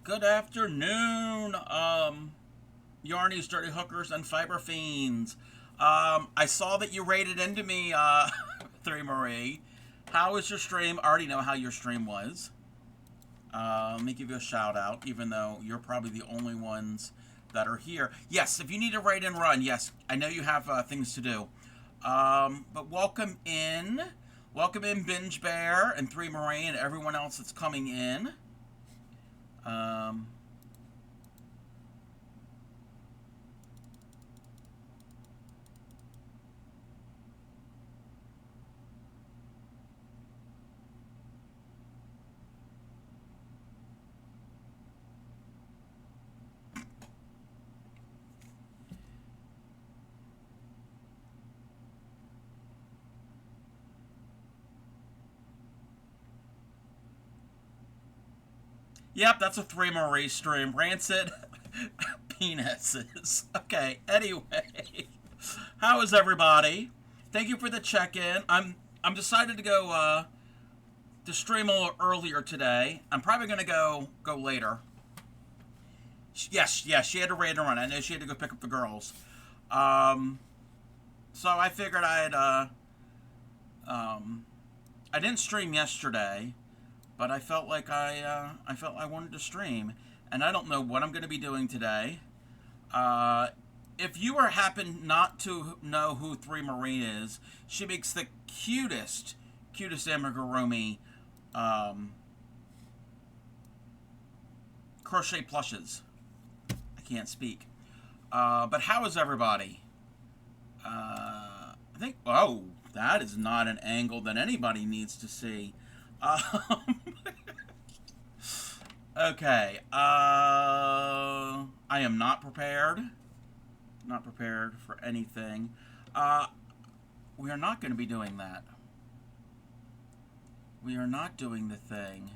Good afternoon, Yarnies, Dirty Hookers, and Fiber Fiends. I saw that you rated into me, 3 Marie. How was your stream? I already know how your stream was. Let me give you a shout out, even though you're probably the only ones that are here. Yes, if you need to raid and run, yes, I know you have things to do. But welcome in. Welcome in, Binge Bear and 3 Marie and everyone else that's coming in. Um, Yep, that's a 3 Marie stream. Rancid penises. Okay, anyway. How is everybody? Thank you for the check-in. I'm decided to go to stream a little earlier today. I'm probably gonna go later. Yes, she had to raid and run. I know she had to go pick up the girls. So I figured I didn't stream yesterday, but I felt like I wanted to stream, and I don't know what I'm going to be doing today. If you happen not to know who 3 Marie is, she makes the cutest amigurumi crochet plushes. I can't speak. But how is everybody? I think. Oh, that is not an angle that anybody needs to see. Okay. I am not prepared. Not prepared for anything. We are not going to be doing that. We are not doing the thing.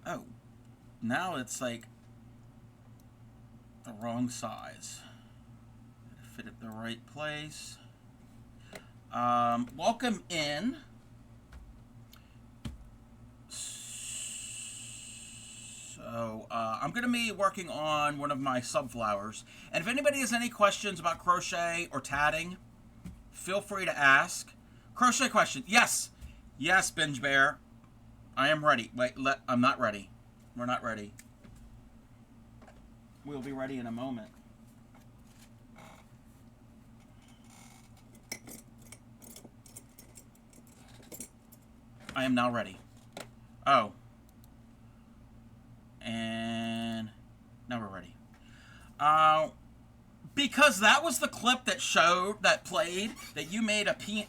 Oh, now it's like the wrong size. Fit it the right place. Welcome in. So, I'm going to be working on one of my subflowers. And if anybody has any questions about crochet or tatting, feel free to ask. Crochet question. Yes. Yes, Binge Bear. I am ready. Wait, I'm not ready. We're not ready. We'll be ready in a moment. I am now ready. Oh. And now we're ready. Because that was the clip that played, that you made a peen,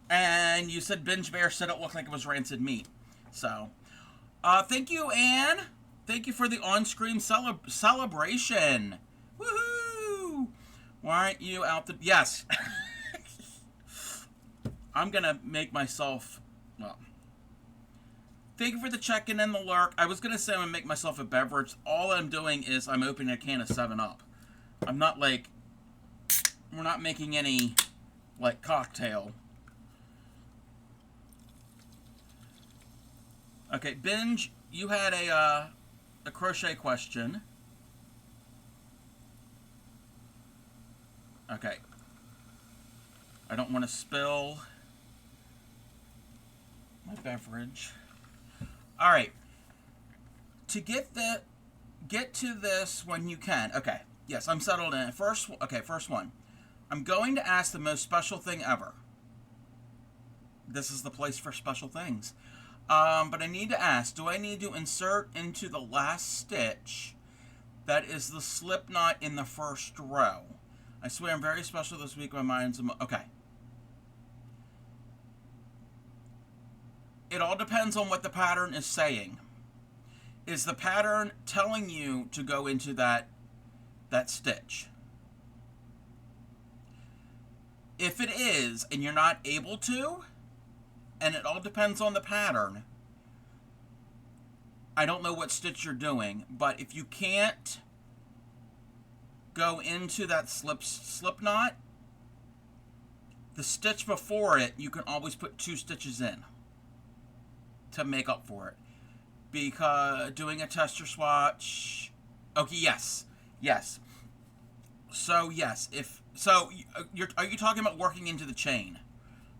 and you said Binge Bear said it looked like it was rancid meat. So, thank you, Anne. Thank you for the on-screen celebration. Woohoo! Why aren't you out the... Yes. I'm going to make myself... Well... Thank you for the check-in and the lurk. I was going to say I'm going to make myself a beverage. All I'm doing is I'm opening a can of 7-Up. I'm not like... We're not making any, like, cocktail. Okay, Binge, you had a crochet question. Okay. I don't want to spill my beverage. All right. To get to this when you can. Okay. Yes, I'm settled in. First one. I'm going to ask the most special thing ever. This is the place for special things. But I need to ask, do I need to insert into the last stitch that is the slip knot in the first row? I swear I'm very special this week. My mind's... Okay. It all depends on what the pattern is saying. Is the pattern telling you to go into that stitch? If it is, and you're not able to, and it all depends on the pattern, I don't know what stitch you're doing, but if you can't go into that slip knot, the stitch before it, you can always put 2 stitches in to make up for it. Because doing a tester swatch, okay, yes, yes. So yes, are you talking about working into the chain?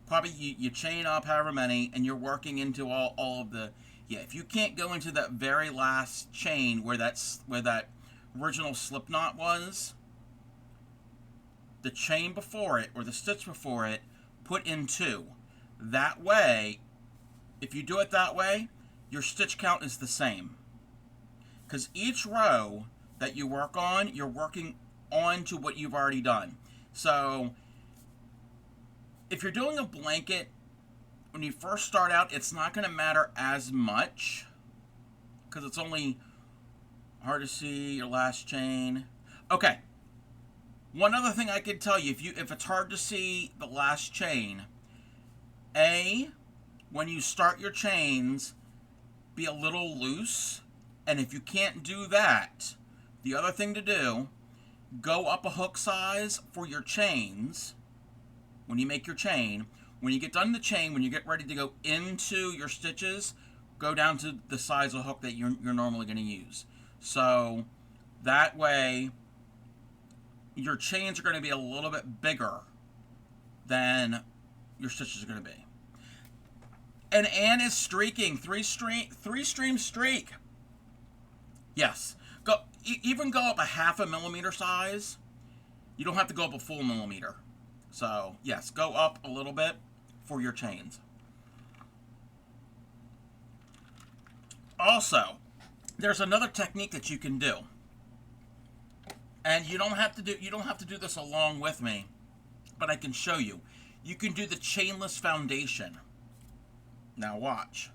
Probably you chain up however many, and you're working into all of the, yeah. If you can't go into that very last chain where that original slip knot was, the chain before it or the stitch before it, put in 2. That way, if you do it that way, your stitch count is the same. Because each row that you work on, you're working on to what you've already done. So if you're doing a blanket, when you first start out, it's not going to matter as much because it's only hard to see your last chain. Okay. One other thing I could tell you, if it's hard to see the last chain, when you start your chains, be a little loose. And if you can't do that, the other thing to do, go up a hook size for your chains. When you make your chain, when you get done the chain, when you get ready to go into your stitches, go down to the size of hook that you're normally going to use. So that way, your chains are going to be a little bit bigger than your stitches are going to be. And Anne is streaking, three stream streak. Yes, even go up a 0.5 millimeter size. You don't have to go up a full millimeter. So yes, go up a little bit for your chains. Also, there's another technique that you can do, and you don't have to do this along with me, but I can show you. You can do the chainless foundation. Now watch.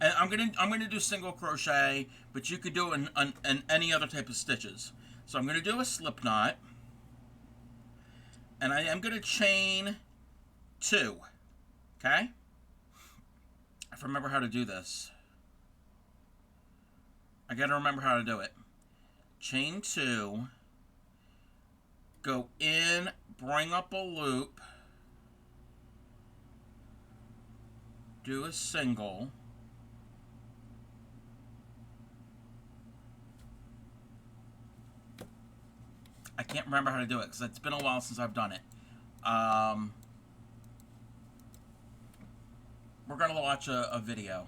And I'm gonna do single crochet, but you could do it in any other type of stitches. So I'm gonna do a slip knot, and I am gonna chain 2. Okay? If I remember how to do this, I gotta remember how to do it. Chain 2, go in, bring up a loop, do a single. I can't remember how to do it because it's been a while since I've done it. We're going to watch a video.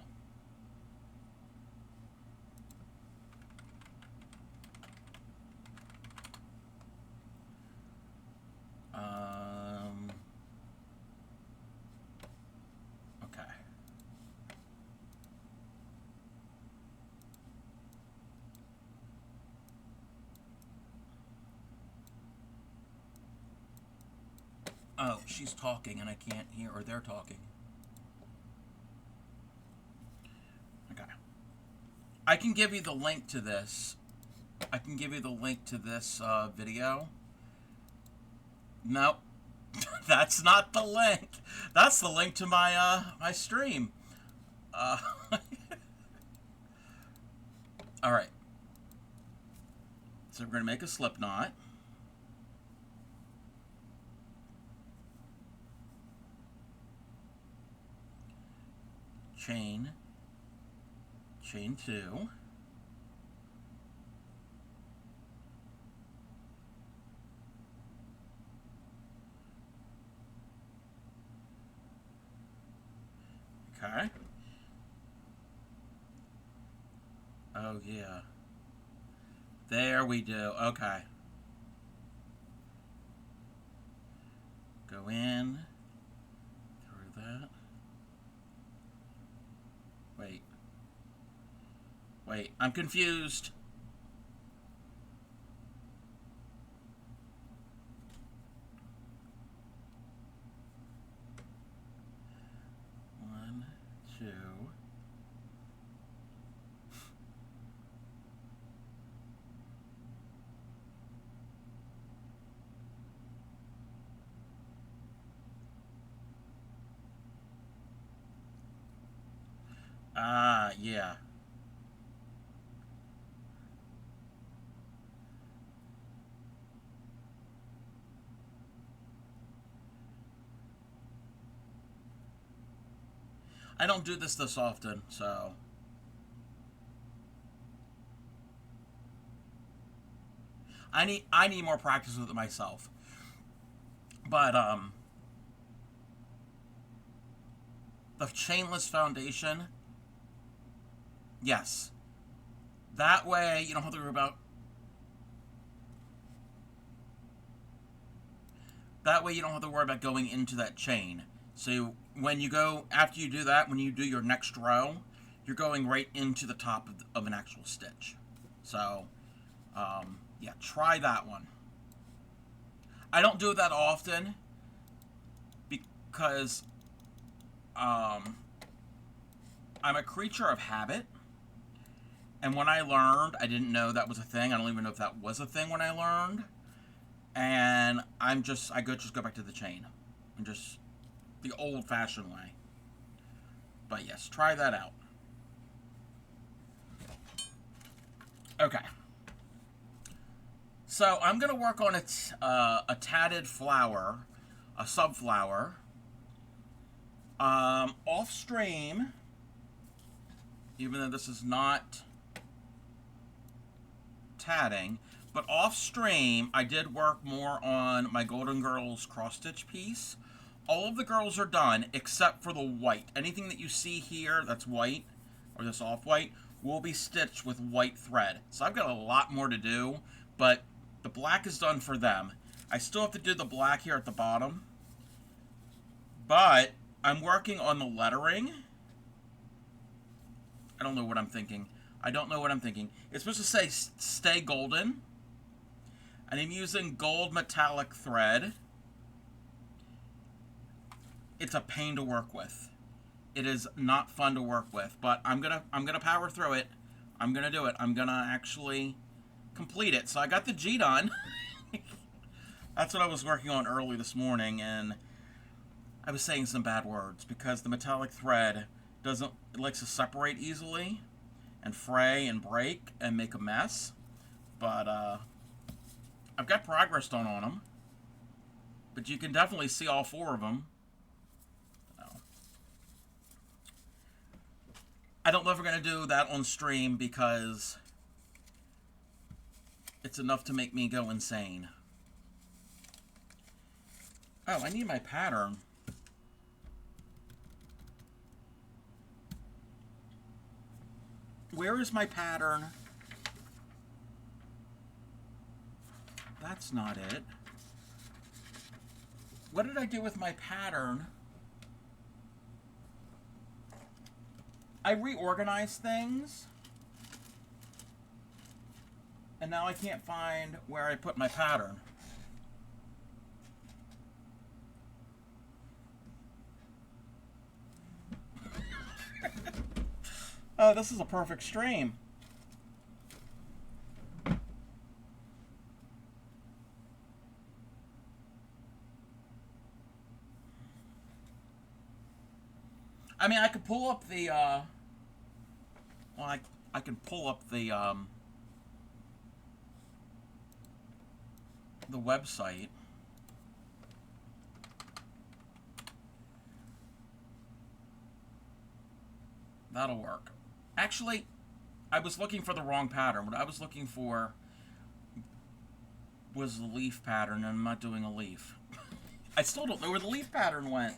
Okay. Oh, she's talking and I can't hear, or they're talking. Okay. I can give you the link to this. I can give you the link to this video. Nope. That's not the link. That's the link to my my stream. All right. So we're going to make a slip knot. Chain 2. Okay. Oh yeah. There we do. Okay. Go in through that. Wait, I'm confused. One, two. Yeah. I don't do this often, so I need more practice with it myself. But the chainless foundation, yes. That way you don't have to worry about. That way you don't have to worry about going into that chain. So when you go after you do that, when you do your next row, you're going right into the top of an actual stitch. So yeah, try that one. I don't do it that often because um, I'm a creature of habit. And when I learned, I didn't know that was a thing. I don't even know if that was a thing when I learned. And I go back to the chain, and just the old-fashioned way. But yes, try that out. Okay. So I'm gonna work on a tatted flower, a subflower. Off stream, even though this is not tatting, but off stream, I did work more on my Golden Girls cross stitch piece. All of the girls are done except for the white. Anything that you see here that's white, or this off-white, will be stitched with white thread. So I've got a lot more to do, but the black is done for them. I still have to do the black here at the bottom, but I'm working on the lettering. I don't know what I'm thinking. I don't know what I'm thinking. It's supposed to say stay golden, and I'm using gold metallic thread. It's a pain to work with. It is not fun to work with, but I'm gonna power through it. I'm gonna do it. I'm gonna actually complete it. So I got the G done. That's what I was working on early this morning, and I was saying some bad words because the metallic thread doesn't, it likes to separate easily and fray and break and make a mess. But I've got progress done on them. But you can definitely see all four of them. I don't know if we're going to do that on stream because it's enough to make me go insane. Oh, I need my pattern. Where is my pattern? That's not it. What did I do with my pattern? I reorganized things, and now I can't find where I put my pattern. Oh, this is a perfect stream. I mean, I could pull up the, well, I can pull up the website. That'll work. Actually, I was looking for the wrong pattern. What I was looking for was the leaf pattern, and I'm not doing a leaf. I still don't know where the leaf pattern went.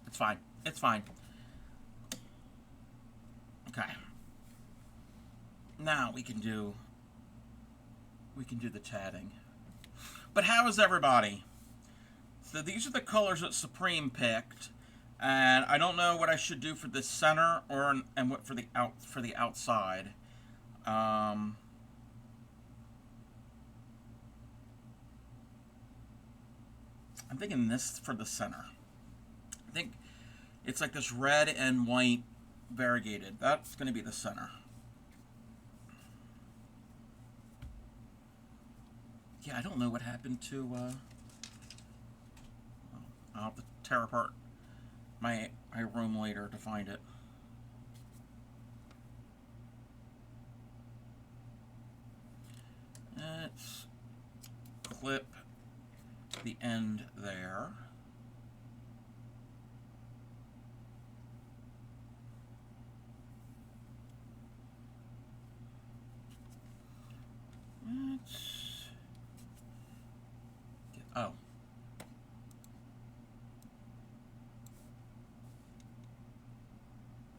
It's fine. It's fine. Okay. Now we can do the tatting. But how is everybody? So these are the colors that Supreme picked, and I don't know what I should do for the center and what for the outside. I'm thinking this for the center. I think it's like this red and white variegated. That's going to be the center. Yeah, I don't know what happened to, I'll have to tear apart my room later to find it. Let's clip the end there.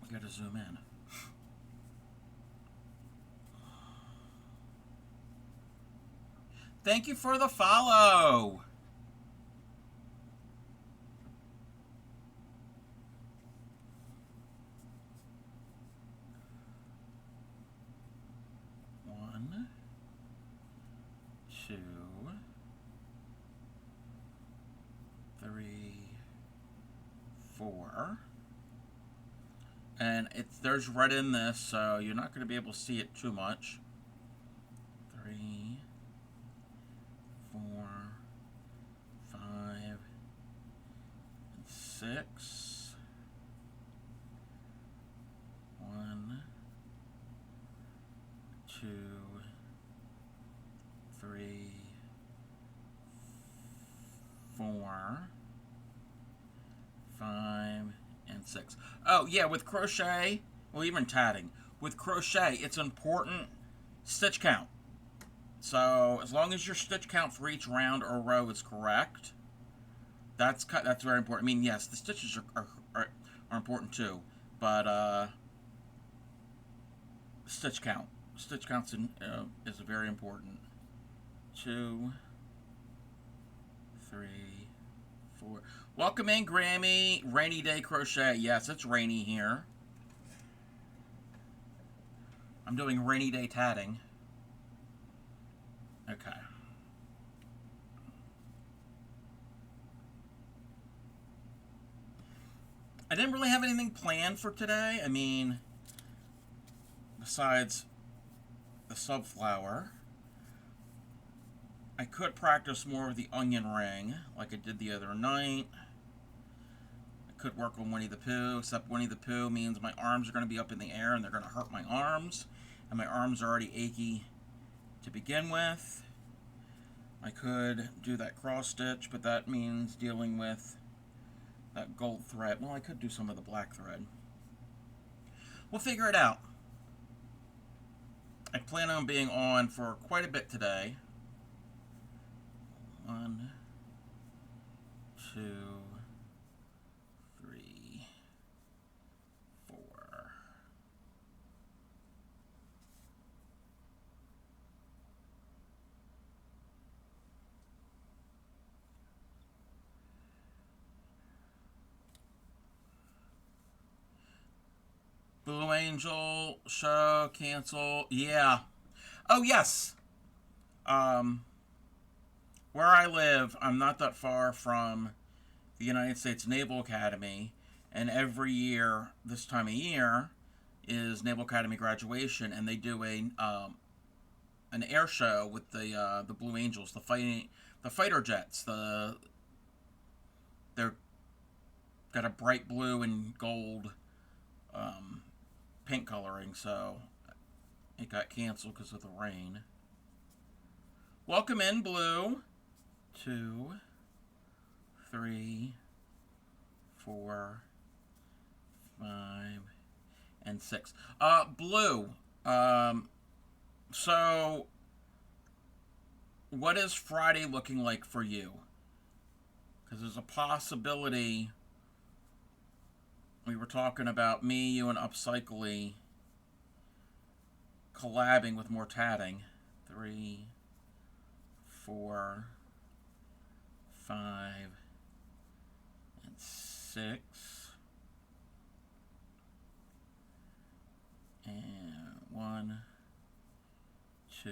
I gotta zoom in. Thank you for the follow. One, two, three, four. And there's red in this, so you're not going to be able to see it too much. 3, 4, 5, 6. 1, 2, 3, 4, 5, and 6. Oh, yeah, with crochet, well, even tatting, with crochet, it's important stitch count. So, as long as your stitch count for each round or row is correct, that's very important. I mean, yes, the stitches are important too, but stitch count. Stitch counts is very important. 2, 3, 4. Welcome in, Grammy. Rainy day crochet. Yes, it's rainy here. I'm doing rainy day tatting. Okay. I didn't really have anything planned for today. I mean, besides the subflower. I could practice more of the onion ring like I did the other night. I could work on Winnie the Pooh, except Winnie the Pooh means my arms are going to be up in the air and they're going to hurt my arms. And my arms are already achy to begin with. I could do that cross stitch, but that means dealing with that gold thread. Well, I could do some of the black thread. We'll figure it out. I plan on being on for quite a bit today. 1, 2, 3, 4. Blue Angel show cancel. Yeah. Oh yes. Where I live, I'm not that far from the United States Naval Academy, and every year, this time of year, is Naval Academy graduation, and they do an air show with the Blue Angels, the fighter jets. They're got a bright blue and gold paint coloring, so it got canceled because of the rain. Welcome in, Blue. 2, 3, 4, 5, and 6. Blue. So, what is Friday looking like for you? Because there's a possibility we were talking about me, you, and Upcycly collabing with more tatting. 3, 4, 5, and 6. And 1, 2,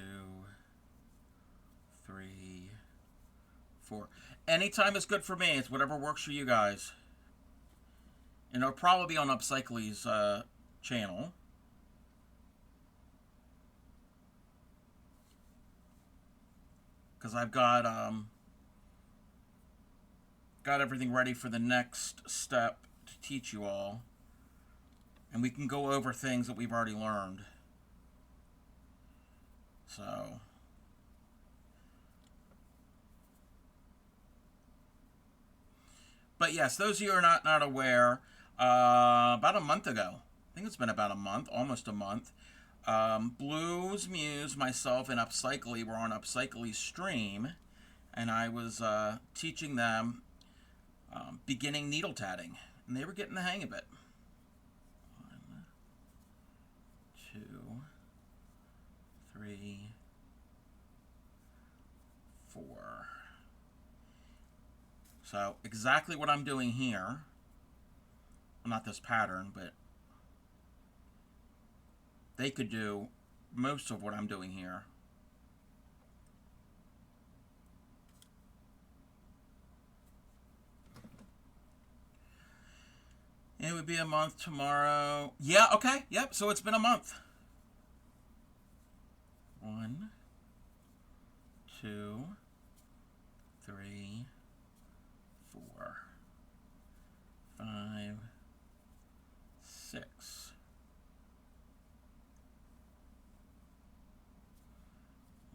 3, 4. Anytime is good for me. It's whatever works for you guys. And it'll probably be on Upcycly's channel. Because I've got everything ready for the next step to teach you all. And we can go over things that we've already learned. So, but yes, those of you who are not aware, about a month ago, I think it's been about a month, almost a month, Blues Muse, myself, and Upcycly were on Upcycly's stream, and I was teaching them beginning needle tatting, and they were getting the hang of it. 1, 3, 4. So exactly what I'm doing here. Well, not this pattern, but they could do most of what I'm doing here. It would be a month tomorrow. Yeah, okay. Yep, so it's been a month. 1, 2, 3, 4, 5, 6.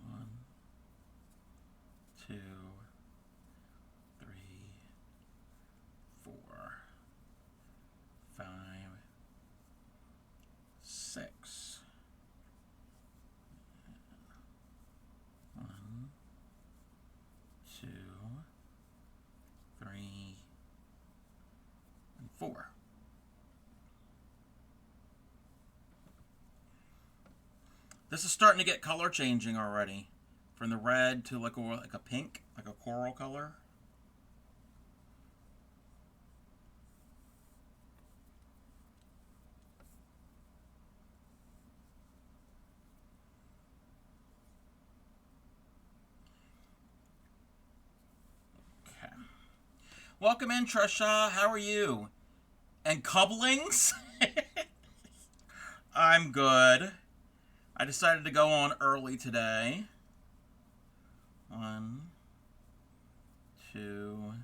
1, 2, 3, 4, 5, 6. 1, 2, 3, and 4. This is starting to get color changing already. From the red to like a pink, like a coral color. Okay. Welcome in, Trisha. How are you? And couplings? I'm good. I decided to go on early today. 1, 2,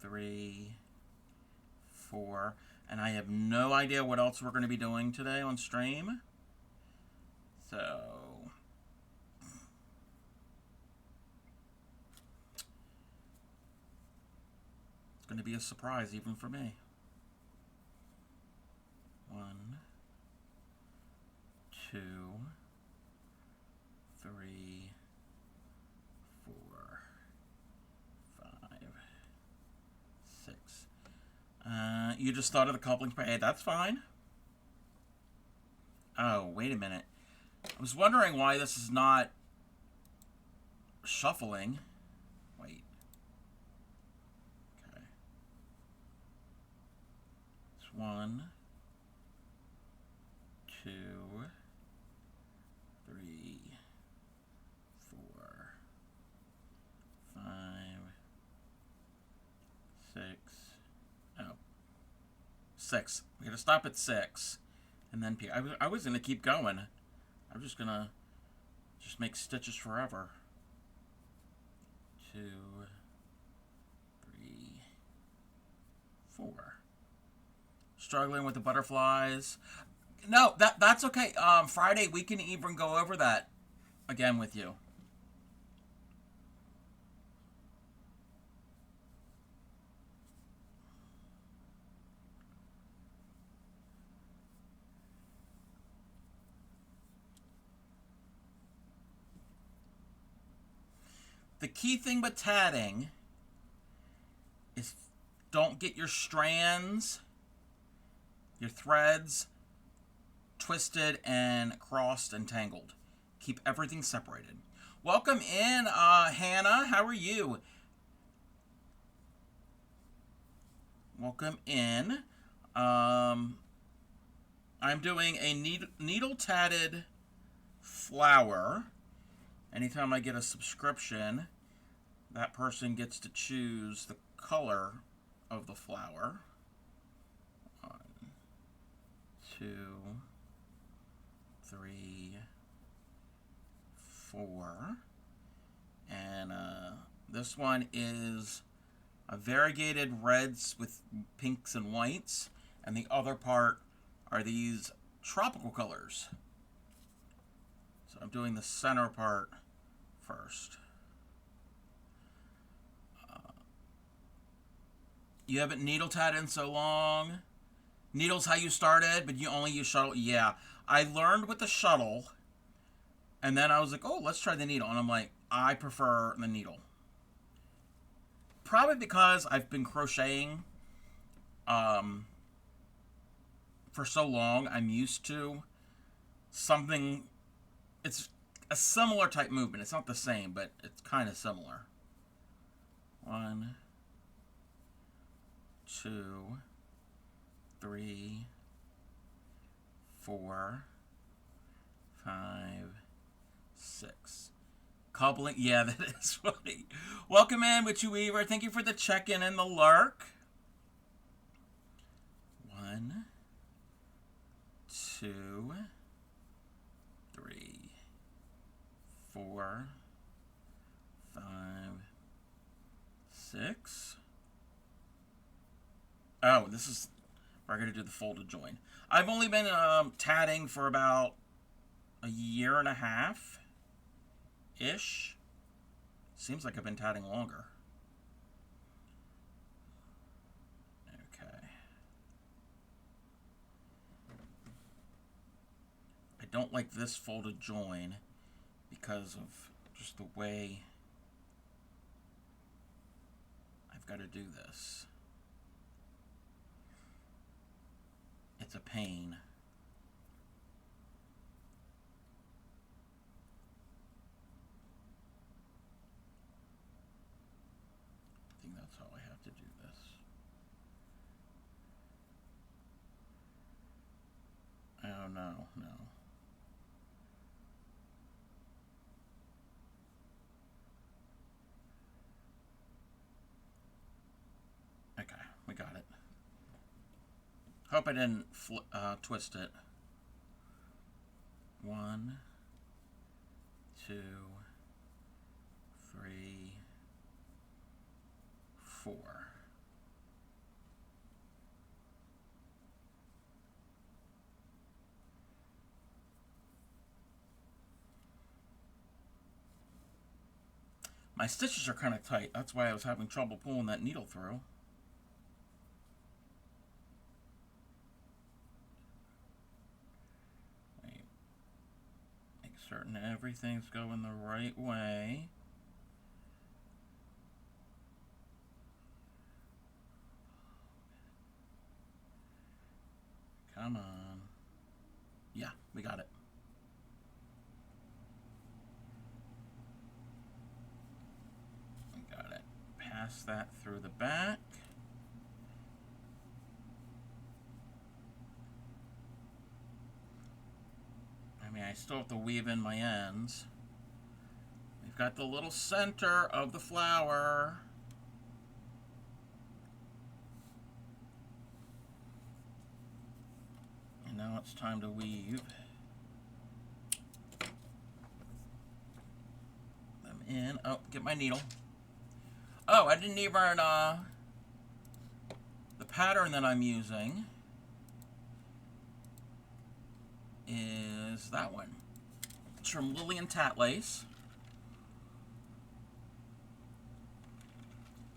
3, 4. And I have no idea what else we're going to be doing today on stream. So it's going to be a surprise even for me. 1, 2, 3, 4, 5, 6. You just thought of the coupling pair. Hey, that's fine. Oh, wait a minute. I was wondering why this is not shuffling. Wait. Okay. It's 1, 2, 3, 4, 5, 6. Oh. 6. We're going to stop at 6. And then I was going to keep going. I'm just going to make stitches forever. 2, 3, 4. Struggling with the butterflies. No, that's okay. Friday, we can even go over that again with you. The key thing with tatting is don't get your strands, your threads, twisted and crossed and tangled. Keep everything separated. Welcome in, Hannah. How are you? Welcome in. I'm doing a needle tatted flower. Anytime I get a subscription, that person gets to choose the color of the flower. 1, 2, 3, 4. And this one is a variegated reds with pinks and whites. And the other part are these tropical colors. So I'm doing the center part first. You haven't needle tatted in so long. Needle's how you started, but you only use shuttle. Yeah, I learned with the shuttle, and then I was like, oh, let's try the needle. And I'm like, I prefer the needle. Probably because I've been crocheting for so long. I'm used to something It's a similar type movement. It's not the same, but it's kind of similar. 1, 2, 3, 4, 5, 6. Cobbling. Yeah, that is funny. Welcome in, Witchy Weaver. Thank you for the check-in and the lurk. 1, 2, 3, 4, 5, 6. Oh, this is... We're going to do the folded join. I've only been tatting for about a year and a half-ish. Seems like I've been tatting longer. Okay. I don't like this folded join because of just the way I've got to do this. It's a pain. I think that's how I have to do this. Oh, no, no. Okay, we got it. Hope I didn't twist it. 1, 2, 3, 4. My stitches are kind of tight. That's why I was having trouble pulling that needle through. Make certain everything's going the right way. Come on. Yeah, we got it. We got it. Pass that through the back. I mean, I still have to weave in my ends. We've got the little center of the flower. And now it's time to weave them in. Oh, get my needle. Oh, I didn't even, the pattern that I'm using is that one. It's from Lillian Tatlace.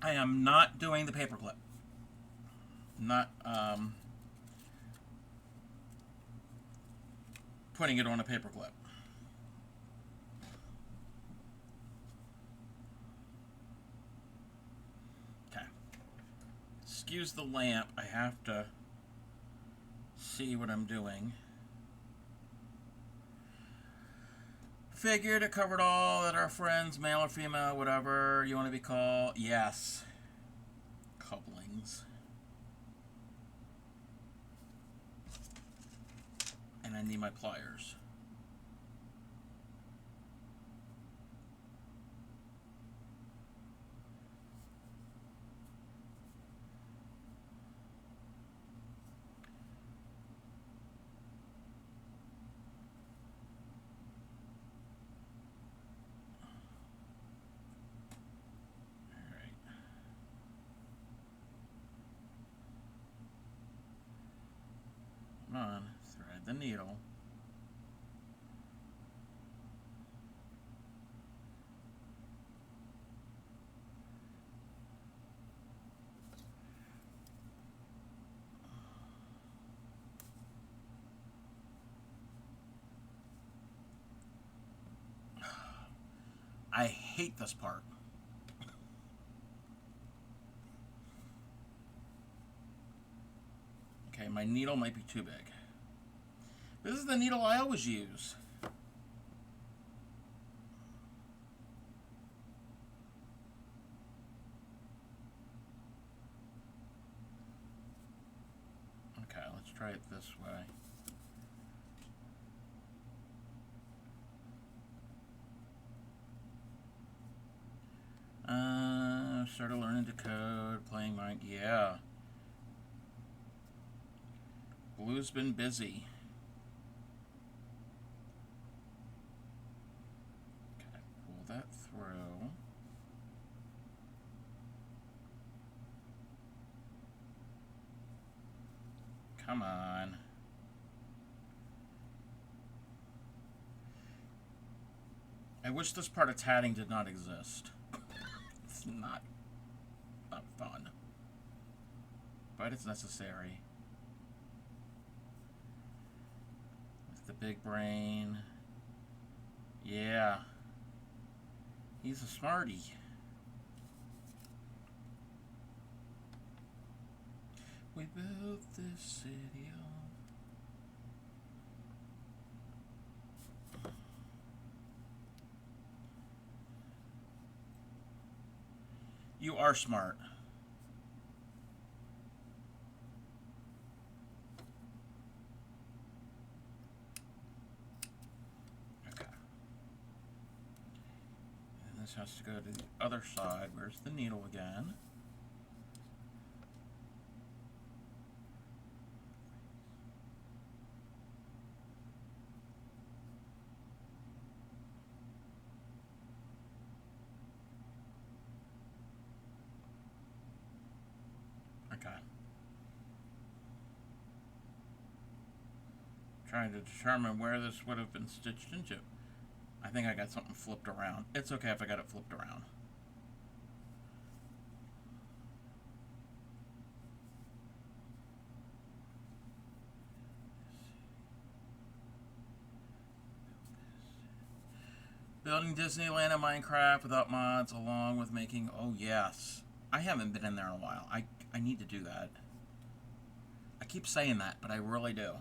I am not doing the paperclip. Not, putting it on a paperclip. Okay. Excuse the lamp. I have to see what I'm doing. Figured it covered all that our friends, male or female, whatever you want to be called. Yes. Couplings. And I need my pliers. Come on, thread the needle. I hate this part. Okay, my needle might be too big. This is the needle I always use. try it this way. Started learning to code, playing mine. Yeah. Blue's been busy. Okay, pull that through. Come on. I wish this part of tatting did not exist. It's not fun. But it's necessary. With the big brain. Yeah. He's a smarty. We built this city on. You are smart. Okay. And this has to go to the other side. Where's the needle again? Okay. Trying to determine where this would have been stitched into. I think I got something flipped around. It's okay if I got it flipped around. Building Disneyland and Minecraft without mods, along with making... Oh, yes. I haven't been in there in a while. I need to do that. I keep saying that, but I really do.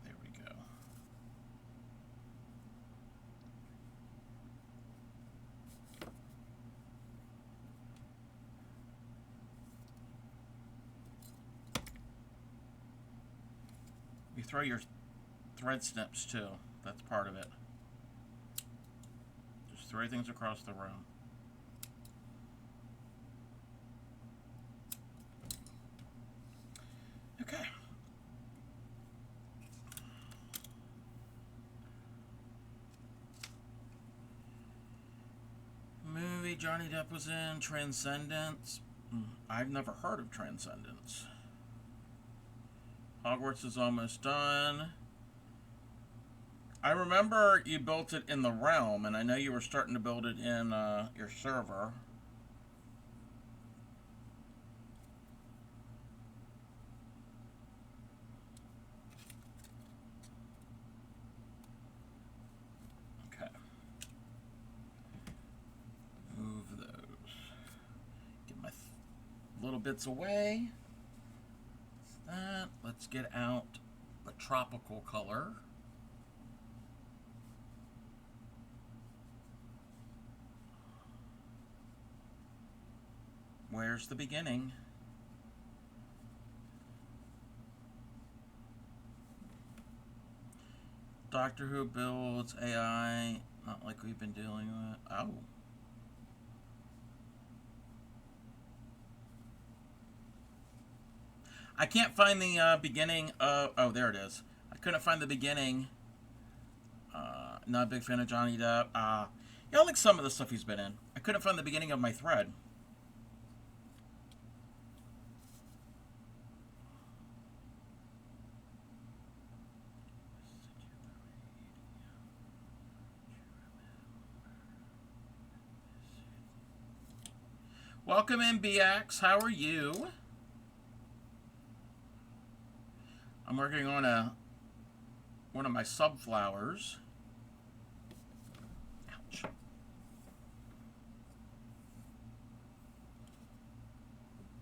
There we go. You throw your thread snips too. That's part of it. Just throw things across the room. Okay. Movie Johnny Depp was in, Transcendence. I've never heard of Transcendence. Hogwarts is almost done. I remember you built it in the realm, and I know you were starting to build it in your server. Okay. Move those. Get my little bits away. That. Let's get out the tropical color. Where's the beginning? Doctor Who builds AI, not like we've been dealing with. Oh. I can't find the beginning of... Oh, there it is. I couldn't find the beginning. Not a big fan of Johnny Depp. Yeah, I like some of the stuff he's been in. I couldn't find the beginning of my thread. Welcome in, BX. How are you? I'm working on one of my subflowers. Ouch.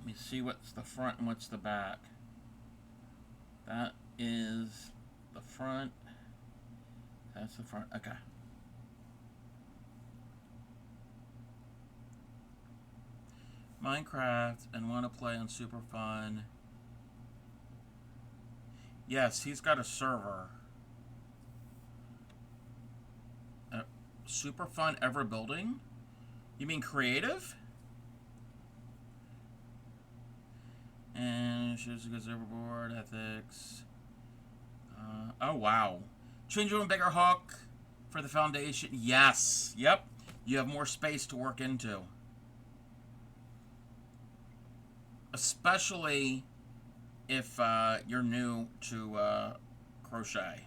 Let me see what's the front and what's the back. That is the front. That's the front. Okay. Minecraft and want to play on Super Fun. Yes, he's got a server. Super Fun Ever Building? You mean creative? And shows goes overboard, ethics. Oh, wow. Change to a bigger hook for the foundation. Yes. Yep. You have more space to work into. Especially if you're new to crochet.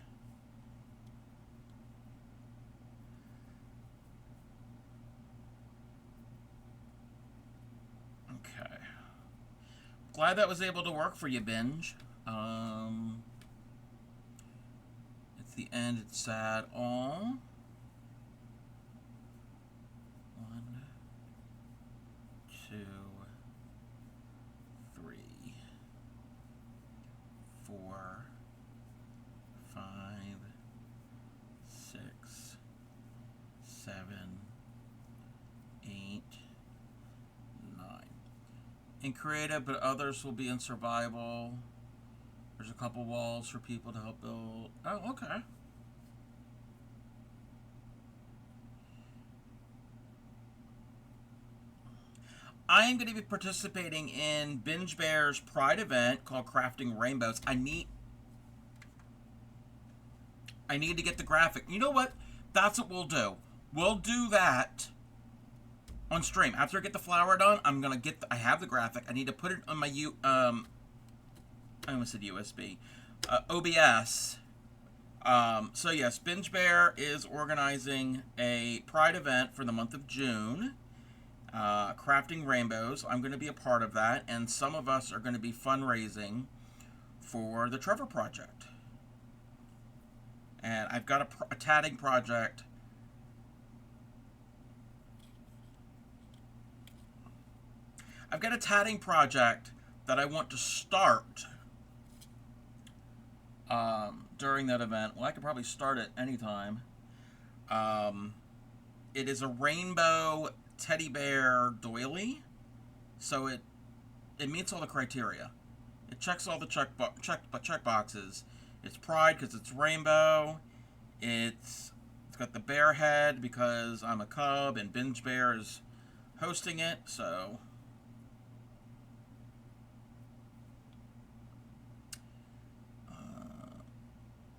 Okay. Glad that was able to work for you, Binge. It's the end. It's sad. All. 1, 2, 3, 4, 5, 6, 7, 8, 9. In creative, but others will be in survival. There's a couple walls for people to help build. Oh, okay. I am going to be participating in Binge Bear's Pride event called Crafting Rainbows. I need to get the graphic. You know what? That's what we'll do. We'll do that on stream. After I get the flower done, I'm going to get I have the graphic. I need to put it on my I almost said USB. OBS. So yes, Binge Bear is organizing a Pride event for the month of June. Crafting Rainbows. I'm going to be a part of that, and some of us are going to be fundraising for the Trevor Project. And I've got a tatting project. I've got a tatting project that I want to start during that event. Well, I could probably start it anytime. It is a rainbow teddy bear doily, so it meets all the criteria. It checks all the check boxes. It's pride because it's rainbow. It's got the bear head because I'm a cub and Binge Bear is hosting it. So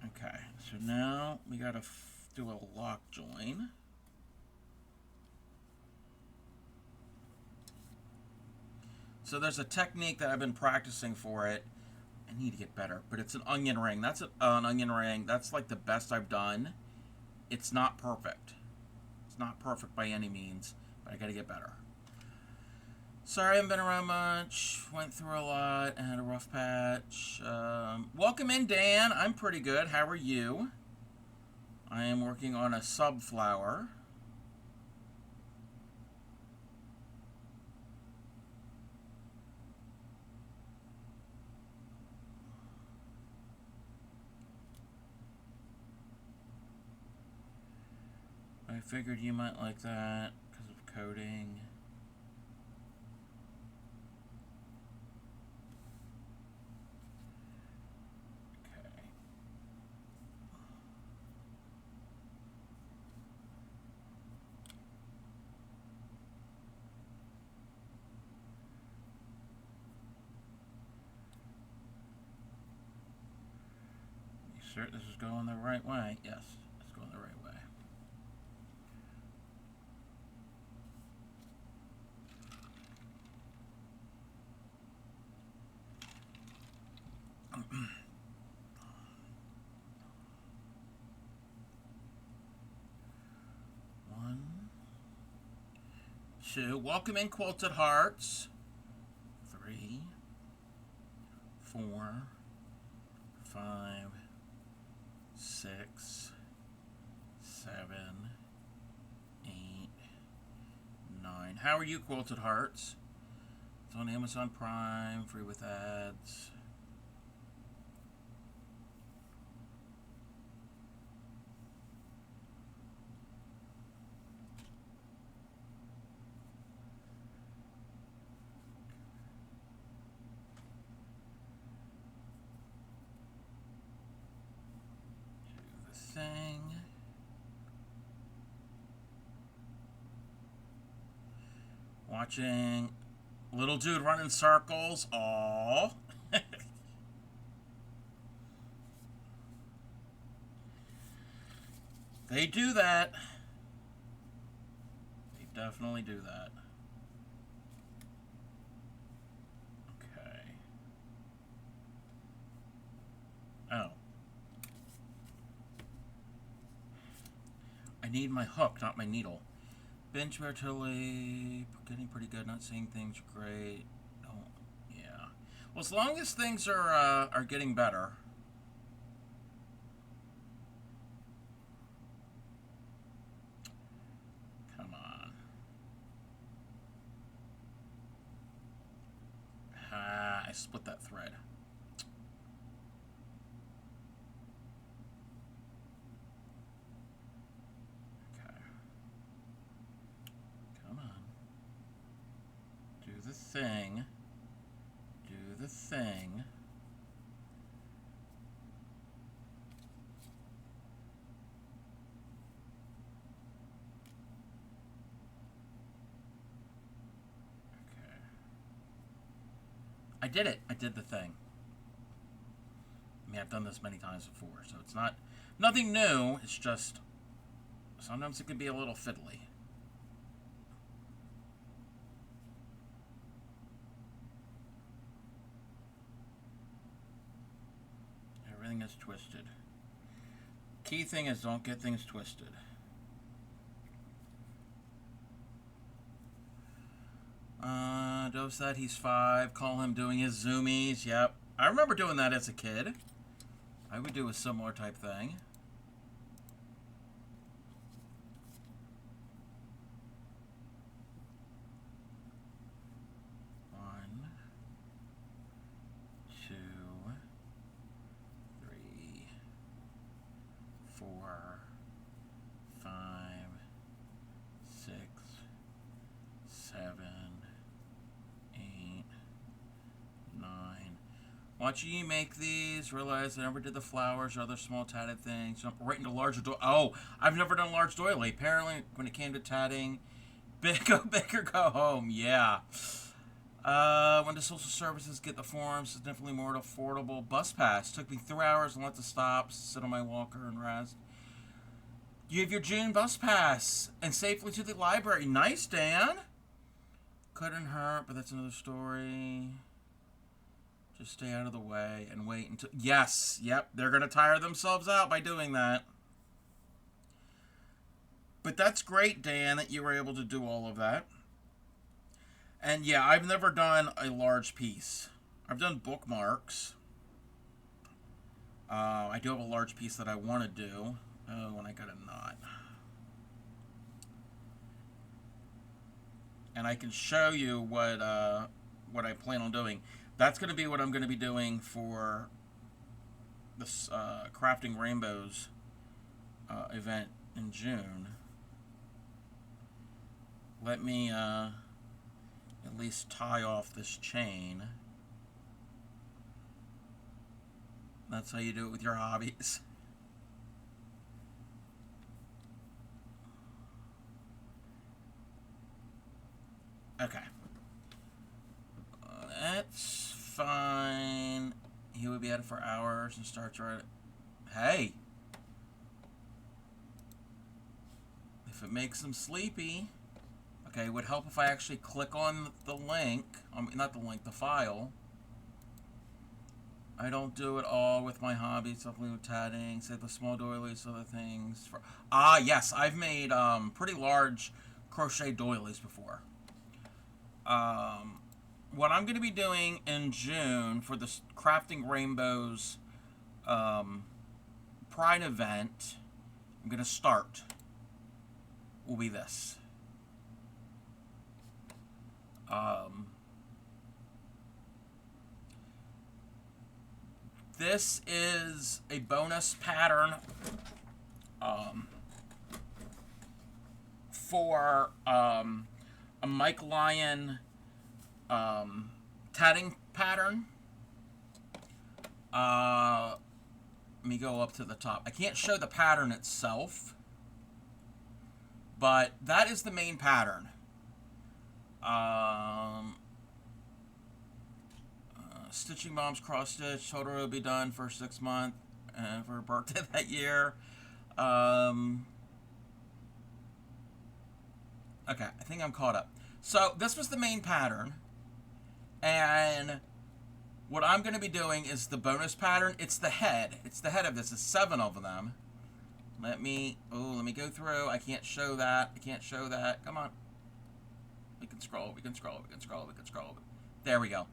okay. So now we gotta do a lock join. So there's a technique that I've been practicing for it. I need to get better, but it's an onion ring. That's an onion ring. That's like the best I've done. It's not perfect. It's not perfect by any means, but I gotta get better. Sorry I haven't been around much. Went through a lot and had a rough patch. Welcome in, Dan. I'm pretty good. How are you? I am working on a subflower. I figured you might like that because of coding. Okay. You sure this is going the right way? Yes, it's going the right way. One, two. Welcome in, Quilted Hearts. 3, 4, 5, 6, 7, 8, 9. How are you, Quilted Hearts? It's on Amazon Prime, free with ads. Do the thing. Watching little dude run in circles. Aww. They do that. They definitely do that. Okay. Oh. I need my hook, not my needle. Bench artillery, getting pretty good. Not seeing things great. Oh, yeah. Well, as long as things are getting better. Come on. I split that thread. Okay. Come on. Do the thing. Do the thing. I did it. I did the thing. I mean, I've done this many times before, so it's nothing new. It's just sometimes it can be a little fiddly. Everything is twisted. Key thing is don't get things twisted. Joe said he's 5. Call him doing his zoomies. Yep. I remember doing that as a kid. I would do a similar type thing. One, 2, 3, 4, 5, 6, 7, 8, 9. Watching you make these, realize I never did the flowers or other small tatted things. Jump right into larger doily. Oh, I've never done large doily. Apparently, when it came to tatting, big or go home. Yeah. When the social services get the forms, it's definitely more affordable. Bus pass. Took me 3 hours and lots of stops. Sit on my walker and rest. You have your June bus pass and safely to the library. Nice, Dan. Couldn't hurt, but that's another story. Just stay out of the way and wait until... Yes, yep, they're going to tire themselves out by doing that. But that's great, Dan, that you were able to do all of that. And yeah, I've never done a large piece. I've done bookmarks. I do have a large piece that I want to do. Oh, and I got a knot. And I can show you what I plan on doing. That's going to be what I'm going to be doing for this Crafting Rainbows event in June. Let me at least tie off this chain. That's how you do it with your hobbies. Okay. That's fine. He would be at it for hours and starts right. Hey! If it makes him sleepy. Okay, it would help if I actually click on the link. Not the link, the file. I don't do it all with my hobbies, something with tatting, say the small doilies, other things. Yes, I've made pretty large crochet doilies before. What I'm going to be doing in June for the Crafting Rainbows Pride event, I'm going to start, will be this. This is a bonus pattern for a Mike Lyon tatting pattern. Let me go up to the top. I can't show the pattern itself, but that is the main pattern. Stitching Mom's cross stitch. Told her it would be done for 6 months for her birthday that year. Okay, I think I'm caught up. So this was the main pattern, and what I'm going to be doing is the bonus pattern. It's the head. It's the head of this. It's 7 of them. Let me go through. I can't show that. I can't show that. Come on. We can scroll. We can scroll. We can scroll. We can scroll. There we go.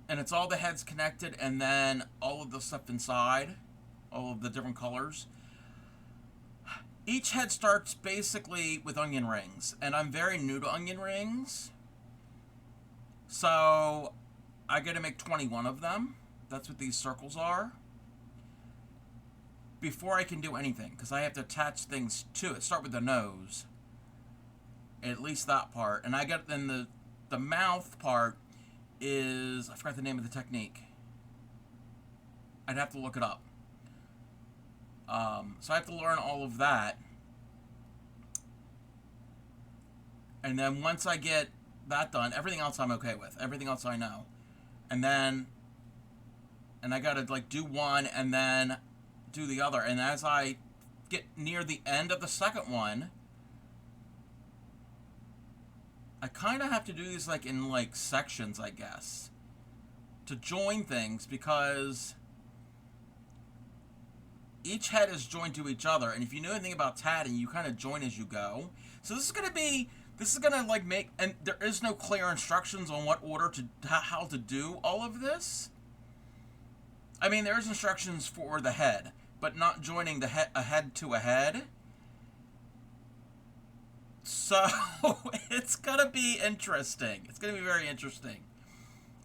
And it's all the heads connected, and then all of the stuff inside, all of the different colors. Each head starts basically with onion rings, and I'm very new to onion rings. So I got to make 21 of them. That's what these circles are. Before I can do anything, because I have to attach things to it. Start with the nose. At least that part. And I got then the mouth part is, I forgot the name of the technique. I'd have to look it up. So I have to learn all of that. And then once I get that done, everything else I'm okay with. Everything else I know. And I gotta like do one and then do the other. And as I get near the end of the second one, I kind of have to do these like in like sections, I guess, to join things, because each head is joined to each other, and if you know anything about tatting, you kind of join as you go. So this is gonna like make, and there is no clear instructions on what order to, how to do all of this. I mean, there's instructions for the head, but not joining the head, a head to a head. So it's gonna be interesting. It's gonna be very interesting.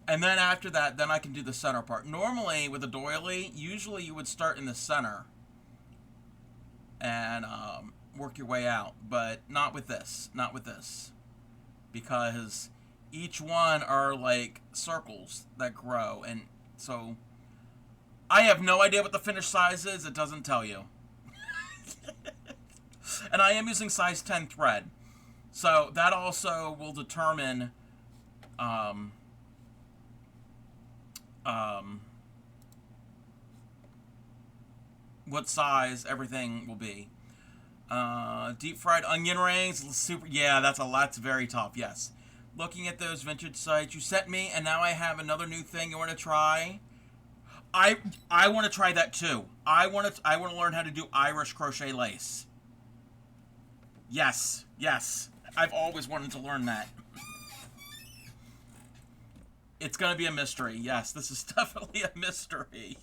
And then after that, then I can do the center part. Normally with a doily, usually you would start in the center and work your way out, but not with this. Not with this, because each one are like circles that grow, and so I have no idea what the finished size is. It doesn't tell you. And I am using size 10 thread. So that also will determine what size everything will be. Deep fried onion rings, super. Yeah, that's very tough. Yes. Looking at those vintage sites you sent me, and now I have another new thing you want to try. I want to try that too. I want to learn how to do Irish crochet lace. Yes, yes. I've always wanted to learn that. It's going to be a mystery. Yes, this is definitely a mystery.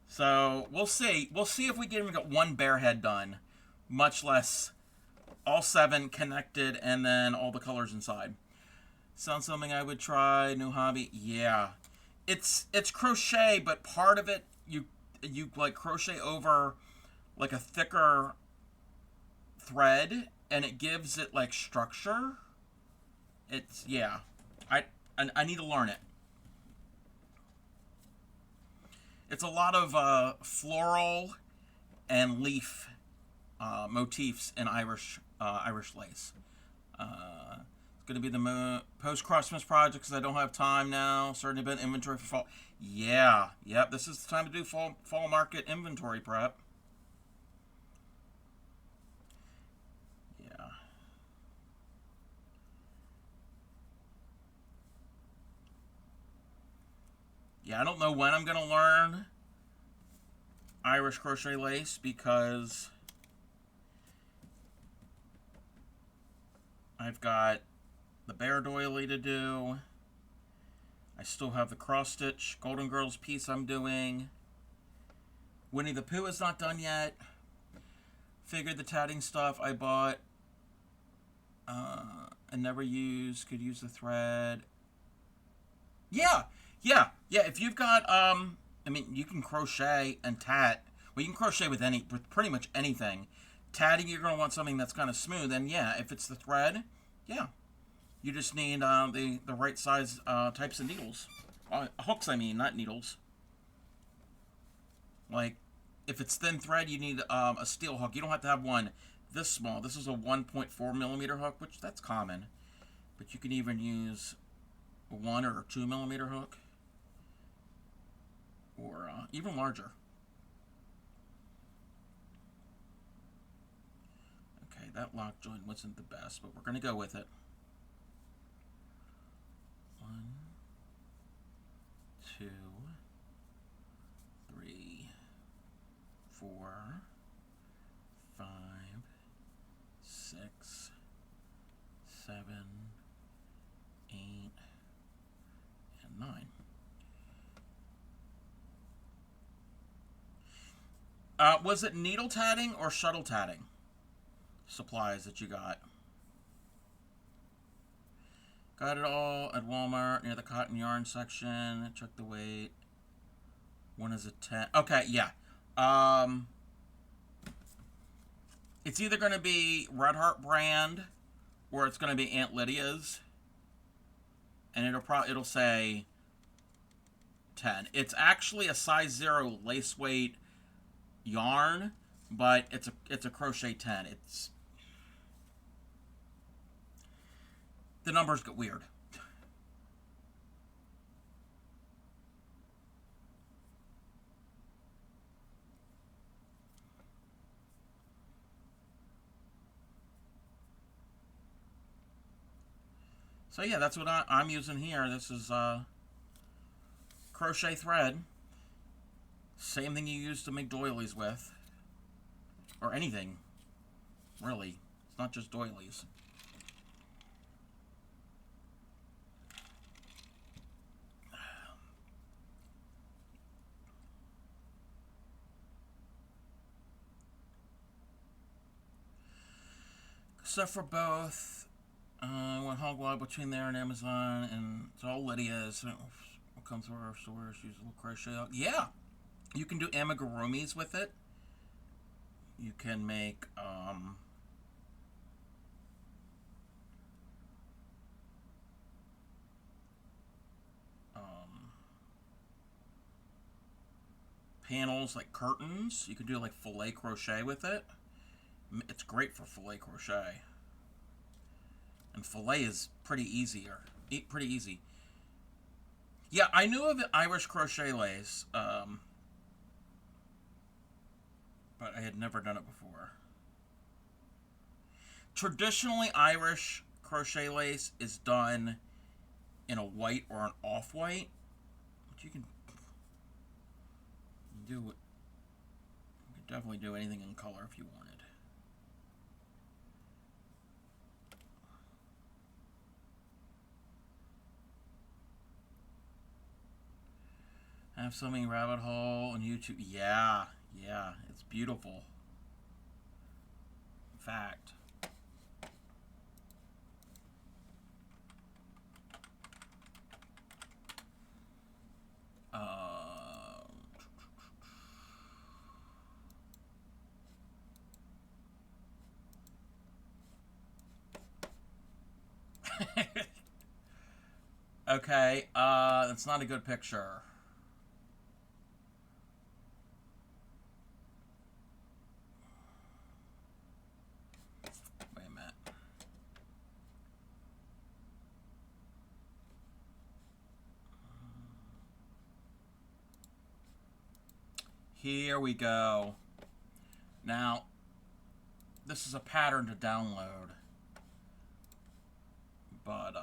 So, we'll see. We'll see if we can even get one bear head done, much less all 7 connected and then all the colors inside. Sounds something I would try. New hobby. Yeah. It's crochet, but part of it you like crochet over like a thicker thread, and it gives it like structure. It's, yeah, I need to learn it. It's a lot of floral and leaf motifs in Irish lace. It's going to be the post-Christmas project because I don't have time now. Starting to build inventory for fall. Yeah, yep, this is the time to do fall market inventory prep. Yeah. Yeah, I don't know when I'm going to learn Irish crochet lace because I've got the bear doily to do. I still have the cross stitch Golden Girls piece I'm doing. Winnie the Pooh is not done yet. Figured the tatting stuff I bought and never used, could use the thread. Yeah, yeah. If you've got, I mean, you can crochet and tat. Well, you can crochet with pretty much anything. Tatting, you're gonna want something that's kind of smooth, and yeah, if it's the thread, yeah, you just need the right size types of needles, hooks. I mean, not needles. Like, if it's thin thread, you need a steel hook. You don't have to have one this small. This is a 1.4 millimeter hook, which that's common, but you can even use a 1 or 2 millimeter hook, or even larger. Okay, that lock joint wasn't the best, but we're gonna go with it. 1, 2, 3, 4, 5, 6, 7, 8, and 9. Was it needle tatting or shuttle tatting supplies that you got? Got it all at Walmart near the cotton yarn section. Check the weight. One is a 10. Okay, yeah. Um, it's either going to be Red Heart brand or it's going to be Aunt Lydia's, and it'll say 10. It's actually a size 0 lace weight yarn, but it's a crochet 10. It's the numbers get weird. So yeah, that's what I'm using here. This is crochet thread. Same thing you use to make doilies with, or anything, really. It's not just doilies. So for both, went hog wild between there and Amazon, and it's all Lydia's. We'll come through our stores, use a little crochet. Yeah, you can do amigurumis with it. You can make panels like curtains. You can do like filet crochet with it. It's great for filet crochet. And filet is pretty easier. Pretty easy. Yeah, I knew of the Irish crochet lace, but I had never done it before. Traditionally, Irish crochet lace is done in a white or an off-white. But you can do it. You can definitely do anything in color if you wanted. Have Swimming Rabbit Hole on YouTube. Yeah, yeah, it's beautiful. In fact. Okay, that's not a good picture. Wait a minute. Here we go. Now, this is a pattern to download. But,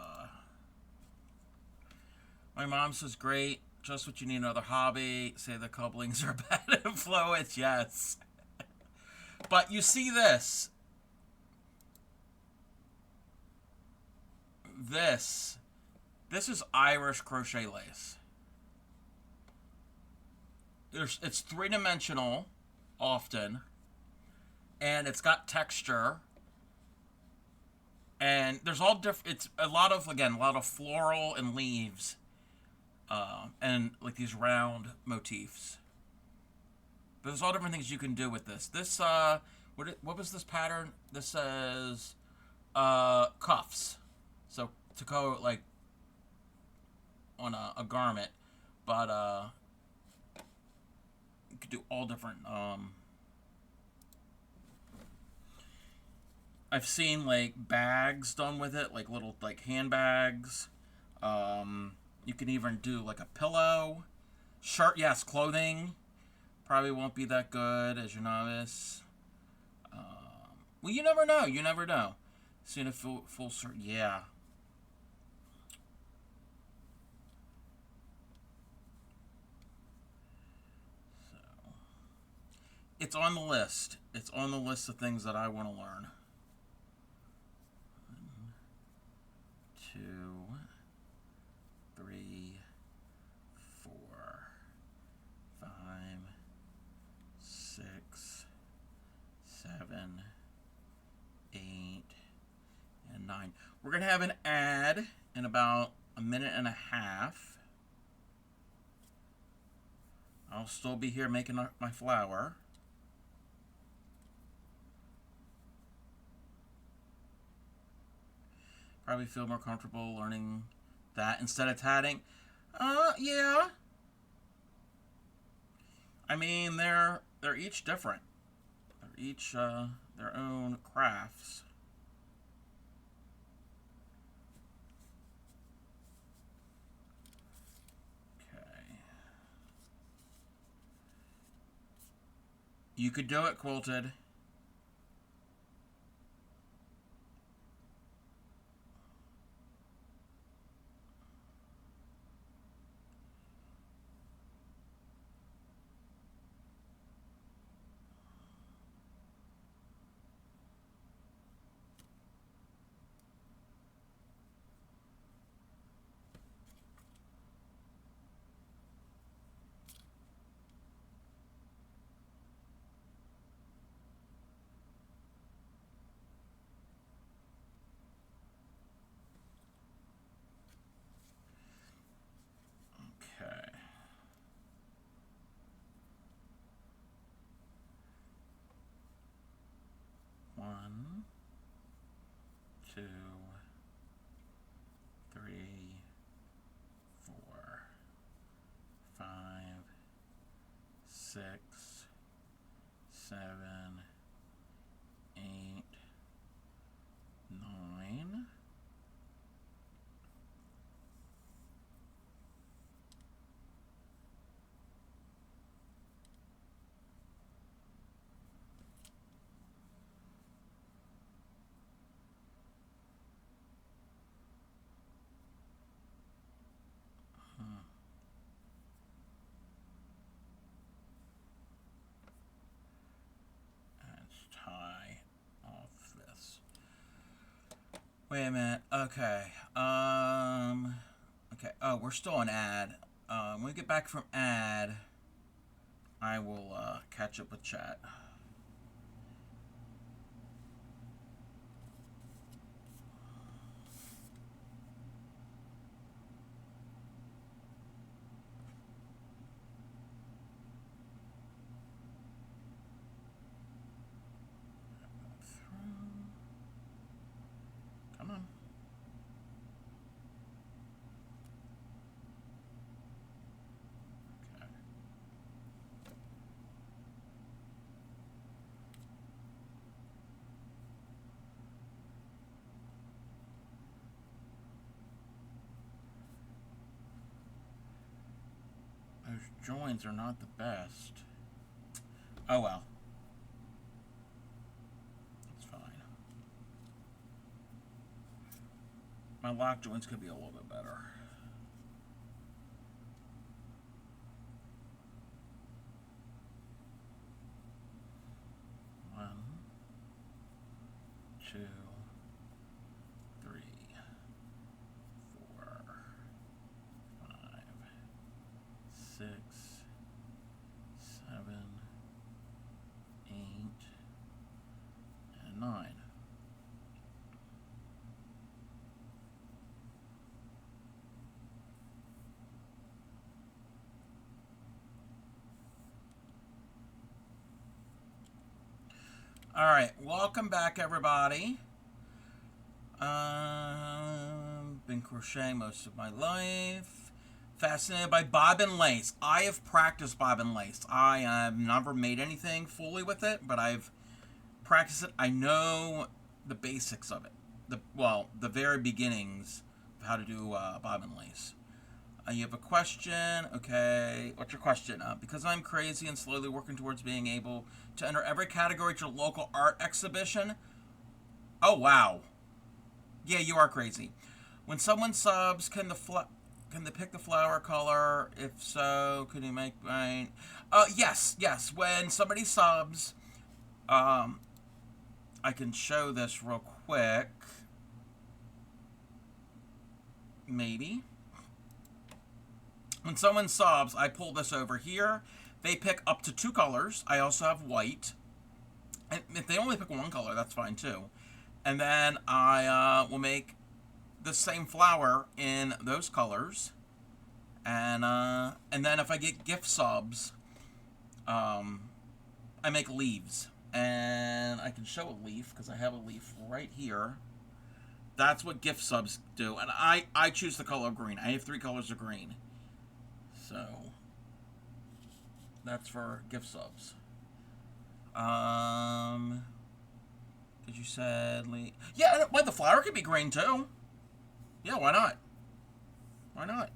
my mom says, great, just what you need, another hobby. Say the couplings are bad influence, yes. But you see this. This is Irish crochet lace. It's three-dimensional, often, and it's got texture. And there's all different. It's a lot of, again, a lot of floral and leaves. and like these round motifs. But there's all different things you can do with this. This what was this pattern? This says cuffs. So to go like on a garment, but you could do all different. I've seen like bags done with it, like little like handbags. You can even do like a pillow, shirt. Yes, clothing. Probably won't be that good as your novice. Well, you never know. You never know. Seen a full shirt. Yeah. So it's on the list. It's on the list of things that I want to learn. 2, 3, 4, 5, 6, 7, 8, and 9. We're going to have an ad in about a minute and a half. I'll still be here making my flour. Probably feel more comfortable learning that instead of tatting. Yeah. I mean, they're each different. They're each their own crafts. Okay. You could do it quilted. Okay. One, 2, 3, 4, 5, 6, 7, 8, 9. Let's tie off this. Wait a minute. Okay. Okay. Oh, we're still on ad. When we get back from ad, I will catch up with chat. Come on. Okay. Those joins are not the best. Oh well. It's fine. My lock joints could be a little bit better. One, 2, 3, 4, 5, 6, 7, 8, and 9. All right, welcome back, everybody. Been crocheting most of my life. Fascinated by bobbin lace. I have practiced bobbin lace. I have never made anything fully with it, but I've practiced it. I know the basics of it. The very beginnings of how to do bobbin lace. You have a question. Okay, what's your question? Because I'm crazy and slowly working towards being able to enter every category at your local art exhibition. Oh, wow. Yeah, you are crazy. When someone subs, can they pick the flower color? If so, can you make mine? Yes. When somebody subs, um, I can show this real quick. Maybe. When someone subs, I pull this over here. They pick up to 2 colors. I also have white. And if they only pick 1 color, that's fine too. And then I will make the same flower in those colors. And then if I get gift subs, I make leaves. And I can show a leaf because I have a leaf right here. That's what gift subs do. And I choose the color green. I have 3 colors of green. So that's for gift subs. Did you sadly? Yeah, well, the flower could be green too. Yeah, why not? Why not?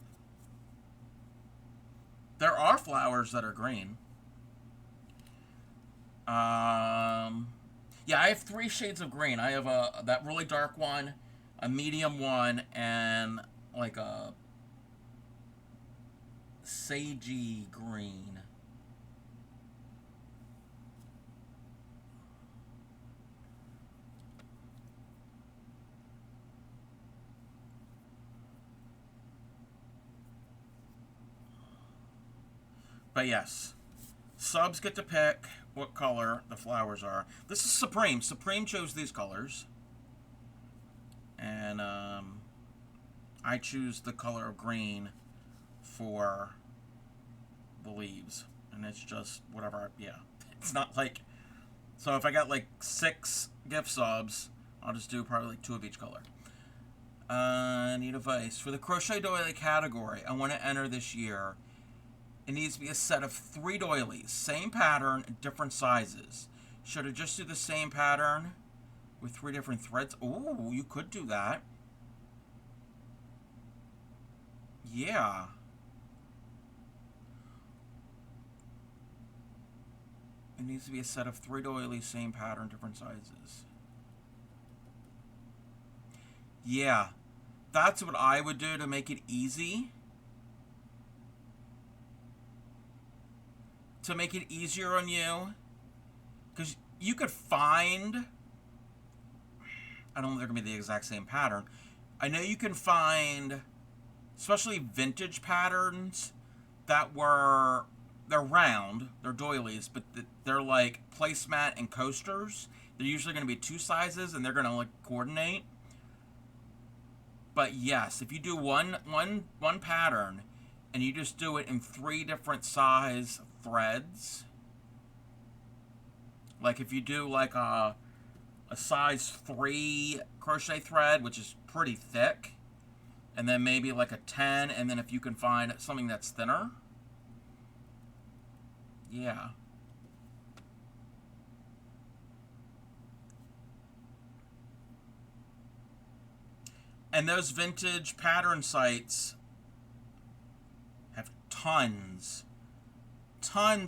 There are flowers that are green. Yeah, I have 3 shades of green. I have that really dark one, a medium one, and like a sagey green. But yes, subs get to pick what color the flowers are. This is Supreme. Supreme chose these colors. And I choose the color of green for the leaves. And it's just whatever. Yeah. It's not like... So if I got like 6 gift subs, I'll just do probably like 2 of each color. Need advice. For the crochet doily category I want to enter this year, it needs to be a set of 3 doilies. Same pattern, different sizes. Should I just do the same pattern with 3 different threads? Ooh, you could do that. Yeah. It needs to be a set of 3 doilies, same pattern, different sizes. Yeah. That's what I would do to make it easy. To make it easier on you. Because you could find... I don't know if they're going to be the exact same pattern. I know you can find, especially vintage patterns, that were... They're round. They're doilies, but they're like placemat and coasters. They're usually going to be 2 sizes, and they're going to like coordinate. But yes, if you do one pattern, and you just do it in 3 different size threads, like if you do like a size 3 crochet thread, which is pretty thick, and then maybe like a 10, and then if you can find something that's thinner, yeah. And those vintage pattern sites have tons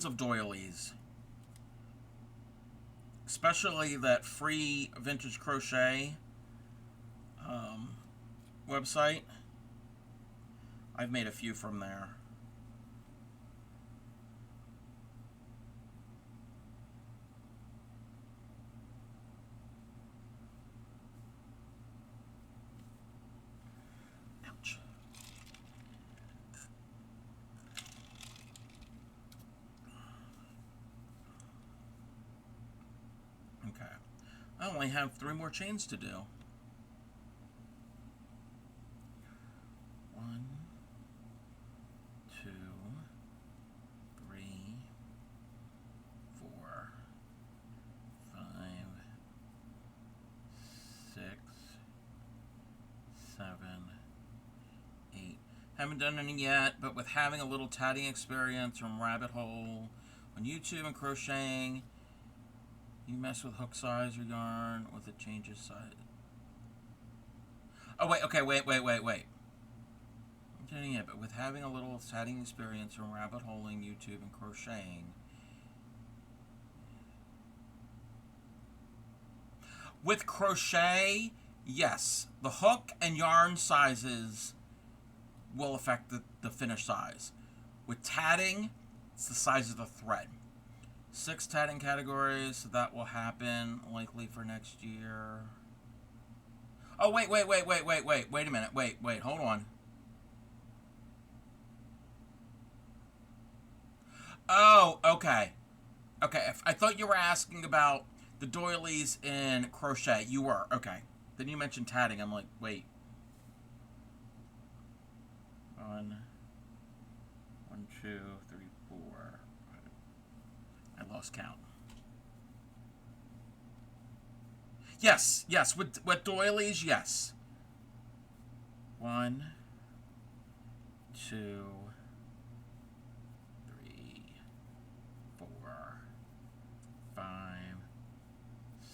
of doilies. Especially that free vintage crochet website. I've made a few from there. Ouch. Okay. I only have 3 more chains to do. 1, 2, 3, 4, 5, Haven't done any yet, but with having a little tatting experience from Rabbit Hole on YouTube and crocheting, you mess with hook size or yarn with it changes size. Oh, wait, okay, wait. Yeah, but with having a little tatting experience from rabbit holing, YouTube, and crocheting. With crochet, yes, the hook and yarn sizes will affect the finish size. With tatting, it's the size of the thread. 6 tatting categories, so that will happen likely for next year. Oh, wait a minute. Wait, hold on. Oh, okay. Okay, I thought you were asking about the doilies in crochet. You were, okay. Then you mentioned tatting. I'm like, wait. One, 2, 3, 4. I lost count. Yes, with doilies, yes. 1, 2, 3, 4, 5,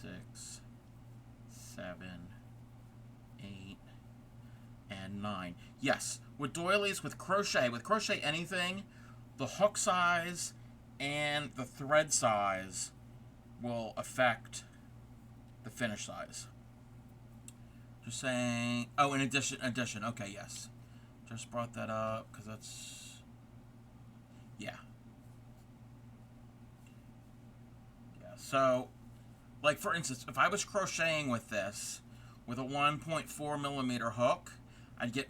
6, 7, 8, and 9. Yes, with doilies, with crochet anything, the hook size and the thread size will affect the finish size. Just saying. Oh, in addition. Okay, yes. Just brought that up because that's. Yeah. Yeah. So, like for instance, if I was crocheting with this with a 1.4 millimeter hook, I'd get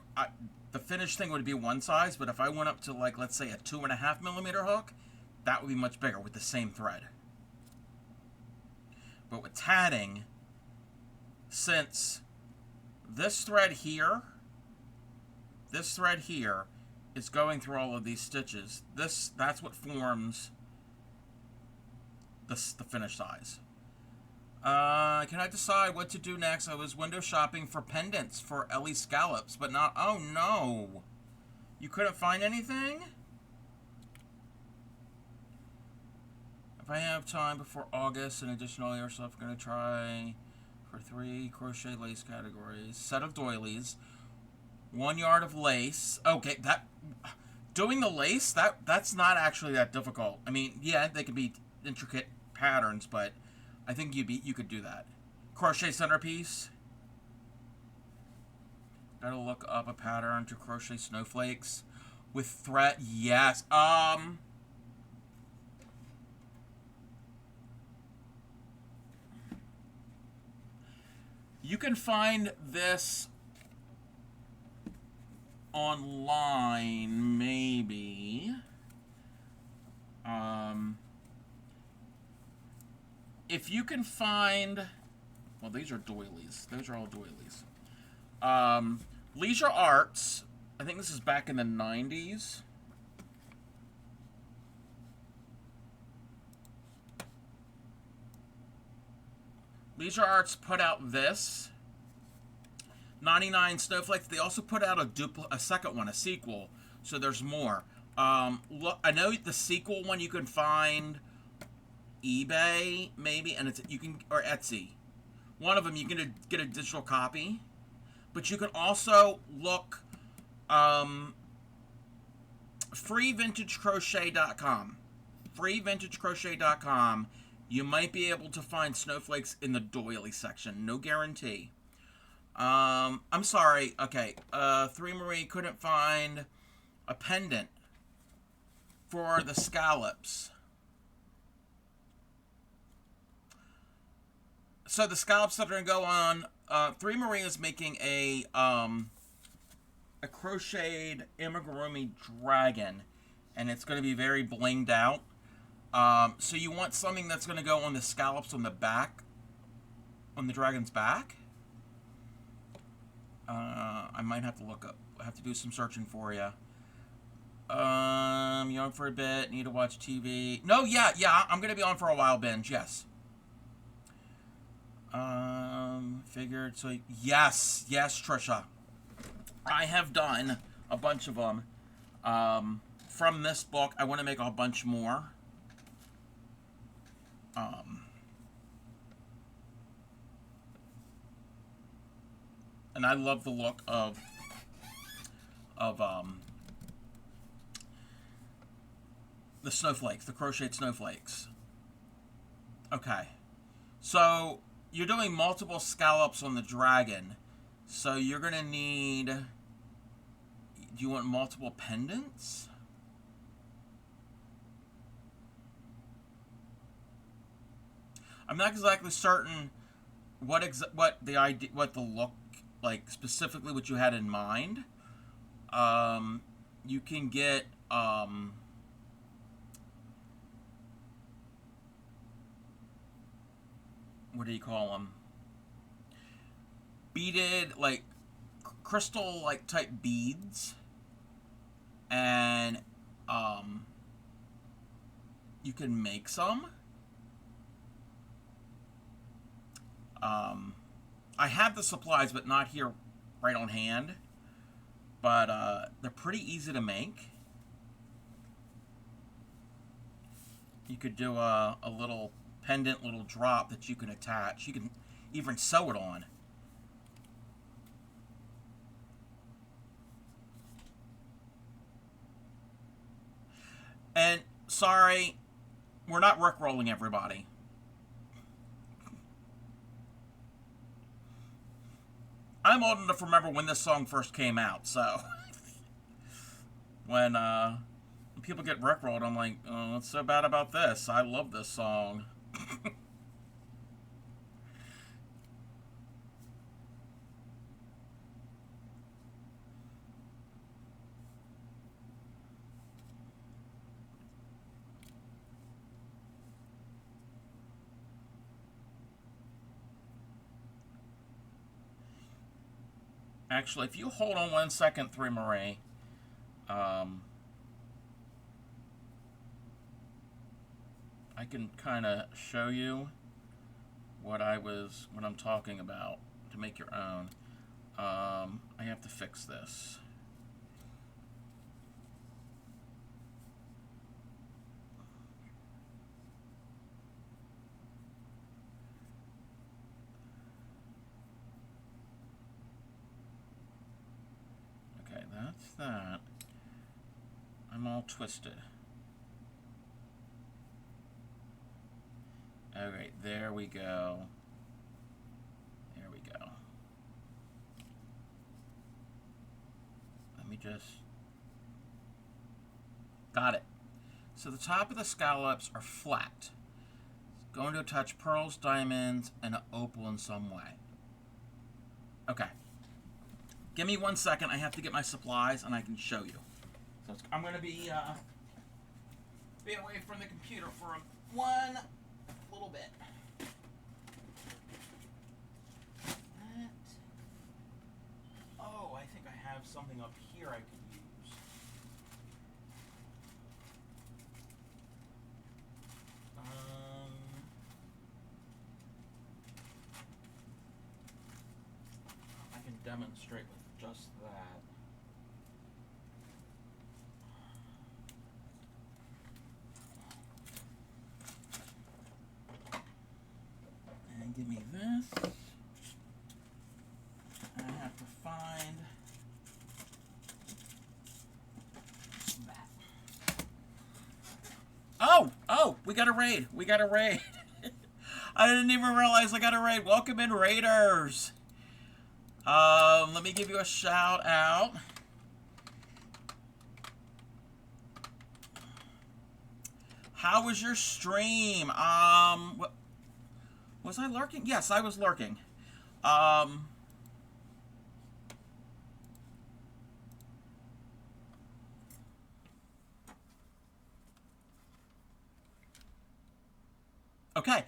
the finished thing would be one size. But if I went up to like let's say a 2.5 millimeter hook, that would be much bigger with the same thread. But with tatting, since this thread here is going through all of these stitches, that's what forms the finish size. Can I decide what to do next? I was window shopping for pendants for Ellie scallops, but not. Oh no, you couldn't find anything? If I have time before August, in addition to all your stuff, I'm going to try for 3 crochet lace categories. Set of doilies. 1 yard of lace. Okay, doing the lace, that's not actually that difficult. I mean, yeah, they could be intricate patterns, but I think you could do that. Crochet centerpiece. Gotta look up a pattern to crochet snowflakes. With thread, yes. You can find this online, maybe. If you can find, well, these are doilies. Those are all doilies. Leisure Arts. I think this is back in the 90s. Leisure Arts put out this 99 snowflakes. They also put out a second one, a sequel. So there's more. Look, I know the sequel one you can find eBay maybe, and or Etsy. One of them you can get a digital copy, but you can also look freevintagecrochet.com. Freevintagecrochet.com. You might be able to find snowflakes in the doily section. No guarantee. I'm sorry. Okay. 3 Marie couldn't find a pendant for the scallops. So the scallops that are going to go on, 3 Marie is making a crocheted amigurumi dragon, and it's going to be very blinged out. So you want something that's going to go on the scallops on the back, on the dragon's back. I might have to look up. I have to do some searching for you. You on for a bit? Need to watch TV? No, yeah. I'm going to be on for a while. Binge, yes. Figured. So yes, Trisha. I have done a bunch of them. From this book, I want to make a bunch more. And I love the look of the snowflakes, the crocheted snowflakes. Okay, so you're doing multiple scallops on the dragon, so you're gonna need. Do you want multiple pendants? I'm not exactly certain what the look like specifically what you had in mind. You can get what do you call them? Beaded, like crystal like type beads, and you can make some. I have the supplies, but not here right on hand. But they're pretty easy to make. You could do a little pendant, little drop that you can attach. You can even sew it on. And sorry, we're not rickrolling everybody. I'm old enough to remember when this song first came out, so when people get rickrolled, I'm like, oh, what's so bad about this? I love this song. Actually, if you hold on 1 second, 3 Marie, I can kind of show you what I'm talking about to make your own. I have to fix this. Okay, that's that. I'm all twisted. Alright, there we go. There we go. Let me just... Got it. So the top of the scallops are flat. It's going to attach pearls, diamonds, and an opal in some way. Okay. Give me 1 second. I have to get my supplies, and I can show you. So I'm going to be away from the computer for one little bit. Oh, I think I have something up here I could use. I can demonstrate with just that. And give me this. I have to find that. Oh, we got a raid. We got a raid. I didn't even realize I got a raid. Welcome in, Raiders. Let me give you a shout out. How was your stream? Was I lurking? Yes, I was lurking. Okay,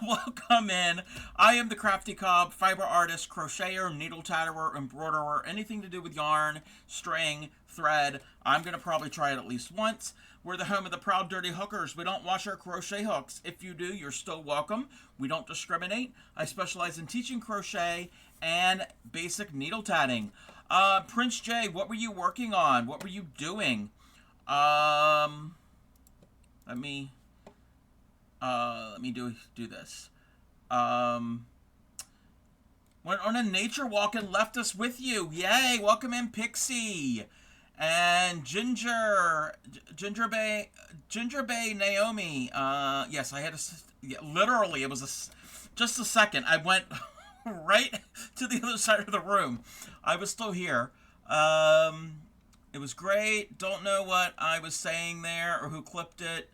welcome in. I am the Crafty Cobb, fiber artist, crocheter, needle tatterer, embroiderer, anything to do with yarn, string, thread. I'm going to probably try it at least once. We're the home of the Proud Dirty Hook-ers. We don't wash our crochet hooks. If you do, you're still welcome. We don't discriminate. I specialize in teaching crochet and basic needle tatting. Prince J, what were you working on? What were you doing? Um, let me do this. Um, Went on a nature walk and left us with you. Yay! Welcome in, Pixie, and Ginger Bay Naomi. Yes, I had literally it was just a second. I went right to the other side of the room. I was still here. It was great. Don't know what I was saying there or who clipped it.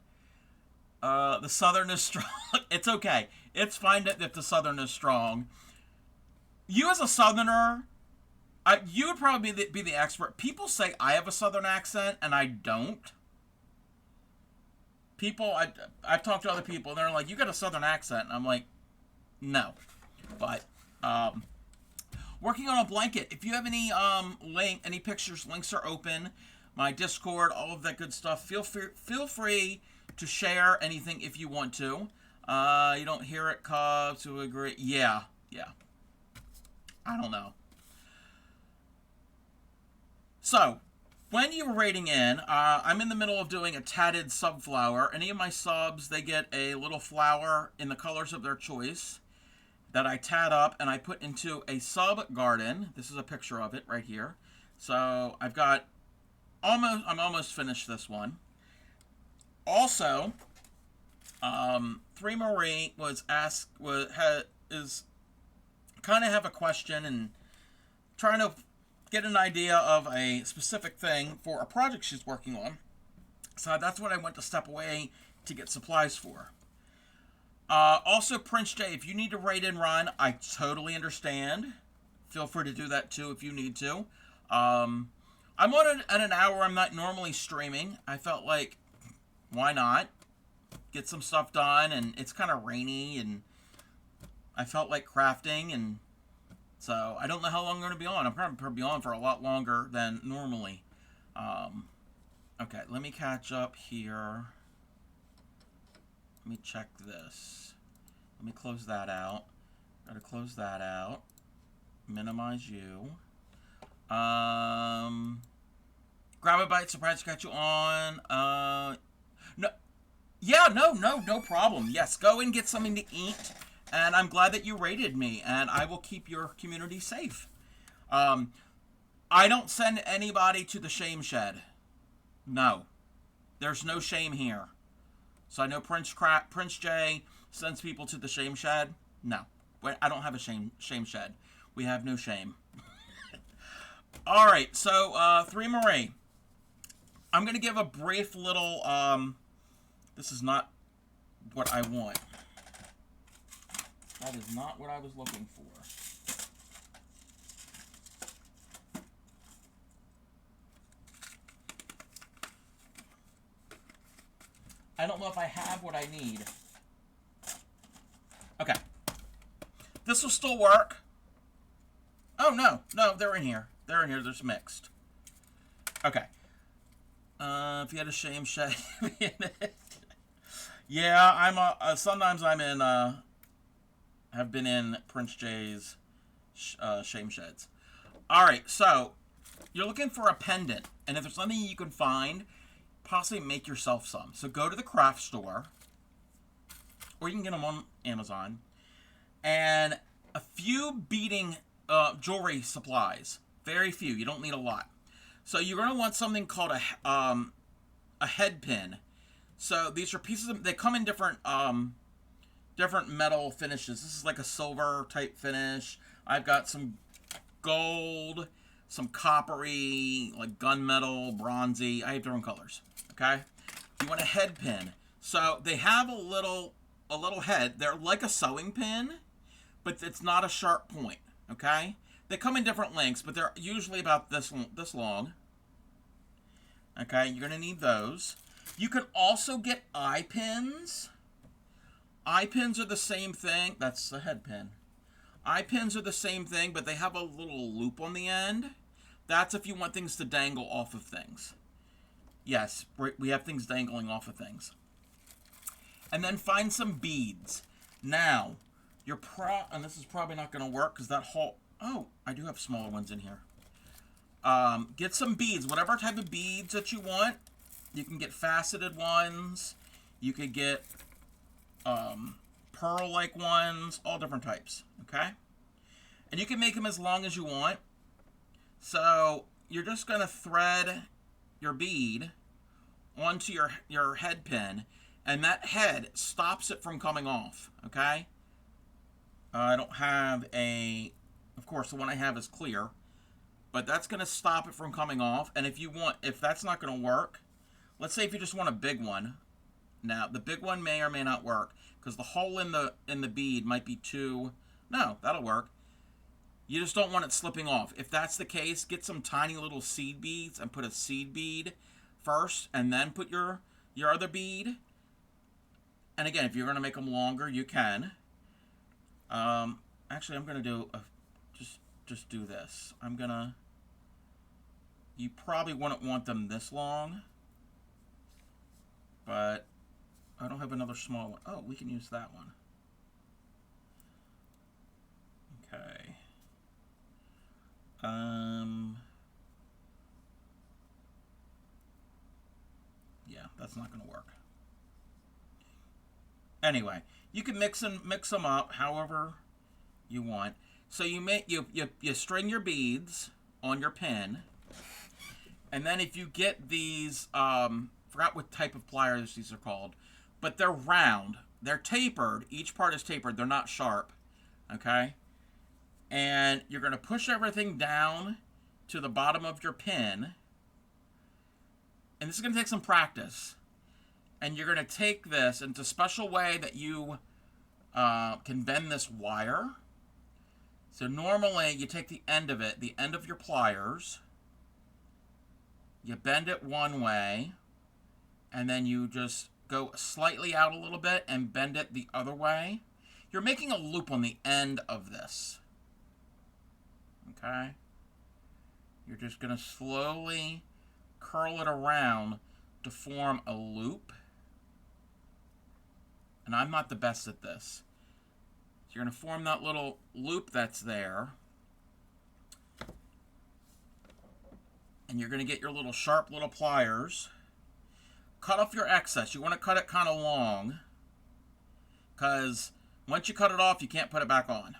The Southern is strong. It's okay. It's fine if the Southern is strong. You as a Southerner, you would probably be the expert. People say I have a Southern accent, and I don't. I've talked to other people, and they're like, you got a Southern accent. And I'm like, no. But, working on a blanket. If you have any any pictures, links are open. My Discord, all of that good stuff. Feel free to share anything if you want to. You don't hear it, Cobb, to agree. Yeah. I don't know. So, when you were rating in, I'm in the middle of doing a tatted sub flower. Any of my subs, they get a little flower in the colors of their choice that I tat up and I put into a sub garden. This is a picture of it right here. So I've got I'm almost finished this one. Also, 3 Marie is kind of have a question and trying to get an idea of a specific thing for a project she's working on. So that's what I went to step away to get supplies for. Also, Prince J, if you need to raid and run, I totally understand. Feel free to do that too if you need to. I'm on at an hour I'm not normally streaming. I felt like, why not? Get some stuff done, and it's kind of rainy, and I felt like crafting, and so I don't know how long I'm going to be on. I'm probably be on for a lot longer than normally. Okay, let me catch up here. Let me check this. Let me close that out. Gotta close that out. Minimize you. Grab a bite. Surprise, got you on. No. Yeah, no problem. Yes, go and get something to eat. And I'm glad that you rated me, and I will keep your community safe. I don't send anybody to the shame shed. No. There's no shame here. So I know Prince J sends people to the shame shed. No. I don't have a shame shed. We have no shame. Alright, so 3 Marie. I'm going to give a brief little... this is not what I want. That is not what I was looking for. I don't know if I have what I need. Okay. This will still work. Oh, no, they're in here. They're in here. They're mixed. Okay. If you had a shame shed. Yeah, sometimes I'm in, have been in Prince J's shame sheds. Alright, so, you're looking for a pendant, and if there's something you can find, possibly make yourself some. So go to the craft store, or you can get them on Amazon, and a few beading jewelry supplies. Very few. You don't need a lot. So you're going to want something called a head pin. So these are pieces they come in different metal finishes. This is like a silver type finish. I've got some gold, some coppery, like gunmetal, bronzy. I have different colors. Okay? You want a head pin. So they have a little head. They're like a sewing pin, but it's not a sharp point. Okay? They come in different lengths, but they're usually about this long. Okay? You're going to need those. You can also get eye pins. Eye pins are the same thing. That's the head pin. Eye pins are the same thing, but they have a little loop on the end. That's if you want things to dangle off of things. Yes, we have things dangling off of things. And then find some beads. Now, and this is probably not going to work because that whole... Oh, I do have smaller ones in here. Get some beads, whatever type of beads that you want. You can get faceted ones. You could get pearl-like ones, all different types, okay? And you can make them as long as you want. So you're just going to thread your bead onto your head pin, and that head stops it from coming off, okay? I don't have of course, the one I have is clear, but that's going to stop it from coming off. And if that's not going to work, let's say if you just want a big one. Now, the big one may or may not work, because the hole in the bead might be too... No, that'll work. You just don't want it slipping off. If that's the case, get some tiny little seed beads and put a seed bead first, and then put your other bead. And again, if you're going to make them longer, you can. Actually, I'm going to do just do this. You probably wouldn't want them this long, but I don't have another small one. Oh, we can use that one. Okay. Yeah, that's not going to work. Anyway, you can mix them up however you want. So you string your beads on your pin, and then if you get these, forgot what type of pliers these are called, but they're round, they're tapered. Each part is tapered. They're not sharp. Okay, and you're going to push everything down to the bottom of your pin, and this is going to take some practice. And you're going to take this into a special way that you can bend this wire. So normally you take the end of it, the end of your pliers, you bend it one way, and then you just go slightly out a little bit and bend it the other way. You're making a loop on the end of this. Okay? You're just going to slowly curl it around to form a loop. And I'm not the best at this. So you're going to form that little loop that's there. And you're going to get your little sharp little pliers. Cut off your excess. You want to cut it kind of long, because once you cut it off, you can't put it back on.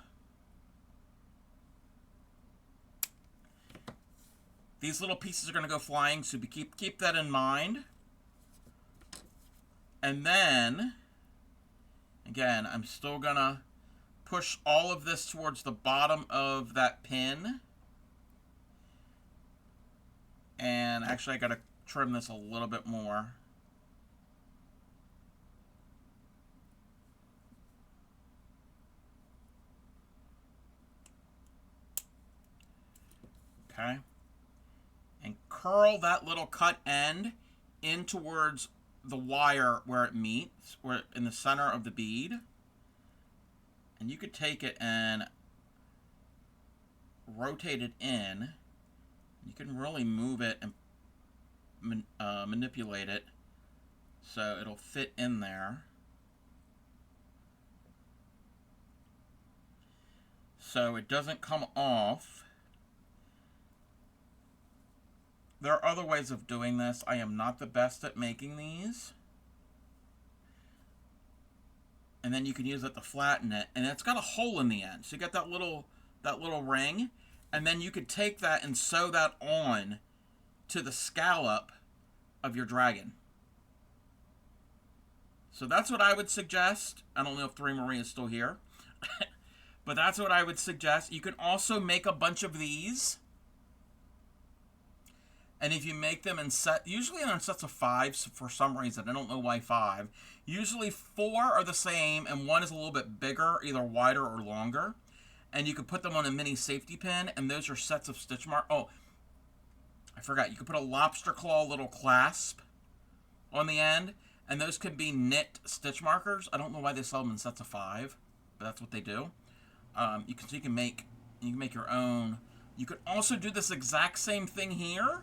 These little pieces are going to go flying, so keep that in mind. And then, again, I'm still going to push all of this towards the bottom of that pin. And actually, I got to trim this a little bit more. Okay. And curl that little cut end in towards the wire where it meets, where in the center of the bead. And you could take it and rotate it in. You can really move it and manipulate it so it'll fit in there. So it doesn't come off. There are other ways of doing this. I am not the best at making these. And then you can use it to flatten it. And it's got a hole in the end. So you got that little ring. And then you could take that and sew that on to the scallop of your dragon. So that's what I would suggest. I don't know if 3 Marie is still here. But that's what I would suggest. You can also make a bunch of these. And if you make them in usually they're in sets of 5 for some reason. I don't know why 5. Usually 4 are the same and 1 is a little bit bigger, either wider or longer. And you could put them on a mini safety pin, and those are sets of stitch mark. Oh, I forgot. You could put a lobster claw little clasp on the end, and those could be knit stitch markers. I don't know why they sell them in sets of 5, but that's what they do. You can make your own. You could also do this exact same thing here.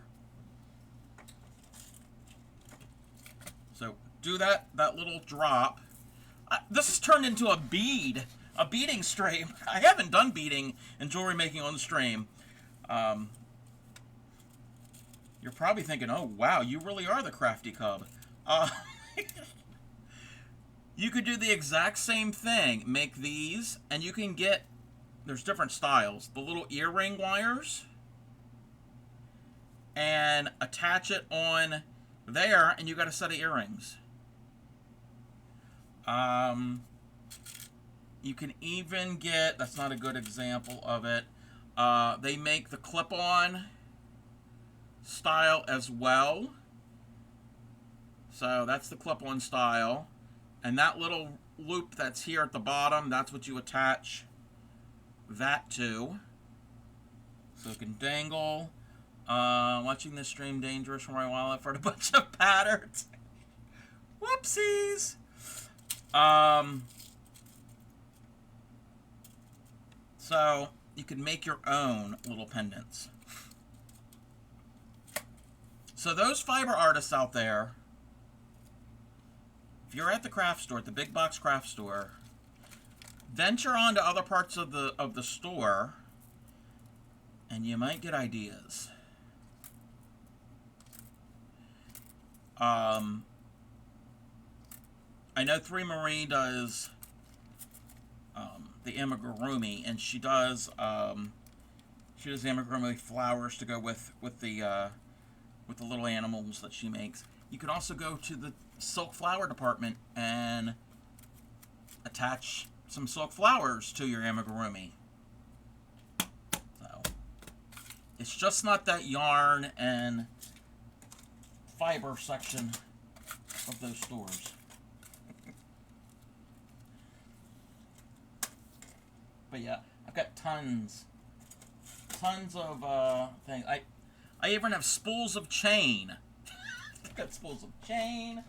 So do that little drop. This has turned into a beading stream. I haven't done beading and jewelry making on the stream. You're probably thinking, oh, wow, you really are the crafty cub. Uh, you could do the exact same thing. Make these, and you can get, there's different styles. The little earring wires, and attach it on there, and you got a set of earrings. You can even get, that's not a good example of it, they make the clip-on style as well. So that's the clip-on style. And that little loop that's here at the bottom, that's what you attach that to. So it can dangle. Watching this stream dangerous for my wallet for a bunch of patterns. Whoopsies. So you can make your own little pendants. So those fiber artists out there, if you're at the craft store, at the big box craft store, venture on to other parts of the store, and you might get ideas. I know 3 Marie does the amigurumi, and she does amigurumi flowers to go with the little animals that she makes. You can also go to the silk flower department and attach some silk flowers to your amigurumi. So it's just not that yarn and fiber section of those stores. But yeah, I've got tons of things. I even have spools of chain. I've got spools of chain.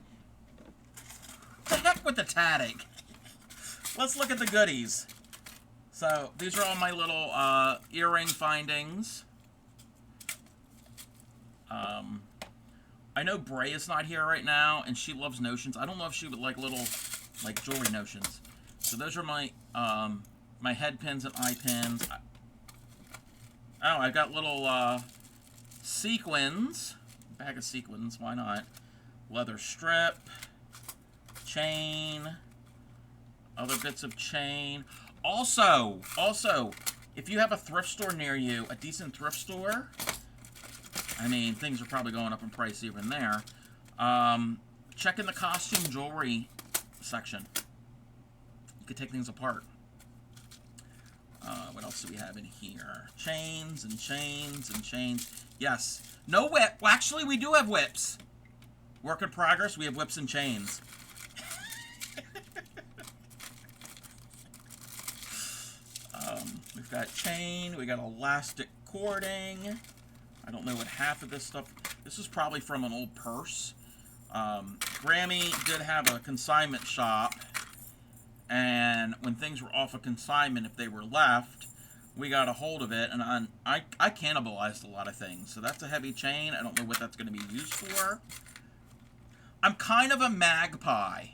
The heck with the tatting. Let's look at the goodies. So these are all my little earring findings. I know Bray is not here right now, and she loves notions. I don't know if she would like little jewelry notions. So those are my my head pins and eye pins. Oh, I got little sequins. Bag of sequins, why not? Leather strip, chain, other bits of chain. Also, if you have a thrift store near you, a decent thrift store, I mean, things are probably going up in price even there. Check in the costume jewelry section. You could take things apart. What else do we have in here? Chains and chains and chains. Yes. No whip. Well, actually, we do have whips. Work in progress. We have whips and chains. We've got chain. We got elastic cording. I don't know what half of this stuff... This is probably from an old purse. Grammy did have a consignment shop. And when things were off of consignment, if they were left, we got a hold of it, and I cannibalized a lot of things. So that's a heavy chain. I don't know what that's going to be used for. I'm kind of a magpie.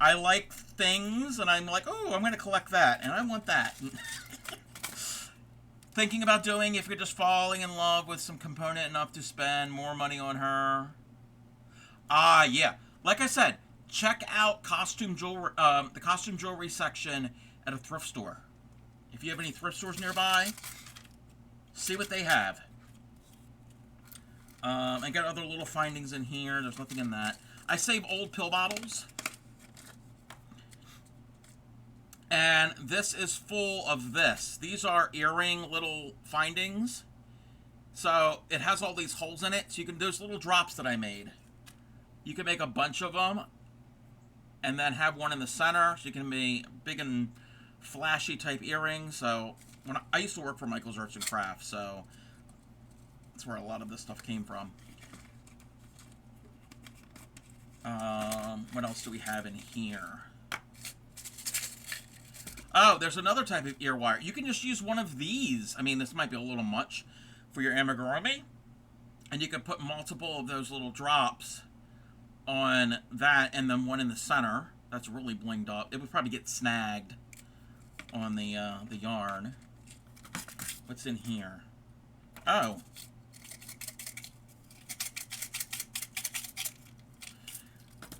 I like things, and I'm like, oh, I'm going to collect that, and I want that. Thinking about doing if you're just falling in love with some component enough to spend more money on her. Yeah. Like I said, check out costume jewelry, the costume jewelry section at a thrift store. If you have any thrift stores nearby, see what they have. I got other little findings in here. There's nothing in that. I save old pill bottles. And this is full of this. These are earring little findings. So it has all these holes in it. So you can, those little drops that I made. You can make a bunch of them. And then have one in the center. So you can be big and flashy type earrings. So when I used to work for Michael's Arts and Crafts. So that's where a lot of this stuff came from. What else do we have in here? Oh, there's another type of ear wire. You can just use one of these. I mean, this might be a little much for your amigurumi. And you can put multiple of those little drops on that, and then one in the center. That's really blinged up. It would probably get snagged on the yarn. What's in here? Oh.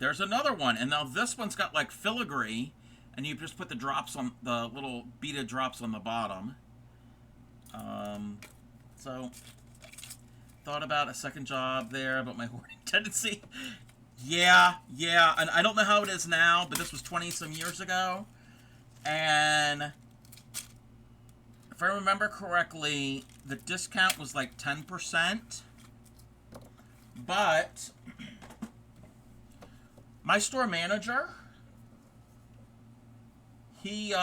There's another one, and now this one's got like filigree, and you just put the drops on the little beaded drops on the bottom. So thought about a second job there, but my hoarding tendency. Yeah, and I don't know how it is now, but this was 20 some years ago, and if I remember correctly, the discount was like 10%, but my store manager, he,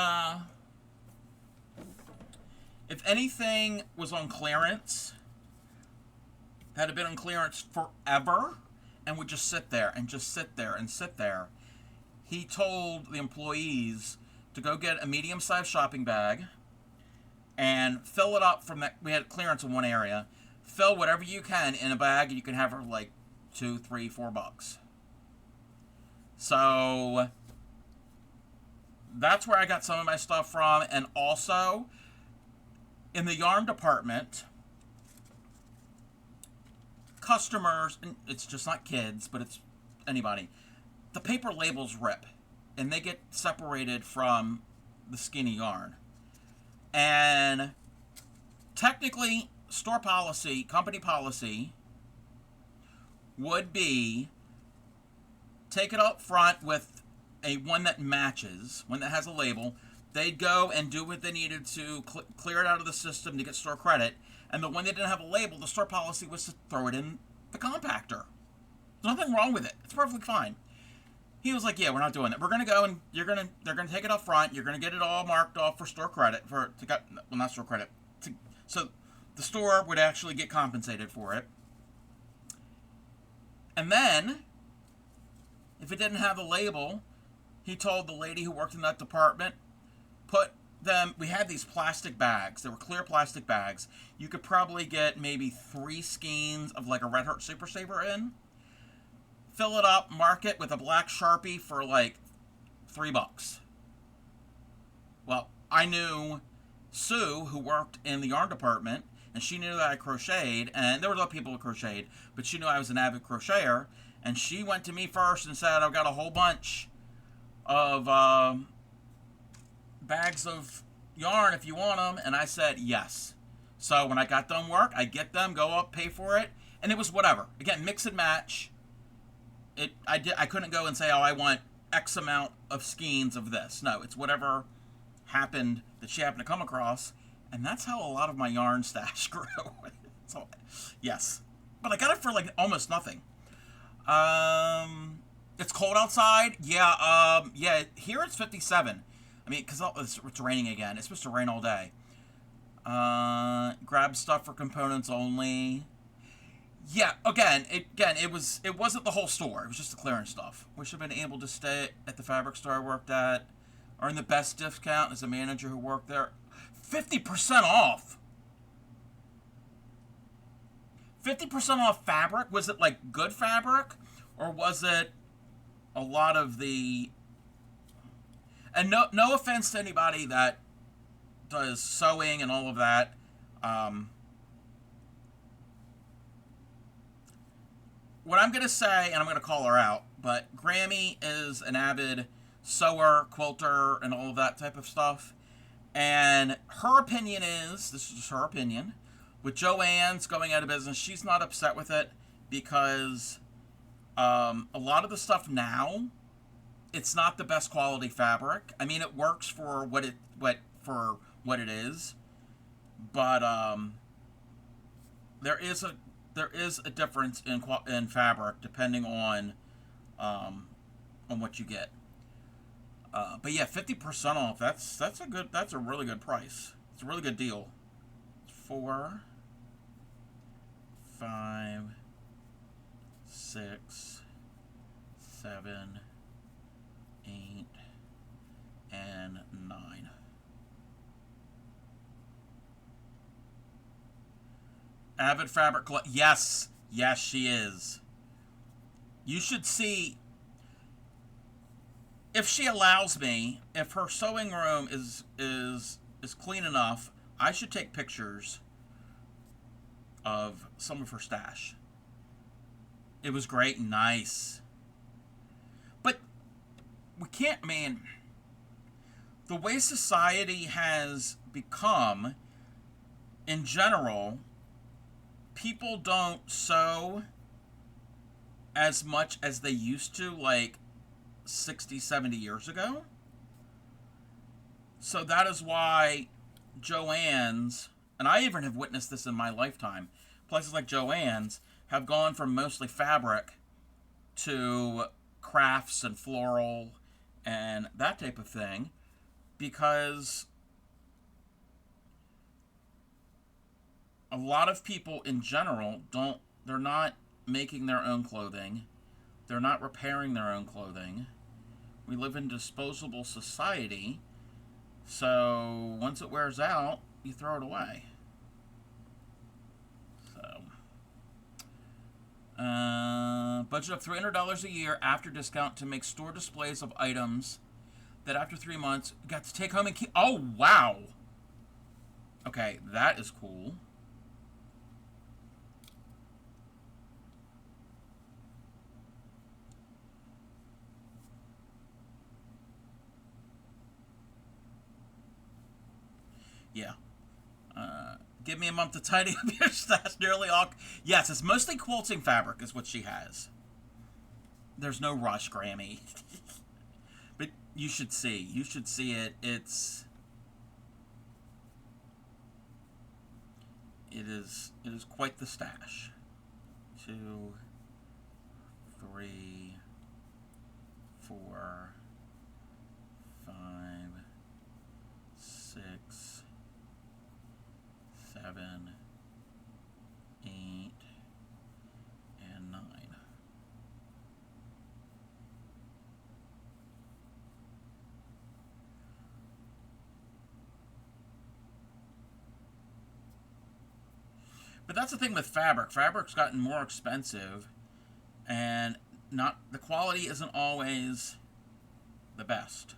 if anything was on clearance, that had been on clearance forever, and would just sit there and just sit there and sit there, he told the employees to go get a medium-sized shopping bag and fill it up from that. We had clearance in one area. Fill whatever you can in a bag, and you can have her like $2, $3, $4. So that's where I got some of my stuff from. And also in the yarn department, customers, and it's just not kids, but it's anybody, the paper labels rip and they get separated from the skinny yarn. And technically, store policy, company policy would be take it up front with a one that matches, one that has a label. They'd go and do what they needed to clear it out of the system to get store credit. And the one that didn't have a label, the store policy was to throw it in the compactor. There's nothing wrong with it. It's perfectly fine. He was like, yeah, we're not doing that. We're going to go and they're going to take it up front. You're going to get it all marked off for store credit, not store credit. So the store would actually get compensated for it. And then, if it didn't have a label, he told the lady who worked in that department, we had these plastic bags. They were clear plastic bags. You could probably get maybe 3 skeins of like a Red Heart Super Saver in. Fill it up, mark it with a black Sharpie for like $3. Well, I knew Sue, who worked in the yarn department, and she knew that I crocheted, and there were other people who crocheted, but she knew I was an avid crocheter, and she went to me first and said, I've got a whole bunch of bags of yarn if you want them, and I said yes. So when I got done work, I get them, go up, pay for it, and it was whatever. Again, mix and match. I couldn't go and say, oh, I want X amount of skeins of this. No, it's whatever happened that she happened to come across, and that's how a lot of my yarn stash grew. So, yes, but I got it for like almost nothing. It's cold outside. Yeah. Here it's 57. I mean, because it's raining again. It's supposed to rain all day. Grab stuff for components only. Yeah, it wasn't the whole store. It was just the clearance stuff. Wish I'd been able to stay at the fabric store I worked at, earn the best discount as a manager who worked there. 50% off. 50% off fabric? Was it like good fabric, or was it a lot of the? And no offense to anybody that does sewing and all of that. What I'm going to say, and I'm going to call her out, but Grammy is an avid sewer, quilter, and all of that type of stuff. And her opinion is, this is just her opinion, with Joann's going out of business, she's not upset with it because a lot of the stuff now, it's not the best quality fabric. I mean, it works for what it is, but there is a difference in fabric depending on what you get. But yeah, 50% off. That's a really good price. It's a really good deal. 4, 5, 6, 7, 8, and 9. Avid fabric yes, she is. You should see, if she allows me, if her sewing room is clean enough, I should take pictures of some of her stash. It was great and nice. we can't, man, the way society has become, in general, people don't sew as much as they used to, like 60, 70 years ago. So that is why Joann's, and I even have witnessed this in my lifetime, places like Joann's have gone from mostly fabric to crafts and floral and that type of thing, because a lot of people in general they're not making their own clothing. They're not repairing their own clothing. We live in a disposable society, so once it wears out, you throw it away. So, budget of $300 a year after discount to make store displays of items that after 3 months got to take home and keep. Oh, wow. Okay, that is cool. Yeah. Give me a month to tidy up your stash. Nearly all. Yes, it's mostly quilting fabric, is what she has. There's no rush, Grammy. But you should see. You should see it. It is quite the stash. 2, 3, 4, 5, 6, 7, 8, and 9. But that's the thing with fabric. Fabric's gotten more expensive, and not the quality isn't always the best.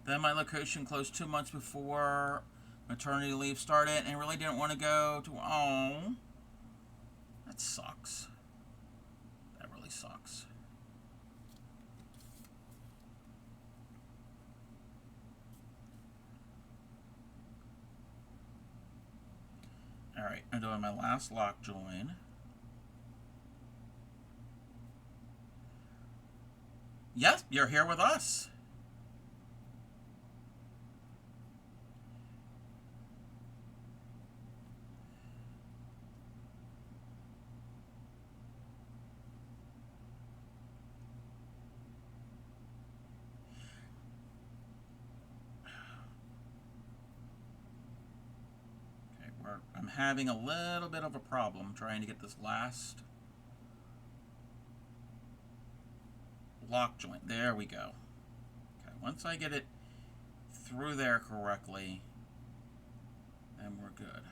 Then my location closed 2 months before maternity leave started, and really didn't want to go to. Oh, that sucks. That really sucks. Alright, I'm doing my last lock join. Yes, you're here with us. I'm having a little bit of a problem trying to get this last lock joint. There we go. Okay, once I get it through there correctly, then we're good.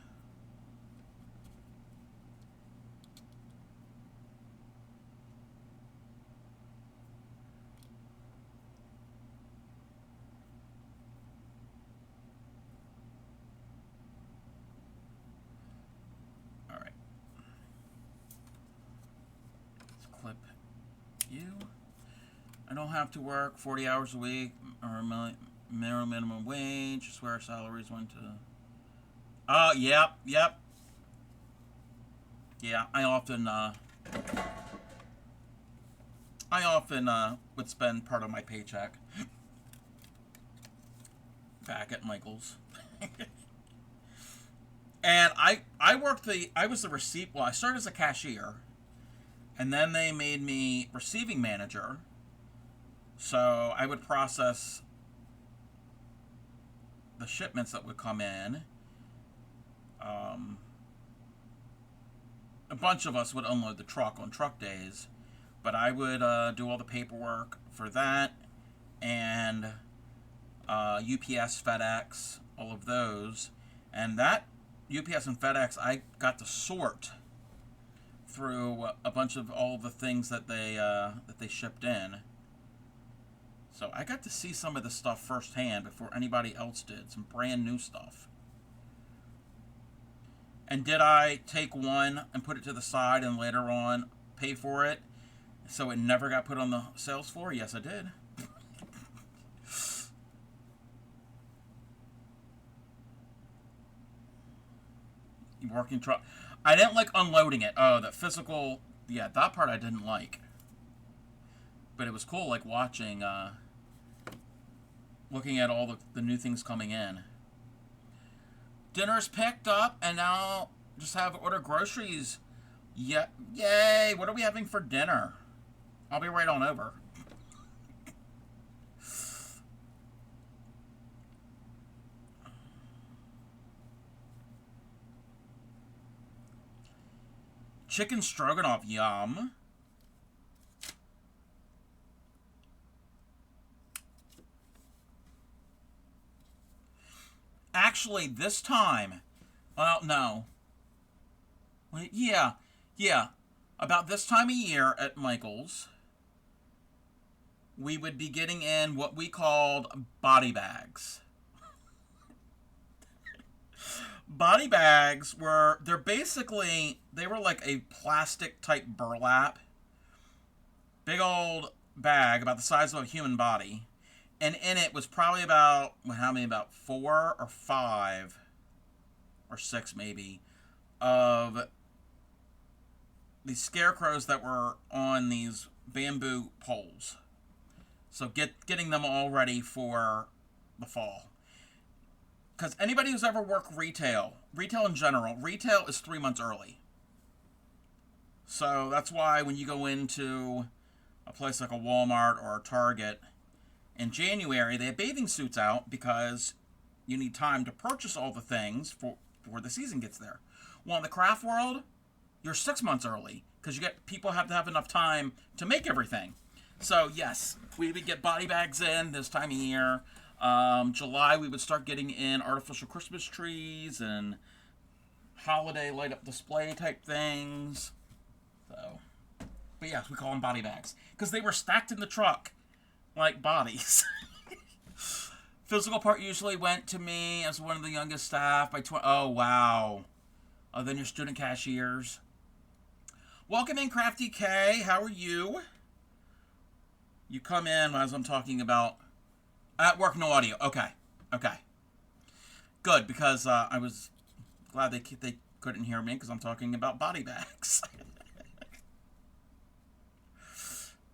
Clip you. I don't have to work 40 hours a week or minimum wage. I swear salaries went to. Oh, yep. Yeah, I often would spend part of my paycheck back at Michael's. And I was the receipt. Well, I started as a cashier. And then they made me receiving manager. So I would process the shipments that would come in. A bunch of us would unload the truck on truck days. But I would do all the paperwork for that. And UPS, FedEx, all of those. And that UPS and FedEx, I got to sort through a bunch of all the things that they shipped in. So I got to see some of this stuff firsthand before anybody else did. Some brand new stuff. And did I take one and put it to the side and later on pay for it? So it never got put on the sales floor? Yes, it did. Working truck. I didn't like unloading it. Oh, the physical. Yeah, that part I didn't like. But it was cool, like watching, looking at all the new things coming in. Dinner's picked up, and now just have to order groceries. Yeah, yay! What are we having for dinner? I'll be right on over. Chicken stroganoff, yum. Actually, this time, well, no. Wait, yeah, yeah. About this time of year at Michael's, we would be getting in what we called body bags. Body bags were, they're basically, they were like a plastic type burlap. Big old bag about the size of a human body. And in it was probably about, how many, about 4 or 5 or 6 maybe, of these scarecrows that were on these bamboo poles. So getting them all ready for the fall. Because anybody who's ever worked retail in general, retail is 3 months early. So that's why when you go into a place like a Walmart or a Target in January, they have bathing suits out because you need time to purchase all the things before the season gets there. Well, in the craft world, you're 6 months early because people have to have enough time to make everything. So yes, we would get body bags in this time of year. July, we would start getting in artificial Christmas trees and holiday light up display type things. So, but yes, we call them body bags because they were stacked in the truck like bodies. Physical part usually went to me as one of the youngest staff by 20. Oh, wow. Then your student cashiers. Welcome in, Crafty K. How are you? You come in as I'm talking about at work, no audio. Okay. Okay. Good, because I was glad they couldn't hear me because I'm talking about body bags.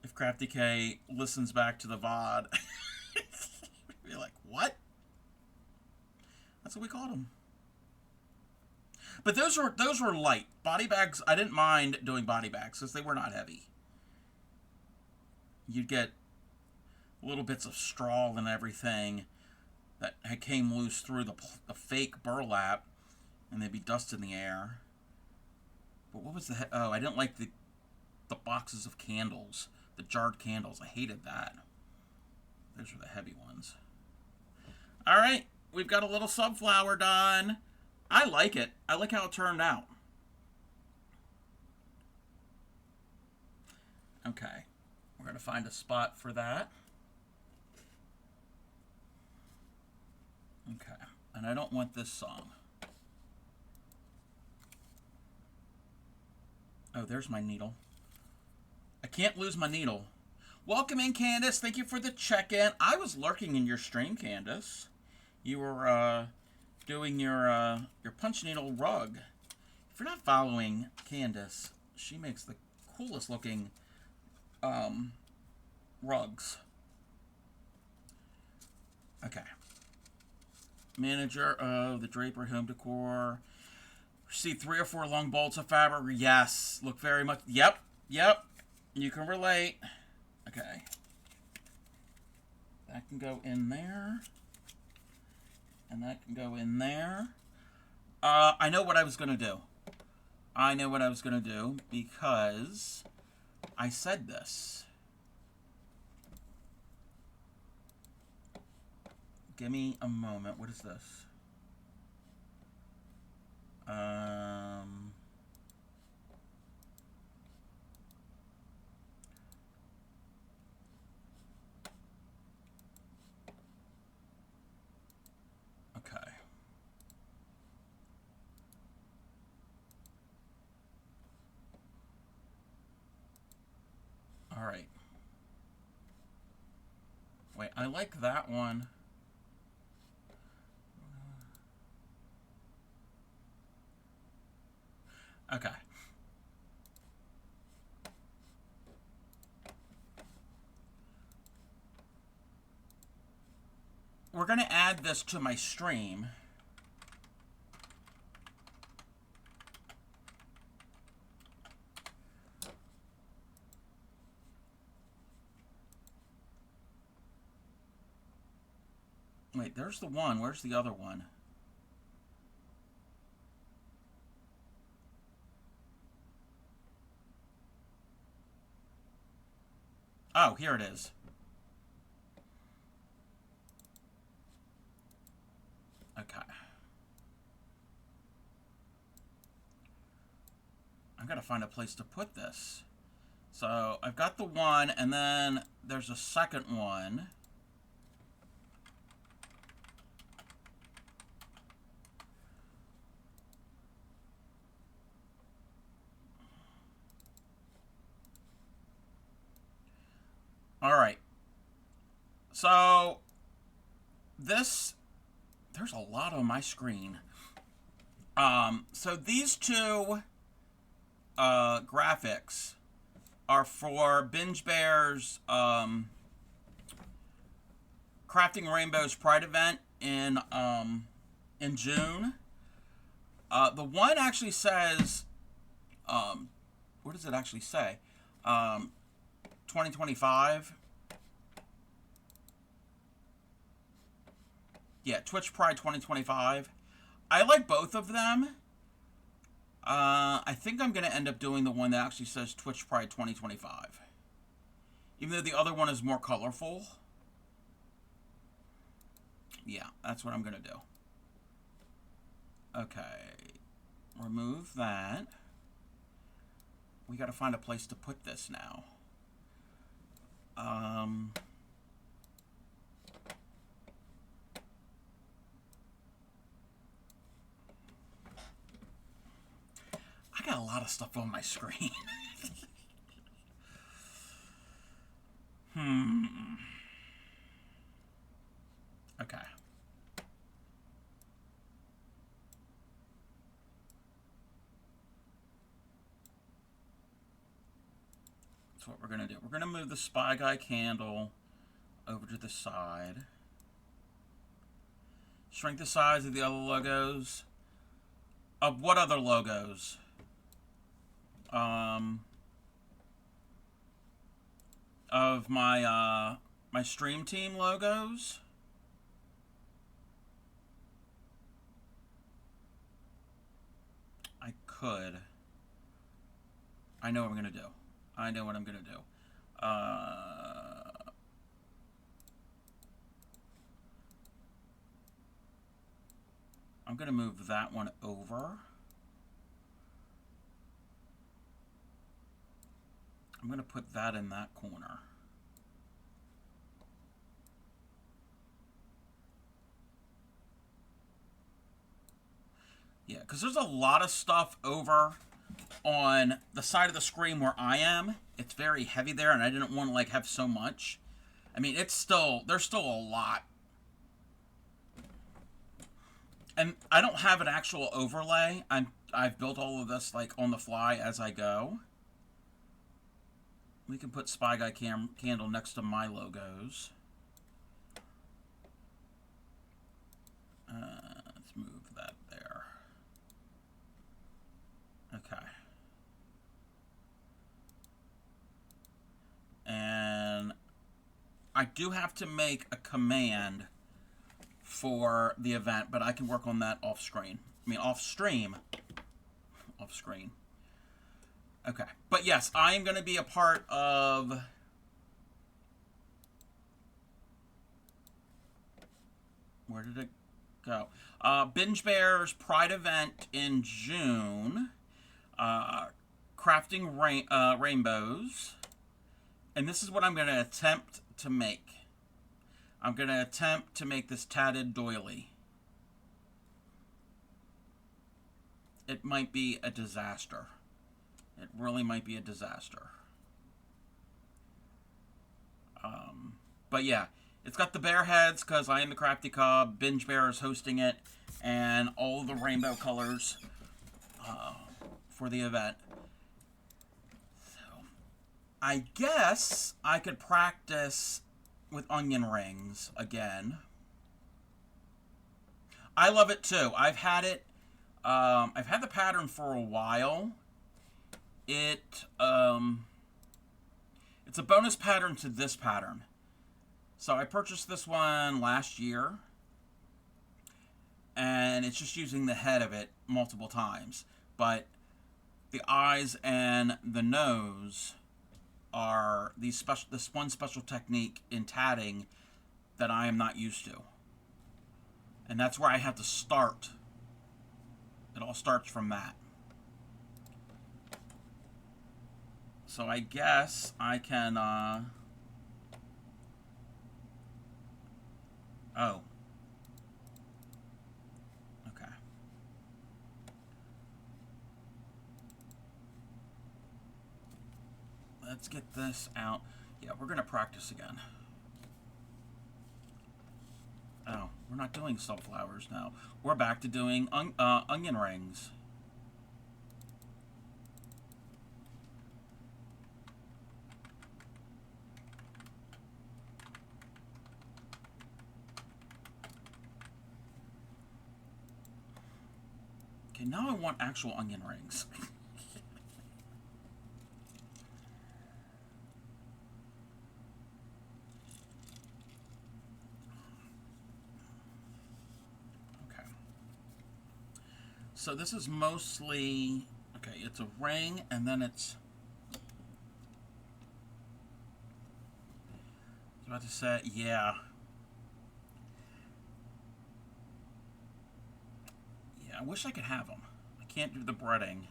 If Crafty K listens back to the VOD, be like, what? That's what we called them. But those were light body bags. I didn't mind doing body bags because they were not heavy. You'd get little bits of straw and everything that came loose through the fake burlap, and they'd be dust in the air. But what was the I didn't like the boxes of candles, the jarred candles. I hated that. Those were the heavy ones. All right, we've got a little sunflower done. I like it. I like how it turned out. Okay, we're going to find a spot for that. Okay, and I don't want this song. Oh, there's my needle. I can't lose my needle. Welcome in, Candace. Thank you for the check-in. I was lurking in your stream, Candace. You were doing your punch needle rug. If you're not following Candace, she makes the coolest looking rugs. Okay. Manager of the Draper Home Decor. See 3 or 4 long bolts of fabric. Yes. Look very much. Yep. Yep. You can relate. Okay. That can go in there. And that can go in there. I know what I was going to do. I know what I was going to do because I said this. Give me a moment. What is this? Okay. I like that one. Okay. We're going to add this to my stream. Wait, there's the one. Where's the other one? Oh, here it is. Okay. I've got to find a place to put this. So I've got the one, and then there's a second one. All right. So this, there's a lot on my screen. So these two graphics are for Binge Bear's Crafting Rainbows Pride event in June. The one actually says, what does it actually say? 2025. Yeah, Twitch Pride 2025. I like both of them. I think I'm going to end up doing the one that actually says Twitch Pride 2025. Even though the other one is more colorful. Yeah, that's what I'm going to do. Okay. Remove that. We got to find a place to put this now. I got a lot of stuff on my screen. Okay. That's what we're going to do. We're going to move the Spy Guy candle over to the side. Shrink the size of the other logos. Of what other logos? Of my my stream team logos. I could. I know what I'm gonna do. I know what I'm gonna do. I'm gonna move that one over. I'm going to put that in that corner. Yeah, because there's a lot of stuff over on the side of the screen where I am. It's very heavy there, and I didn't want to like have so much. I mean, there's still a lot. And I don't have an actual overlay. I've built all of this like on the fly as I go. We can put Spy Guy candle next to my logos. Let's move that there. Okay. And I do have to make a command for the event, but I can work on that off screen. I mean, off stream. Off screen. Okay. But yes, I am going to be a part of... Where did it go? Binge Bear's Pride event in June. Crafting rainbows. And this is what I'm going to attempt to make. I'm going to attempt to make this tatted doily. It might be a disaster. It really might be a disaster. But yeah, It's got the bear heads because I am the Crafty Cub. Binge Bear is hosting it, and all the rainbow colors for the event. So, I guess I could practice with onion rings again. I love it too. I've had it. I've had the pattern for a while. It's a bonus pattern to this pattern. So I purchased this one last year, and it's just using the head of it multiple times. But the eyes and the nose are this one special technique in tatting that I am not used to. And that's where I have to start. It all starts from that. So I guess I can, oh. Okay. Let's get this out. Yeah, we're going to practice again. Oh, we're not doing sunflowers now. We're back to doing onion rings. Okay, now I want actual onion rings. Okay. So this is mostly, okay, it's a ring, and then it's, I was about to say, yeah. Yeah, I wish I could have them. I can't do the breading.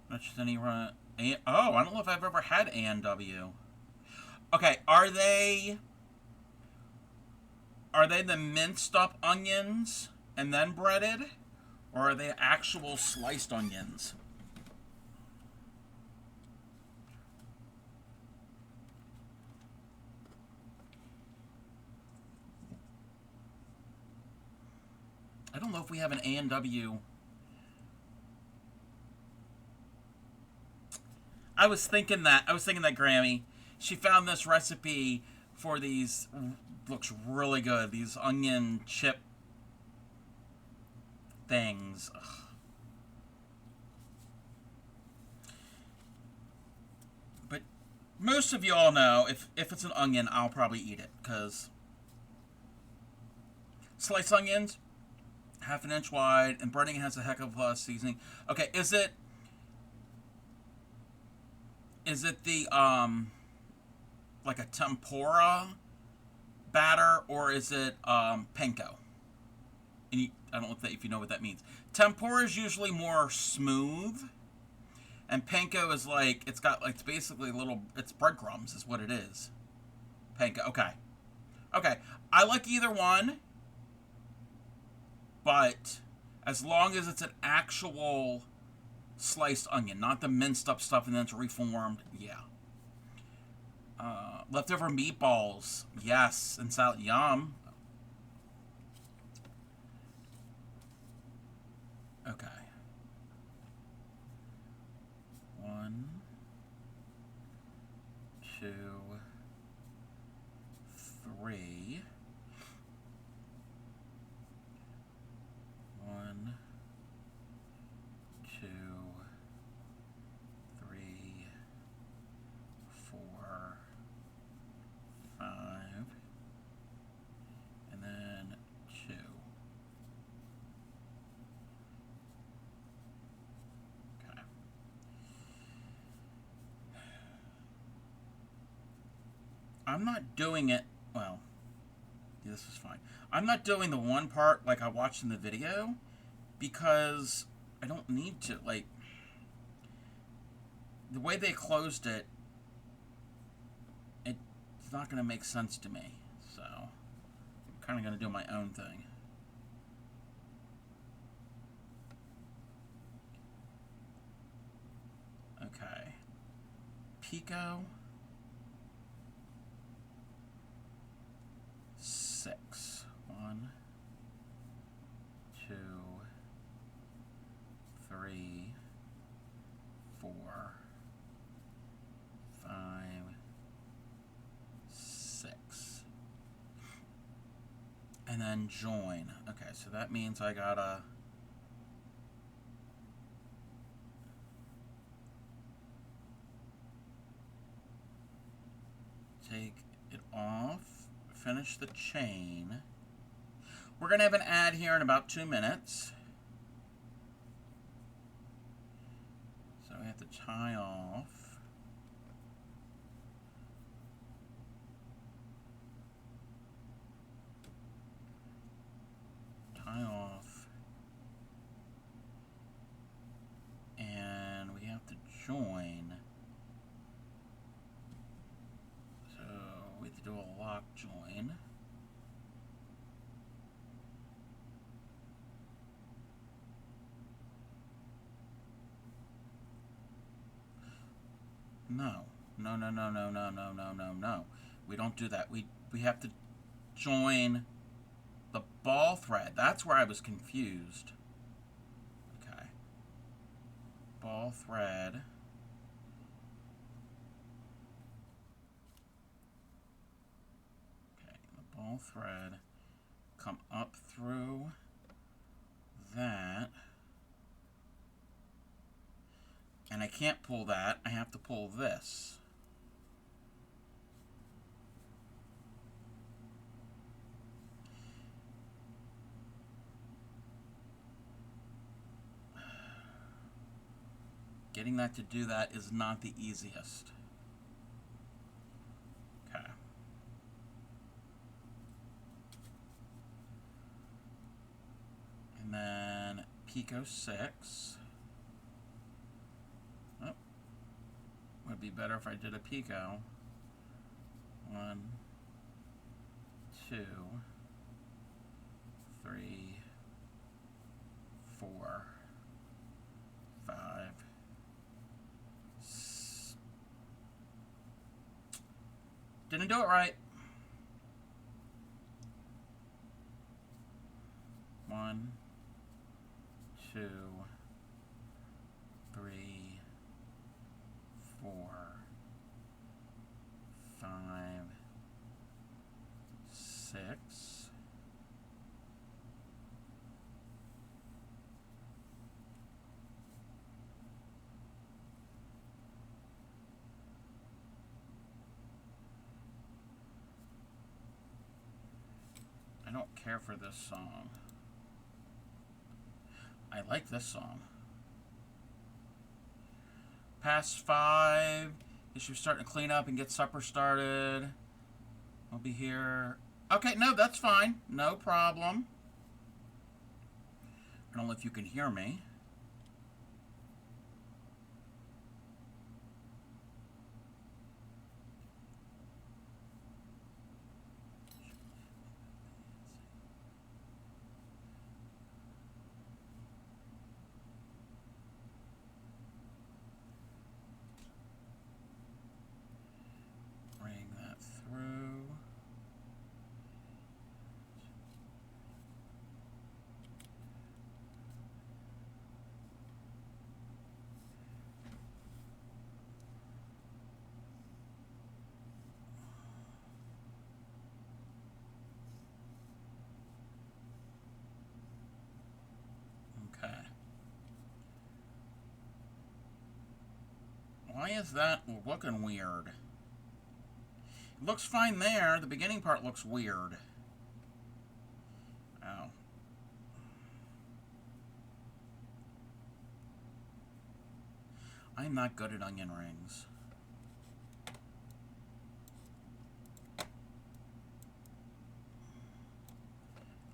Not just any run. Oh, I don't know if I've ever had A&W. Okay, are they the minced up onions and then breaded? Or are they actual sliced onions? I don't know if we have an A&W. I was thinking that, Grammy, she found this recipe for these, looks really good, these onion chip things. Ugh. But most of y'all know, if it's an onion, I'll probably eat it, because sliced onions, half an inch wide, and breading has a heck of a seasoning. Okay, is it the like a tempura batter, or is it panko? And I don't know if you know what that means. Tempura is usually more smooth, and panko is like, it's basically it's breadcrumbs is what it is. Panko, okay. Okay, I like either one, but as long as it's an actual sliced onion, not the minced up stuff and then it's reformed, yeah. Leftover meatballs, yes, and salad, yum. Okay. 1, 2, 3. 1, 2, 3, 4, 5, and then 2. Okay. I'm not doing it, well, yeah, this is fine. I'm not doing the one part like I watched in the video because I don't need to, like, the way they closed it, it's not going to make sense to me. So, I'm kind of going to do my own thing. picot. 6. 1, 2, 3, 4, 5, 6. And then join. Okay, so that means I gotta take it off, finish the chain. We're going to have an ad here in about 2 minutes. So we have to tie off. Tie off. And we have to join. So we have to do a lock join. No. No, no, no, no, no, no, no, no, no. We don't do that. We have to join the ball thread. That's where I was confused. Okay. Ball thread. Okay, the ball thread. Come up through that. And I can't pull that. I have to pull this. Getting that to do that is not the easiest. Okay. And then picot 6. Oh. Would be better if I did a picot. 1, 2, 3, 4, 5. Didn't do it right. 1, 2, 3, 4, 5, 6. I don't care for this song. I like this song. Past 5. You should be starting to clean up and get supper started. I'll be here. Okay, no, that's fine. No problem. I don't know if you can hear me. Bring that through. Okay. Why is that looking weird? It looks fine there. The beginning part looks weird. Oh. I'm not good at onion rings.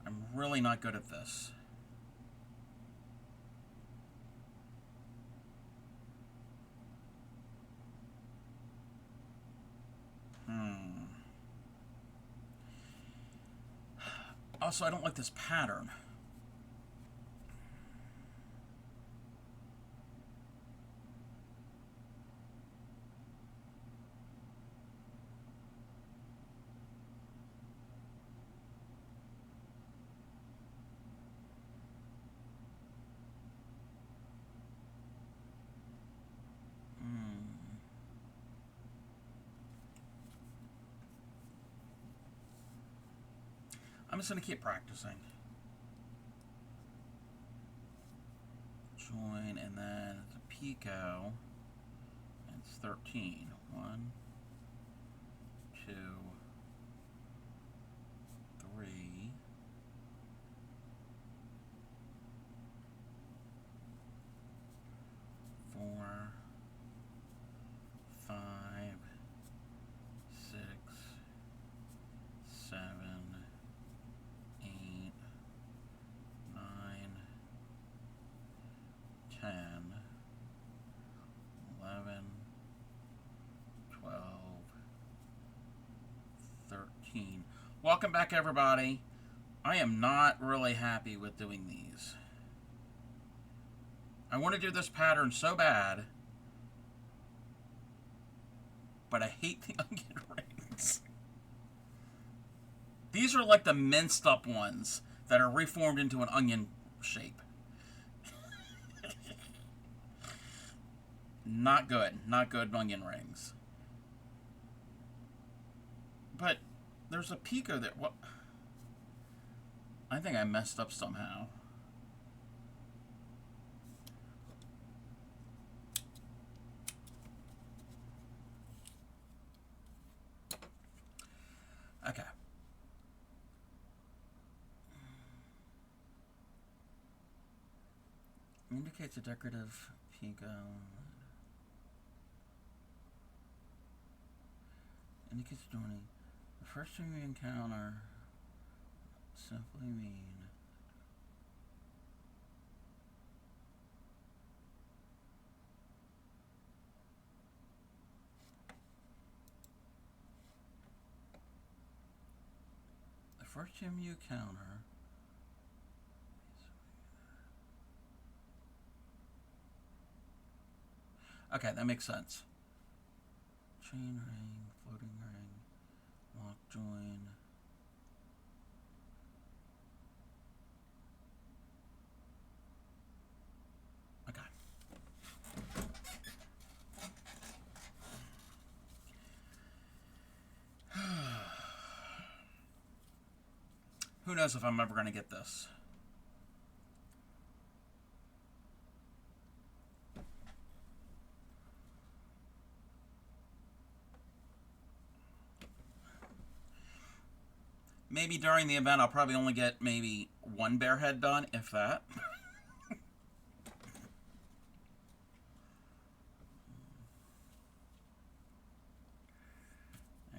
I'm really not good at this. Also, I don't like this pattern. I'm just going to keep practicing. Join, and then it's a picot. It's 13. 1, 2, 3, 4, 5, 6, 7, 8, 9, 10, 11, 12, 13. Welcome back, everybody. I am not really happy with doing these. I want to do this pattern so bad, but I hate the onion rings. These are like the minced up ones that are reformed into an onion shape. Not good. Not good onion rings. But there's a picot there. What? I think I messed up somehow. Okay. Indicates a decorative picot. Indicates joining. The first thing we encounter simply mean the first time you encounter okay, that makes sense. Chain ring, floating ring, lock join. Okay. Who knows if I'm ever going to get this. Maybe during the event I'll probably only get maybe one bear head done, if that.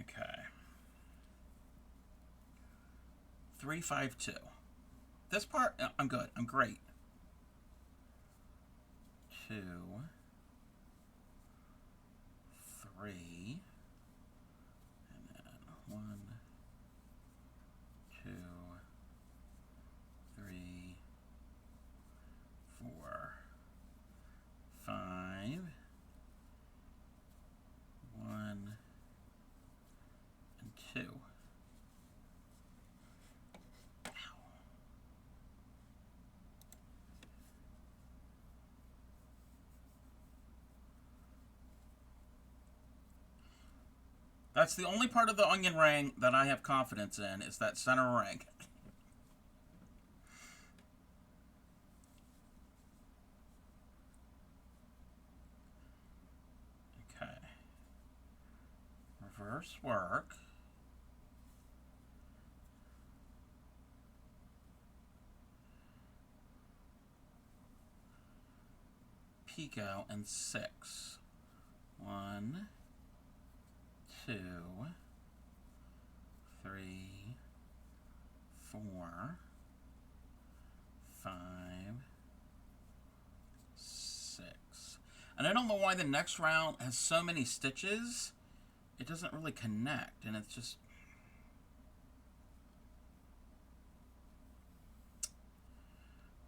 Okay. 3, 5, 2. This part, I'm good. I'm great. 2, 3, and then 1, 2, 3, 4, 5, 1, and 2. That's the only part of the onion ring that I have confidence in, is that center ring. Okay. Reverse work. Picot and 6. 1, 2, 3, 4, 5, 6. And I don't know why the next round has so many stitches. It doesn't really connect, and it's just...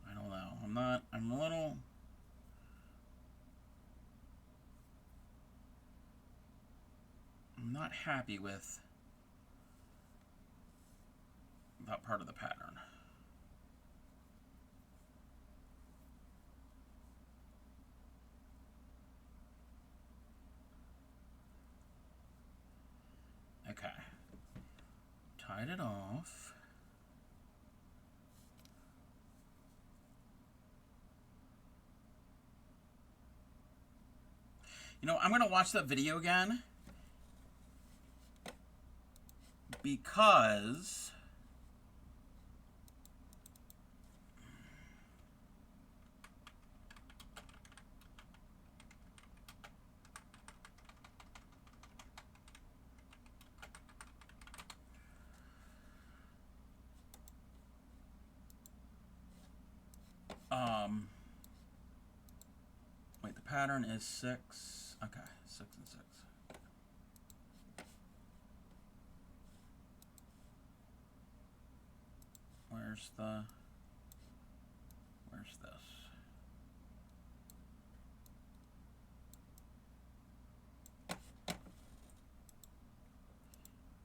I don't know. I'm a little... I'm not happy with that part of the pattern. Okay. Tied it off. You know, I'm going to watch that video again because wait, the pattern is 6. Okay, 6 and 6. Where's this?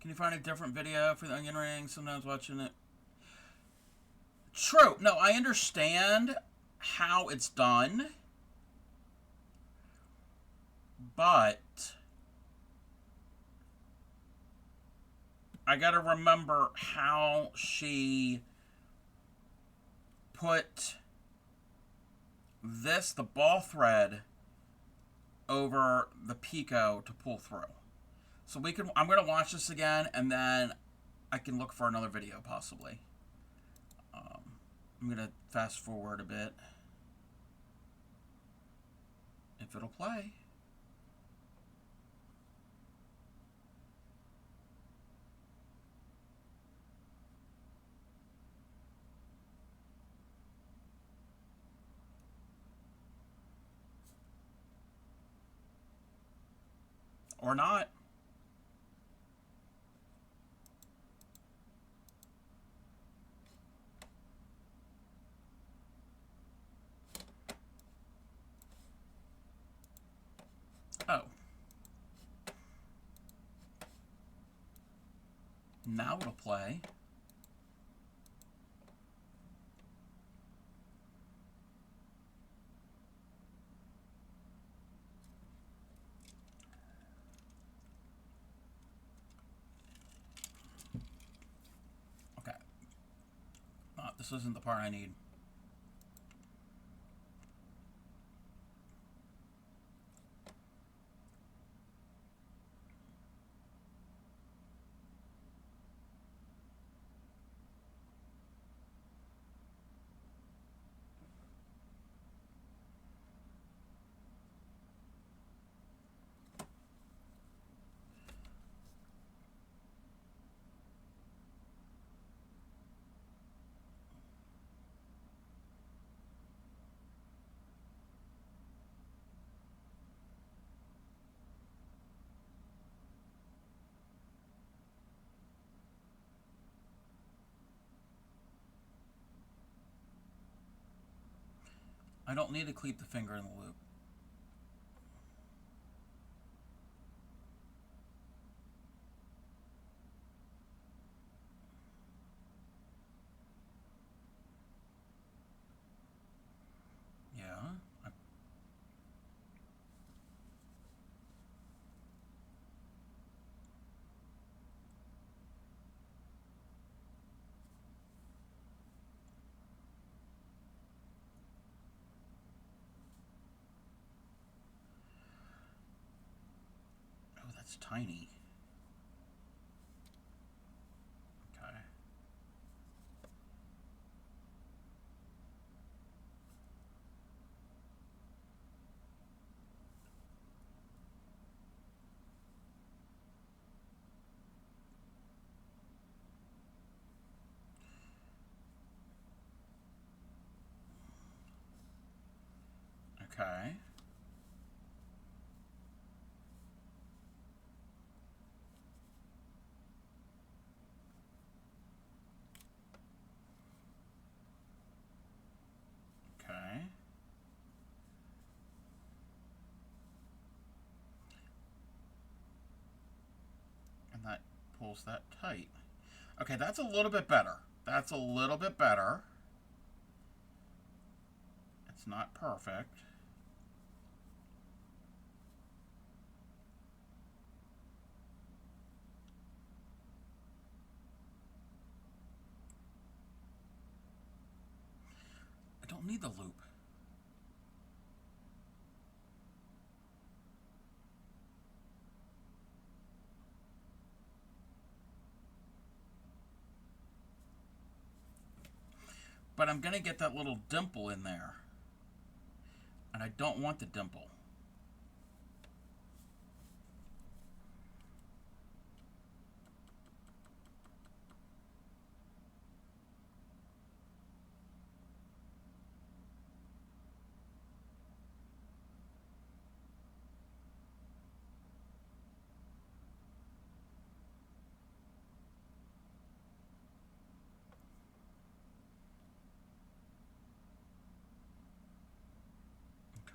Can you find a different video for the onion ring? Sometimes watching it. True. No, I understand how it's done, but I gotta remember how she put this, the ball thread, over the picot to pull through. So I'm gonna watch this again, and then I can look for another video possibly. I'm gonna fast forward a bit if it'll play. Or not. Oh. Now it'll play. Okay. This isn't the part I need. I don't need to keep the finger in the loop. Yeah. Oh, that's tiny. Okay. Okay. Okay. And that pulls that tight. Okay, that's a little bit better. That's a little bit better. It's not perfect. I don't need the loop. But I'm going to get that little dimple in there. And I don't want the dimple.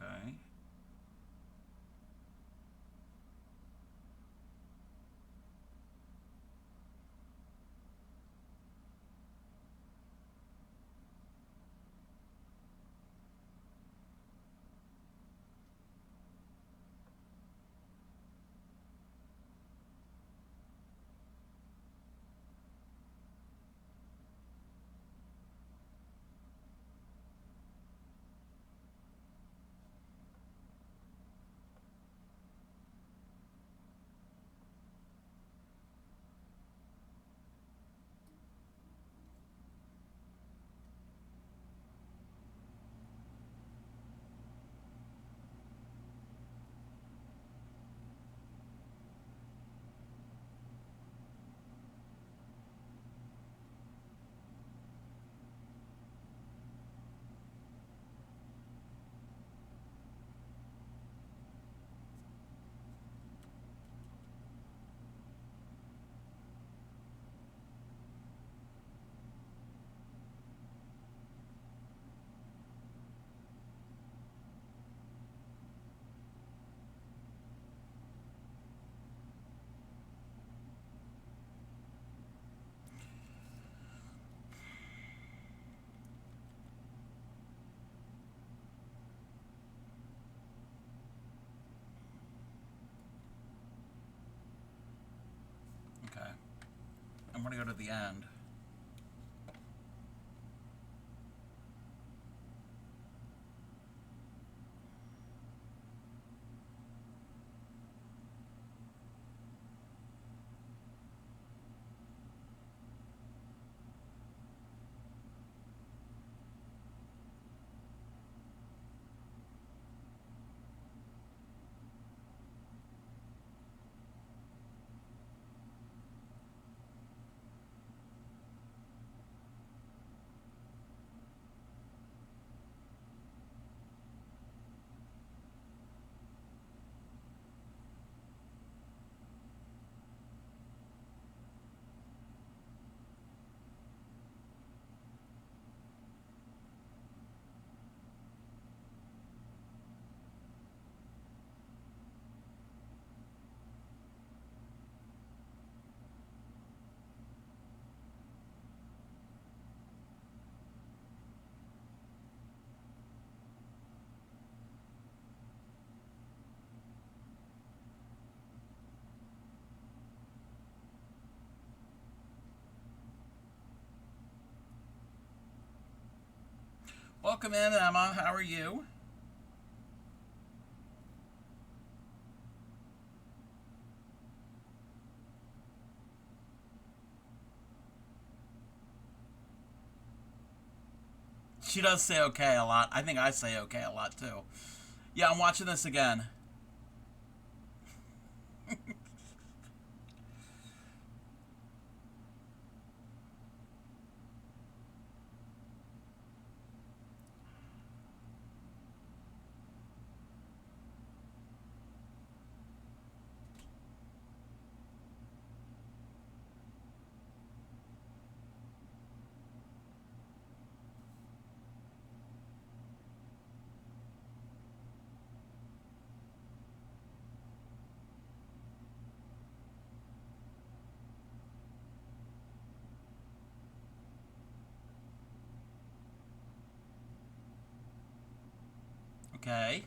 Okay. Okay. I'm going to go to the end. Welcome in, Emma. How are you? She does say okay a lot. I think I say okay a lot too. Yeah, I'm watching this again. Okay.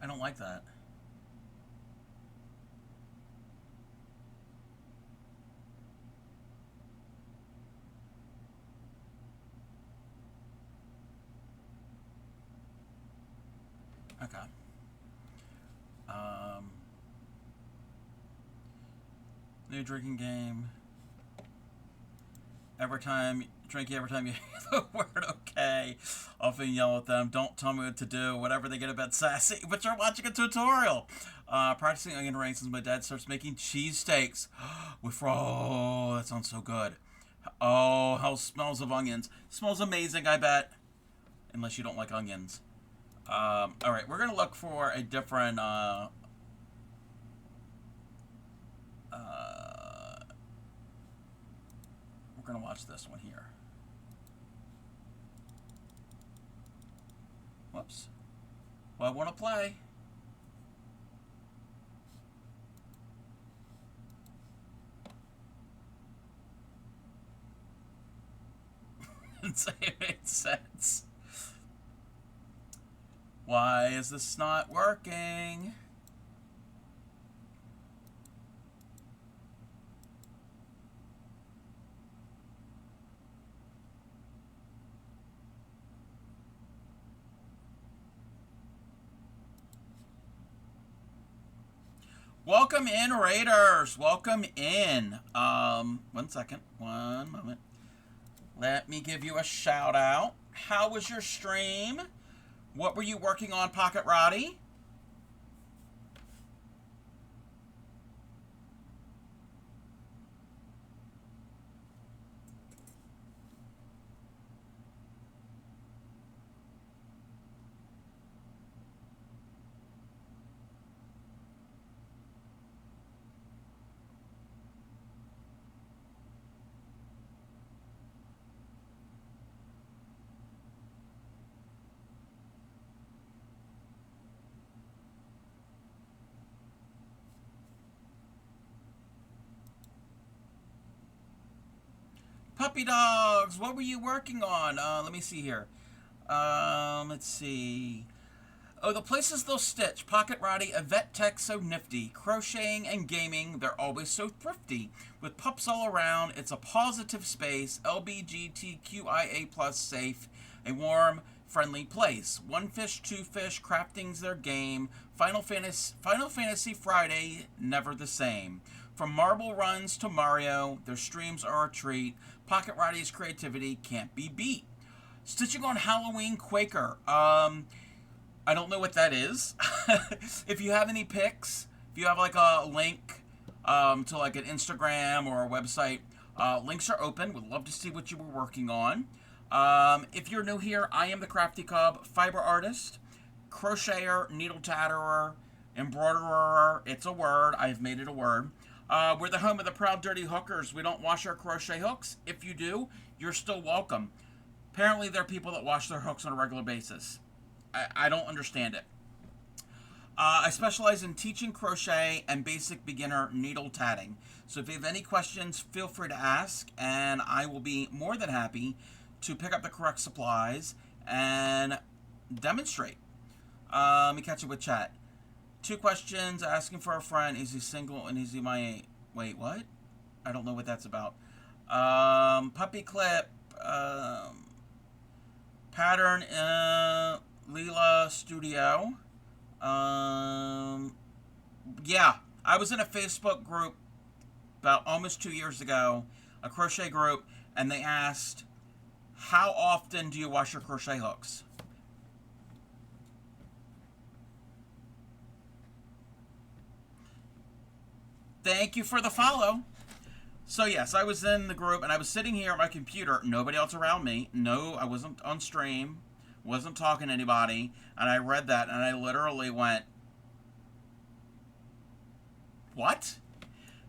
I don't like that. Okay. Um, New drinking game. Every time every time you hear the word okay, often yell at them. Don't tell me what to do. Whatever they get a bit sassy, but you're watching a tutorial. Practicing onion rings since my dad starts making cheesesteaks with oh, that sounds so good. Oh, how it smells of onions. Smells amazing, I bet. Unless you don't like onions. All right, we're gonna look for a different. We're gonna watch this one here. Whoops. Well, I want to play. And say it made sense. Why is this not working? Welcome in, Raiders. Welcome in. 1 second. One moment. Let me give you a shout out. How was your stream? What were you working on, Pocket Roddy? Puppy dogs, what were you working on? Let me see here. Let's see. Oh, the places they'll stitch. Pocket Roddy, a vet tech so nifty. Crocheting and gaming, they're always so thrifty. With pups all around, it's a positive space. LBGTQIA plus safe. A warm, friendly place. One fish, two fish, crafting's their game. Final Fantasy Friday, never the same. From marble runs to Mario, their streams are a treat. Pocket Roddy's creativity can't be beat. Stitching on Halloween Quaker. I don't know what that is. If you have any pics, if you have like a link to like an Instagram or a website, links are open. Would love to see what you were working on. If you're new here, I am the Crafty Cub, fiber artist, crocheter, needle tatterer, embroiderer. It's a word. I've made it a word. We're the home of the Proud Dirty Hook-ers. We don't wash our crochet hooks. If you do, you're still welcome. Apparently, there are people that wash their hooks on a regular basis. I don't understand it. I specialize in teaching crochet and basic beginner needle tatting. So if you have any questions, feel free to ask, and I will be more than happy to pick up the correct supplies and demonstrate. Let me catch up with chat. 2 questions. Asking for a friend. Is he single and is he my... Wait, what? I don't know what that's about. Puppy clip. Pattern... Leela Studio. Yeah, I was in a Facebook group about almost 2 years ago, a crochet group, and they asked, how often do you wash your crochet hooks? Thank you for the follow. So yes, I was in the group, and I was sitting here at my computer, nobody else around me. No, I wasn't on stream. Wasn't talking to anybody, and I read that, and I literally went, what?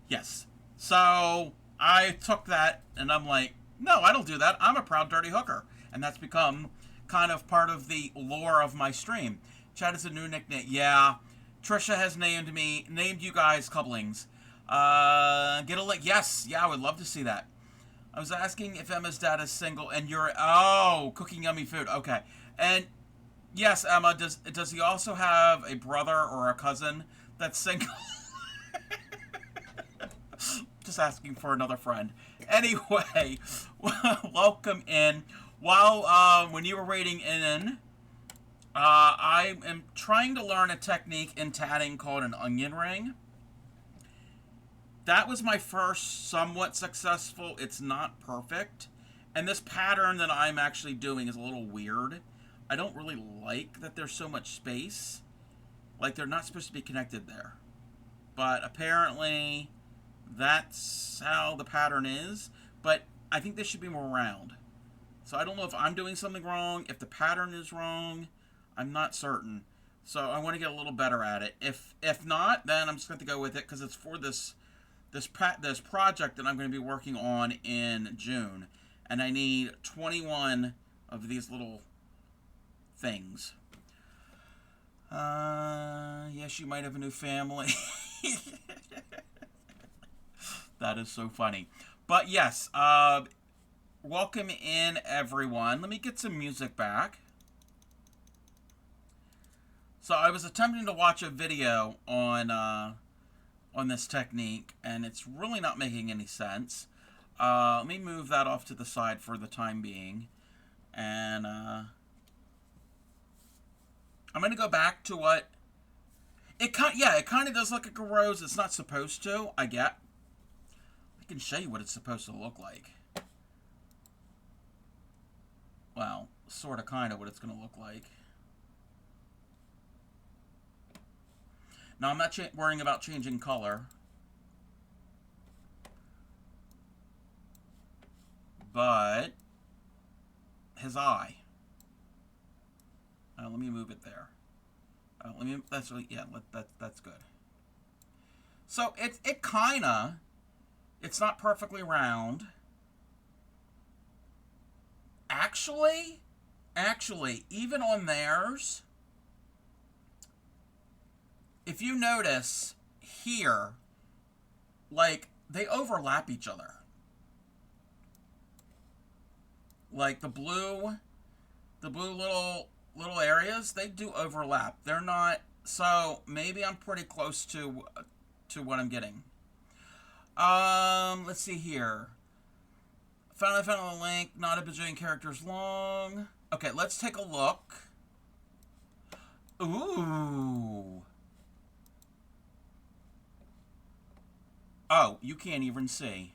Yes. So I took that, and I'm like, no, I don't do that. I'm a Proud Dirty Hooker. And that's become kind of part of the lore of my stream. Chad is a new nickname. Yeah. Trisha has named you guys couplings. Get a link. Yes. Yeah, I would love to see that. I was asking if Emma's dad is single, and you're, oh, cooking yummy food. Okay. And Yes, Emma. Does he also have a brother or a cousin that's single? Just asking for another friend. Anyway, welcome in. While when you were waiting in, I am trying to learn a technique in tatting called an onion ring. That was my first somewhat successful. It's not perfect. And this pattern that I'm actually doing is a little weird. I don't really like that there's so much space. Like they're not supposed to be connected there. But apparently that's how the pattern is. But I think this should be more round. So I don't know if I'm doing something wrong, if the pattern is wrong. I'm not certain. So I want to get a little better at it. If not, then I'm just going to go with it because it's for this project that I'm going to be working on in June, and I need 21 of these little things. Yes, you might have a new family. That is so funny. But yes, welcome in everyone. Let me get some music back. So I was attempting to watch a video on this technique, and it's really not making any sense. Let me move that off to the side for the time being. And I'm going to go back to what... it kind of does look like a rose. It's not supposed to, I get. I can show you what it's supposed to look like. Well, sort of, kind of what it's going to look like. Now, I'm not worrying about changing color. But his eye. Let me move it there. That's good. So it kinda, it's not perfectly round. Actually, even on theirs, if you notice here, like, they overlap each other. Like the blue little areas, they do overlap. They're not, so maybe I'm pretty close to what I'm getting. Let's see here. Found a link, not a bajillion characters long. Okay, let's take a look. Ooh. Oh, you can't even see.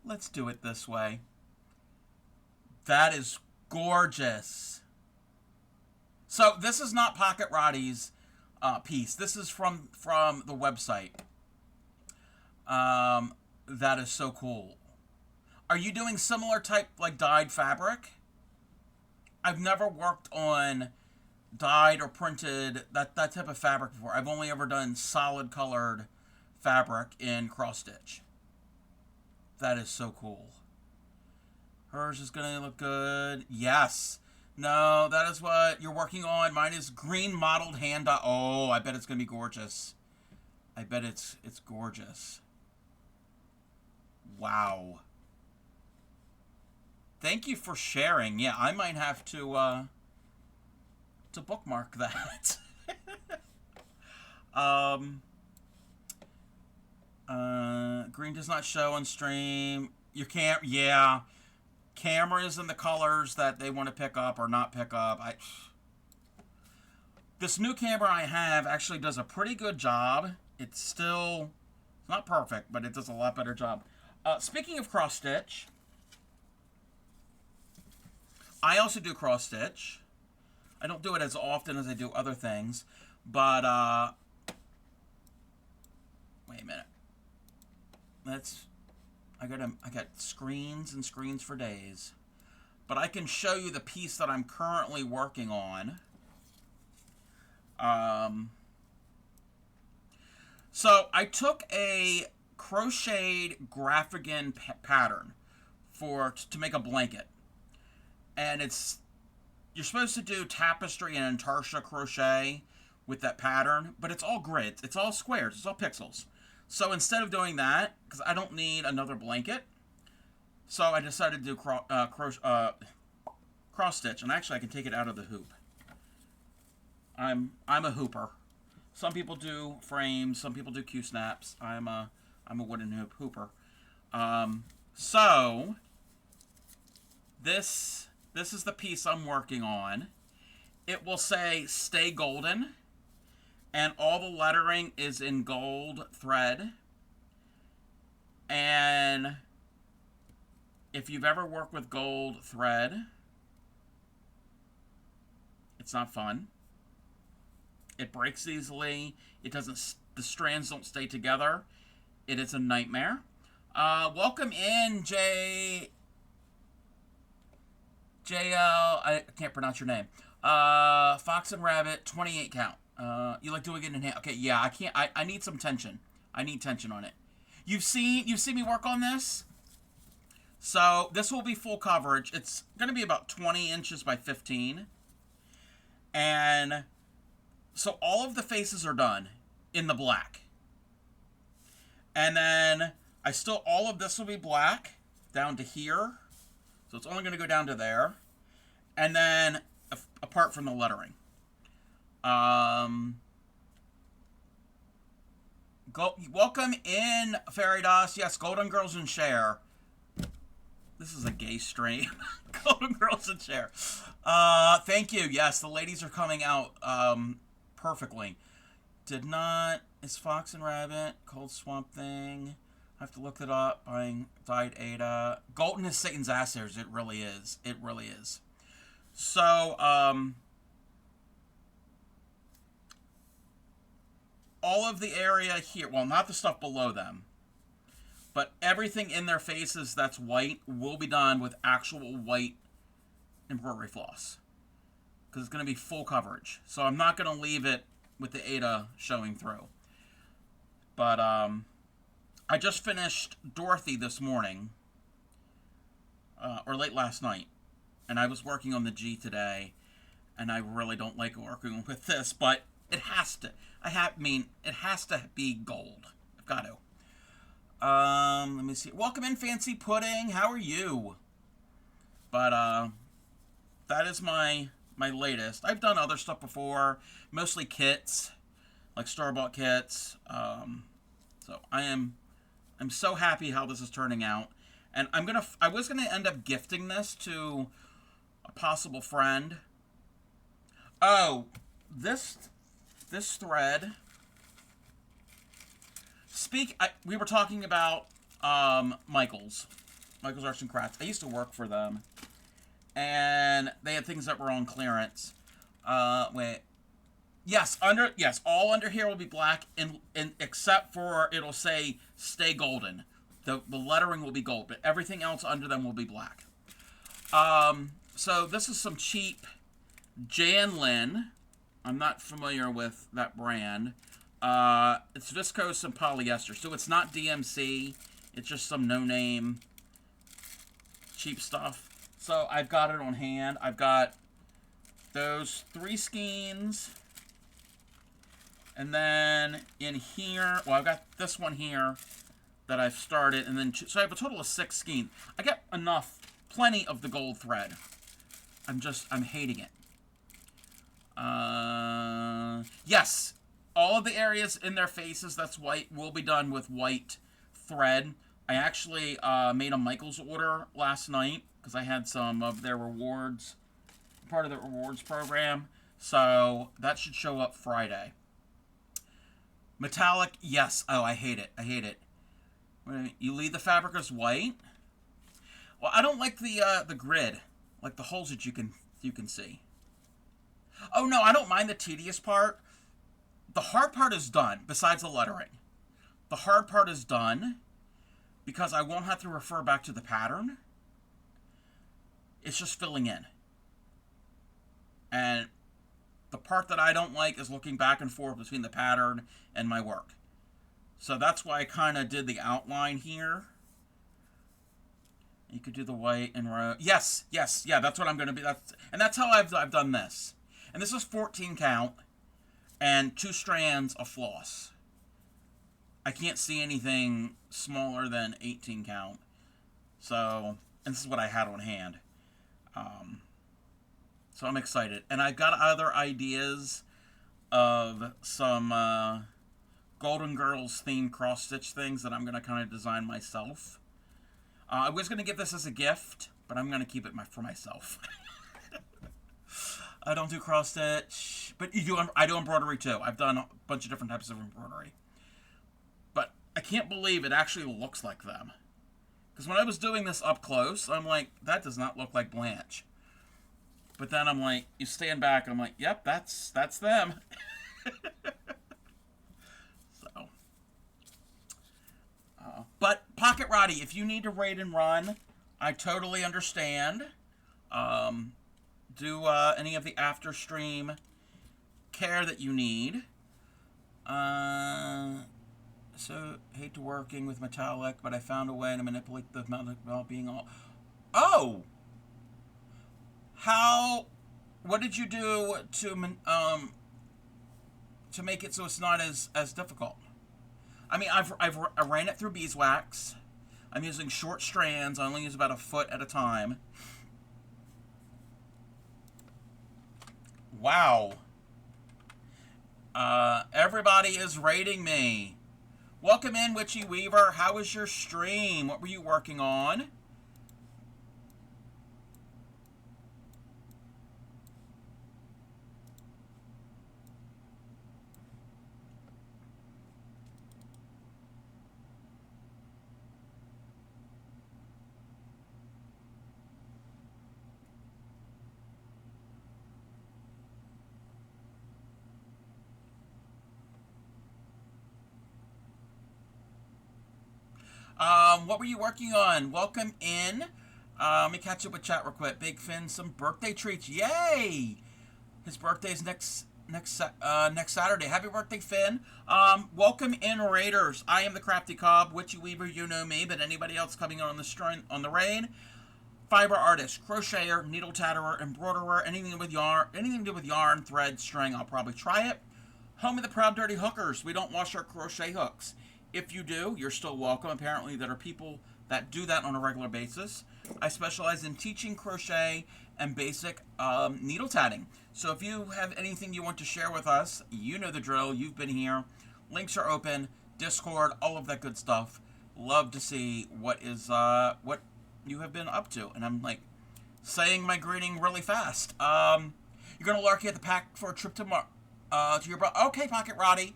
Let's do it this way. That is gorgeous. So this is not Pocket Roddy's piece. This is from the website. That is so cool. Are you doing similar type, like, dyed fabric? I've never worked on dyed or printed that type of fabric before. I've only ever done solid colored fabric in cross stitch. That is so cool. Hers is gonna look good. Yes. No, that is what you're working on. Mine is green mottled hand dye. Oh, I bet it's gonna be gorgeous. I bet it's gorgeous. Wow. Thank you for sharing. Yeah, I might have to bookmark that. Green does not show on stream. You can't, yeah. Cameras and the colors that they want to pick up or not pick up. This new camera I have actually does a pretty good job. It's not perfect, but it does a lot better job. Speaking of cross stitch, I also do cross stitch. I don't do it as often as I do other things, but wait a minute. I got screens and screens for days. But I can show you the piece that I'm currently working on. So I took a crocheted graphigan pattern to make a blanket. And you're supposed to do tapestry and intarsia crochet with that pattern, but it's all grids, it's all squares, it's all pixels. So instead of doing that, because I don't need another blanket, so I decided to do cross stitch, and actually I can take it out of the hoop. I'm a hooper. Some people do frames, some people do Q-snaps. I'm a wooden hooper. So this is the piece I'm working on. It will say "Stay Golden," and all the lettering is in gold thread. And if you've ever worked with gold thread, it's not fun. It breaks easily. It doesn't. The strands don't stay together. It is a nightmare. Welcome in, JL. I can't pronounce your name. Fox and Rabbit, 28 count. You like doing it in hand? Okay, yeah. I can't. I need some tension. I need tension on it. You've seen me work on this. So this will be full coverage. It's going to be about 20 inches by 15, and so all of the faces are done in the black. And then all of this will be black down to here. So it's only going to go down to there. And then apart from the lettering. Welcome in, Fairy Doss. Yes, Golden Girls and Share. This is a gay stream. Golden Girls and Share. Thank you. Yes, the ladies are coming out perfectly. Is Fox and Rabbit, Cold Swamp Thing. I have to look it up. Buying Dyed Ada. Golden is Satan's ass hairs. It really is. It really is. So, all of the area here, well, not the stuff below them, but everything in their faces that's white will be done with actual white embroidery floss. Because it's going to be full coverage. So I'm not going to leave it with the Ada showing through. But I just finished Dorothy this morning, or late last night, and I was working on the G today, and I really don't like working with this, but it has to. It has to be gold. I've got to. Let me see. Welcome in, Fancy Pudding. How are you? But that is my latest. I've done other stuff before, mostly kits, like store-bought kits. So I'm so happy how this is turning out, and I was gonna end up gifting this to a possible friend. Oh, this thread. We were talking about Michael's Arts and Crafts. I used to work for them, and they had things that were on clearance. Yes, all under here will be black, and except for it'll say "Stay Golden." The lettering will be gold, but everything else under them will be black. So this is some cheap Janlin. I'm not familiar with that brand. It's viscose and polyester, so it's not DMC. It's just some no-name cheap stuff. So I've got it on hand. I've got those 3 skeins. And then in here, well, I've got this one here that I've started, and then so I have a total of 6 skeins. I got plenty of the gold thread. I'm hating it. Yes, all of the areas in their faces that's white will be done with white thread. I actually made a Michael's order last night because I had some of their rewards, part of the rewards program. So that should show up Friday. Metallic, yes. Oh, I hate it. I hate it. You leave the fabric as white. Well, I don't like the grid, like the holes that you can see. Oh no, I don't mind the tedious part. The hard part is done. Besides the lettering, the hard part is done because I won't have to refer back to the pattern. It's just filling in, and the part that I don't like is looking back and forth between the pattern and my work. So that's why I kind of did the outline here. You could do the white and row. Yes, yeah, that's what I'm going to be. That's how I've done this. And this is 14 count and 2 strands of floss. I can't see anything smaller than 18 count. So, and this is what I had on hand. So I'm excited. And I've got other ideas of some Golden Girls themed cross-stitch things that I'm going to kind of design myself. I was going to give this as a gift, but I'm going to keep it for myself. I don't do cross-stitch, but I do embroidery too. I've done a bunch of different types of embroidery. But I can't believe it actually looks like them. Because when I was doing this up close, I'm like, that does not look like Blanche. But then I'm like, you stand back, and I'm like, yep, that's them. So, but Pocket Roddy, if you need to raid and run, I totally understand. Do any of the after stream care that you need. So hate to working with metallic, but I found a way to manipulate the metallic without being all. Oh. How? What did you do to make it so it's not as difficult? I mean, I ran it through beeswax. I'm using short strands. I only use about a foot at a time. Wow. Everybody is rating me. Welcome in, Witchy Weaver. How was your stream? What were you working on? What were you working on? Welcome in. Let me catch up with chat real quick. Big Finn, some birthday treats. Yay! His birthday's next Saturday. Happy birthday, Finn. Welcome in, Raiders. I am the Crafty Cobb, Witchy Weaver. You know me, but anybody else coming on the raid? Fiber artist, crocheter, needle tatterer, embroiderer, anything to do with yarn, thread, string. I'll probably try it. Home of the Proud Dirty Hook-ers. We don't wash our crochet hooks. If you do, you're still welcome. Apparently, there are people that do that on a regular basis. I specialize in teaching crochet and basic needle tatting. So if you have anything you want to share with us, you know the drill. You've been here. Links are open. Discord, all of that good stuff. Love to see what you have been up to. And I'm like saying my greeting really fast. You're gonna lurk at the pack for a trip to your brother. Okay, Pocket Roddy.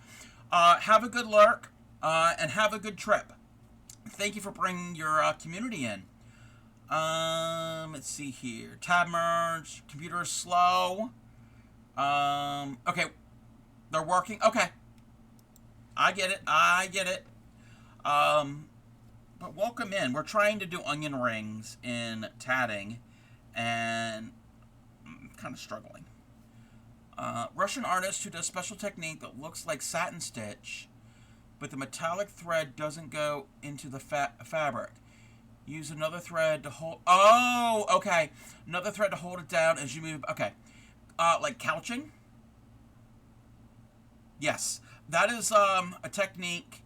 Have a good lurk. And have a good trip. Thank you for bringing your community in. Let's see here. Tab merge. Computer is slow. Okay. They're working. Okay. I get it. But welcome in. We're trying to do onion rings in tatting, and I'm kind of struggling. Russian artist who does special technique that looks like satin stitch, but the metallic thread doesn't go into the fabric. Use another thread to hold... Oh, okay. Another thread to hold it down as you move... Okay. Like couching? Yes. That is a technique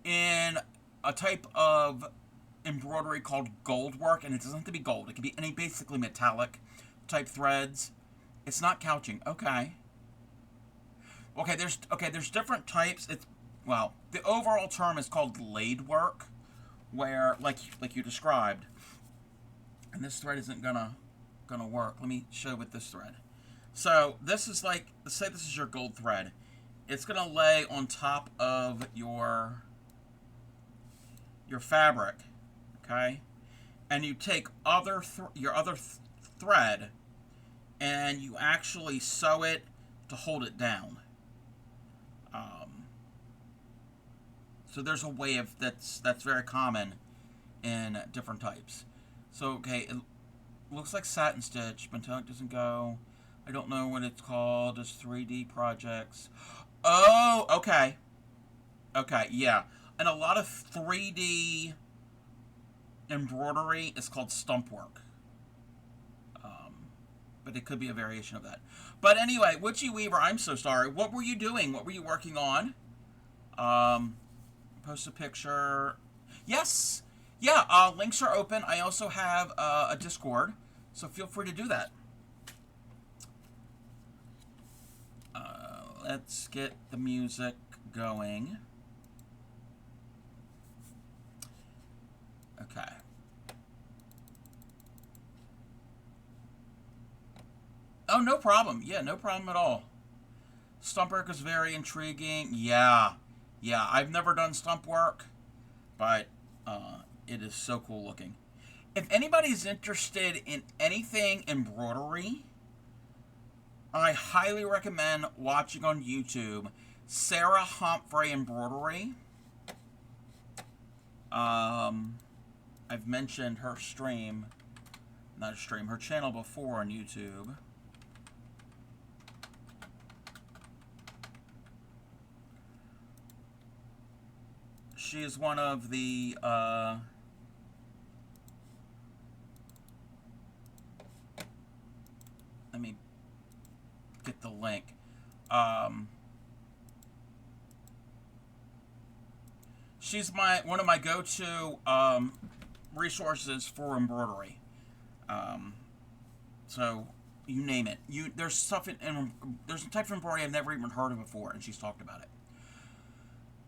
in a type of embroidery called gold work, and it doesn't have to be gold. It can be any basically metallic type threads. It's not couching. Okay. There's different types. Well, the overall term is called laid work, where like you described. And this thread isn't gonna work. Let me show with this thread. So this is like, let's say this is your gold thread. It's gonna lay on top of your fabric, okay? And you take your other thread, and you actually sew it to hold it down. So there's a way of that's very common in different types. So okay, it looks like satin stitch. Metallic doesn't go. I don't know what it's called. It's 3D projects. Oh, okay. Okay, yeah. And a lot of 3D embroidery is called stump work. But it could be a variation of that. But anyway, Witchy Weaver, I'm so sorry. What were you doing? What were you working on? Post a picture. Yes. Yeah, links are open. I also have a Discord, so feel free to do that. Let's get the music going. Okay. Oh, no problem. Yeah, no problem at all. Stump work is very intriguing. Yeah. Yeah, I've never done stump work, but it is so cool looking. If anybody's interested in anything embroidery, I highly recommend watching on YouTube Sarah Humphrey Embroidery. I've mentioned her stream, not stream, her channel before on YouTube. She is one of the let me get the link. She's one of my go-to resources for embroidery. So you name it. There's stuff there's a type of embroidery I've never even heard of before, and she's talked about it.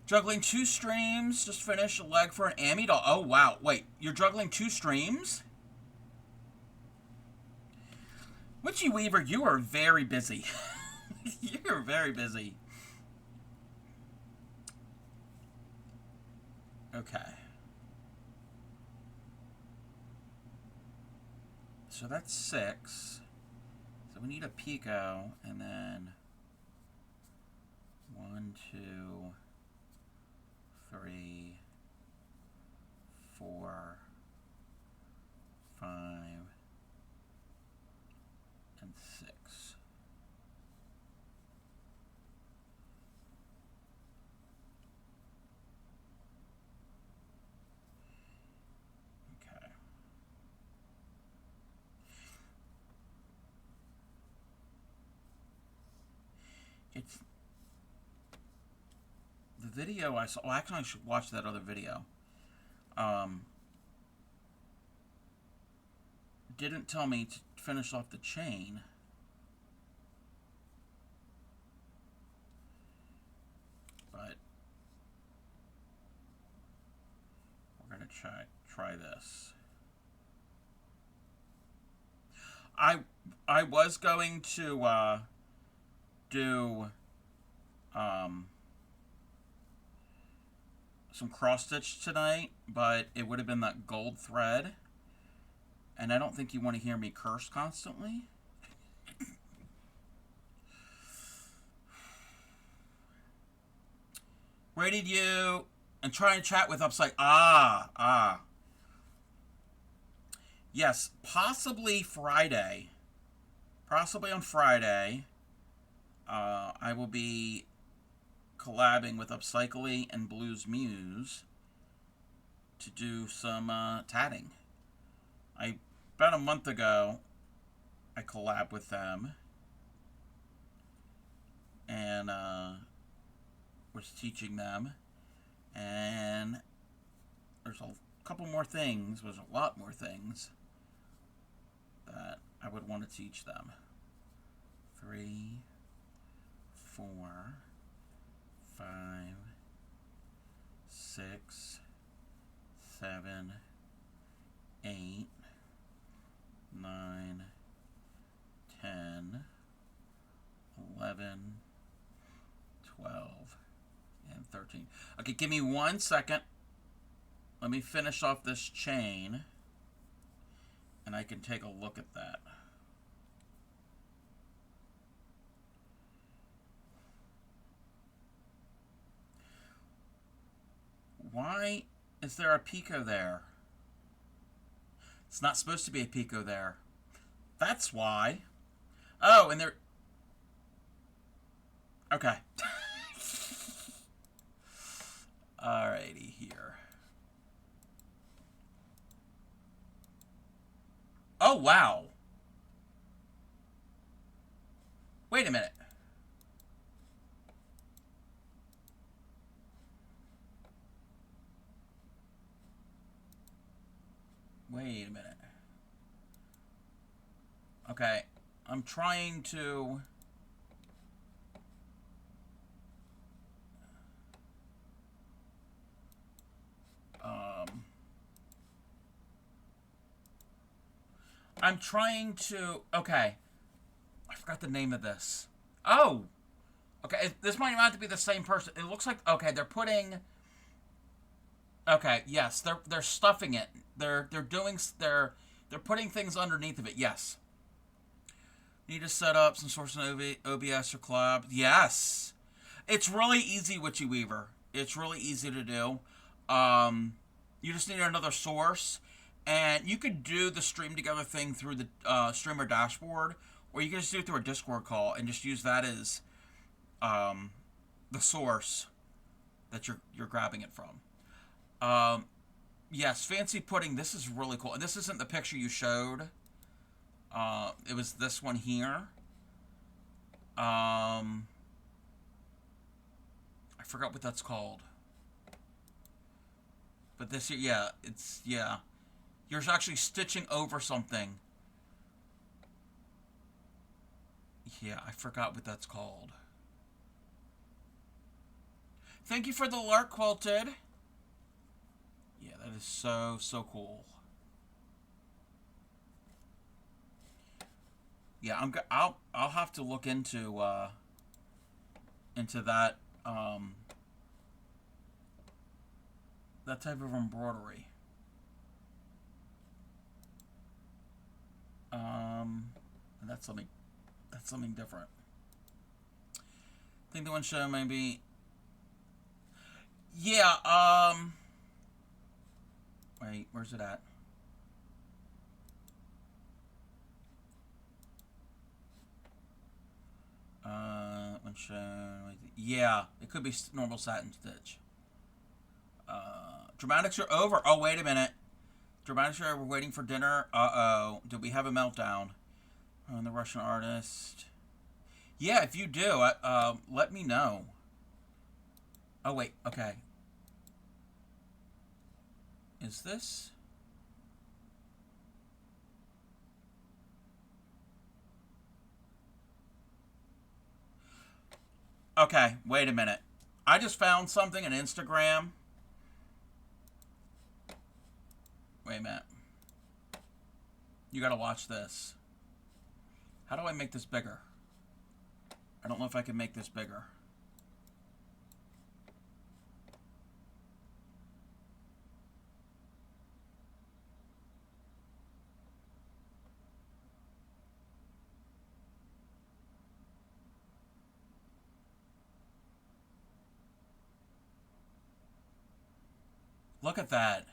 Juggling 2 streams. Just finished a leg for an Ami doll. Oh wow! Wait, you're juggling 2 streams? Witchy Weaver, you are very busy. You're very busy. Okay. So that's 6. So we need a Pico, and then 1, 2, 3, 4, 5, and 6. Okay. It's the video I saw. Well, actually, I should watch that other video. Didn't tell me to finish off the chain. But we're gonna try this. I was going to do some cross stitch tonight, but it would have been that gold thread, and I don't think you want to hear me curse constantly. Rated you and try and chat with Upside. Yes, possibly Friday. Possibly on Friday, I will be collabing with Upcycly and Blues Muse to do some tatting. About a month ago, I collabed with them and was teaching them, and there's a couple more things. There's a lot more things that I would want to teach them. 3, 4, 5, 6, 7, 8, 9, 10, 11, 12, and 13. Okay, give me 1 second. Let me finish off this chain, and I can take a look at that. Why is there a Pico there? It's not supposed to be a Pico there. That's why. Oh, and there... Okay. Alrighty, here. Oh, wow. Wait a minute. Wait a minute. Okay, I'm trying to... I'm trying to... Okay. I forgot the name of this. Oh! Okay, this might not have to be the same person. It looks like... Okay, they're putting... Okay, yes, they're stuffing it. They're putting things underneath of it. Yes. Need to set up some source in OBS or Collab. Yes. It's really easy, Witchy Weaver. It's really easy to do. You just need another source, and you could do the stream together thing through the streamer dashboard, or you can just do it through a Discord call and just use that as the source that you're grabbing it from. Yes, Fancy Pudding. This is really cool. And this isn't the picture you showed. It was this one here. I forgot what that's called. But this here, yeah, it's, yeah. You're actually stitching over something. Yeah, I forgot what that's called. Thank you for the lark quilted. Yeah, that is so, so cool. Yeah, I'll have to look into that that type of embroidery. And that's something different. I think the one show maybe. Yeah. Wait, where's it at? One show. Yeah, it could be normal satin stitch. Dramatics are over. Oh, wait a minute. Dramatics are over. Waiting for dinner. Uh-oh. Did we have a meltdown? The Russian artist. Yeah, if you do, let me know. Oh, wait. Okay. Is this? Okay, wait a minute. I just found something on Instagram. Wait a minute. You gotta watch this. How do I make this bigger? I don't know if I can make this bigger. Look at that.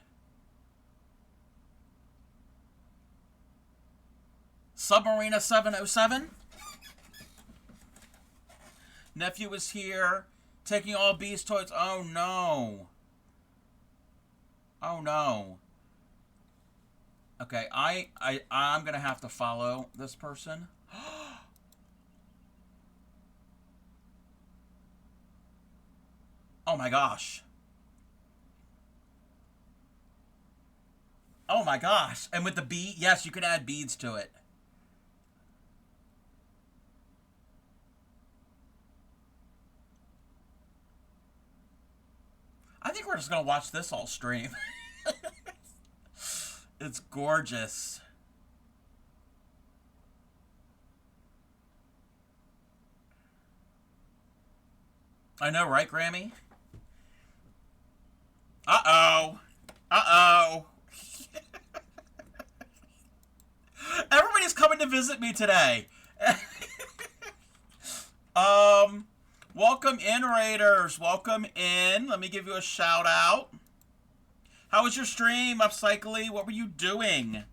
Submarina 707. Nephew is here, taking all B's toys. Oh no. Oh no. Okay, I'm gonna have to follow this person. Oh my gosh. Oh my gosh. And with the bead, yes, you can add beads to it. I think we're just going to watch this all stream. It's gorgeous. I know, right, Grammy? Uh-oh. Uh-oh. Everybody's coming to visit me today. Welcome in, Raiders. Welcome in. Let me give you a shout out. How was your stream, Upcycly? What were you doing?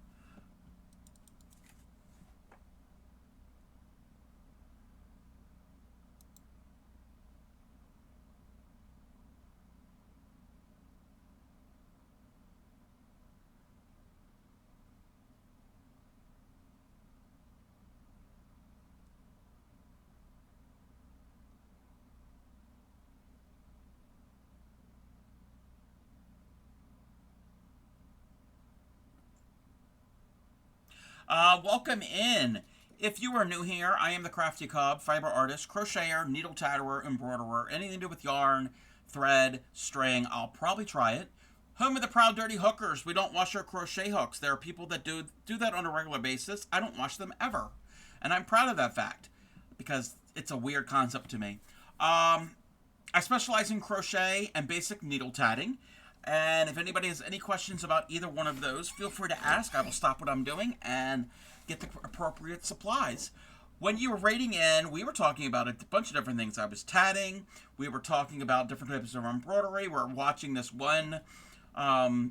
Welcome in. If you are new here, I am the Crafty Cub, fiber artist, crocheter, needle tatterer, embroiderer, anything to do with yarn, thread, string. I'll probably try it. Home of the Proud Dirty Hookers. We don't wash our crochet hooks. There are people that do that on a regular basis. I don't wash them ever. And I'm proud of that fact because it's a weird concept to me. I specialize in crochet and basic needle tatting. And if anybody has any questions about either one of those, feel free to ask. I will stop what I'm doing and get the appropriate supplies. When you were rating in, we were talking about a bunch of different things. I was tatting. We were talking about different types of embroidery. We're watching this one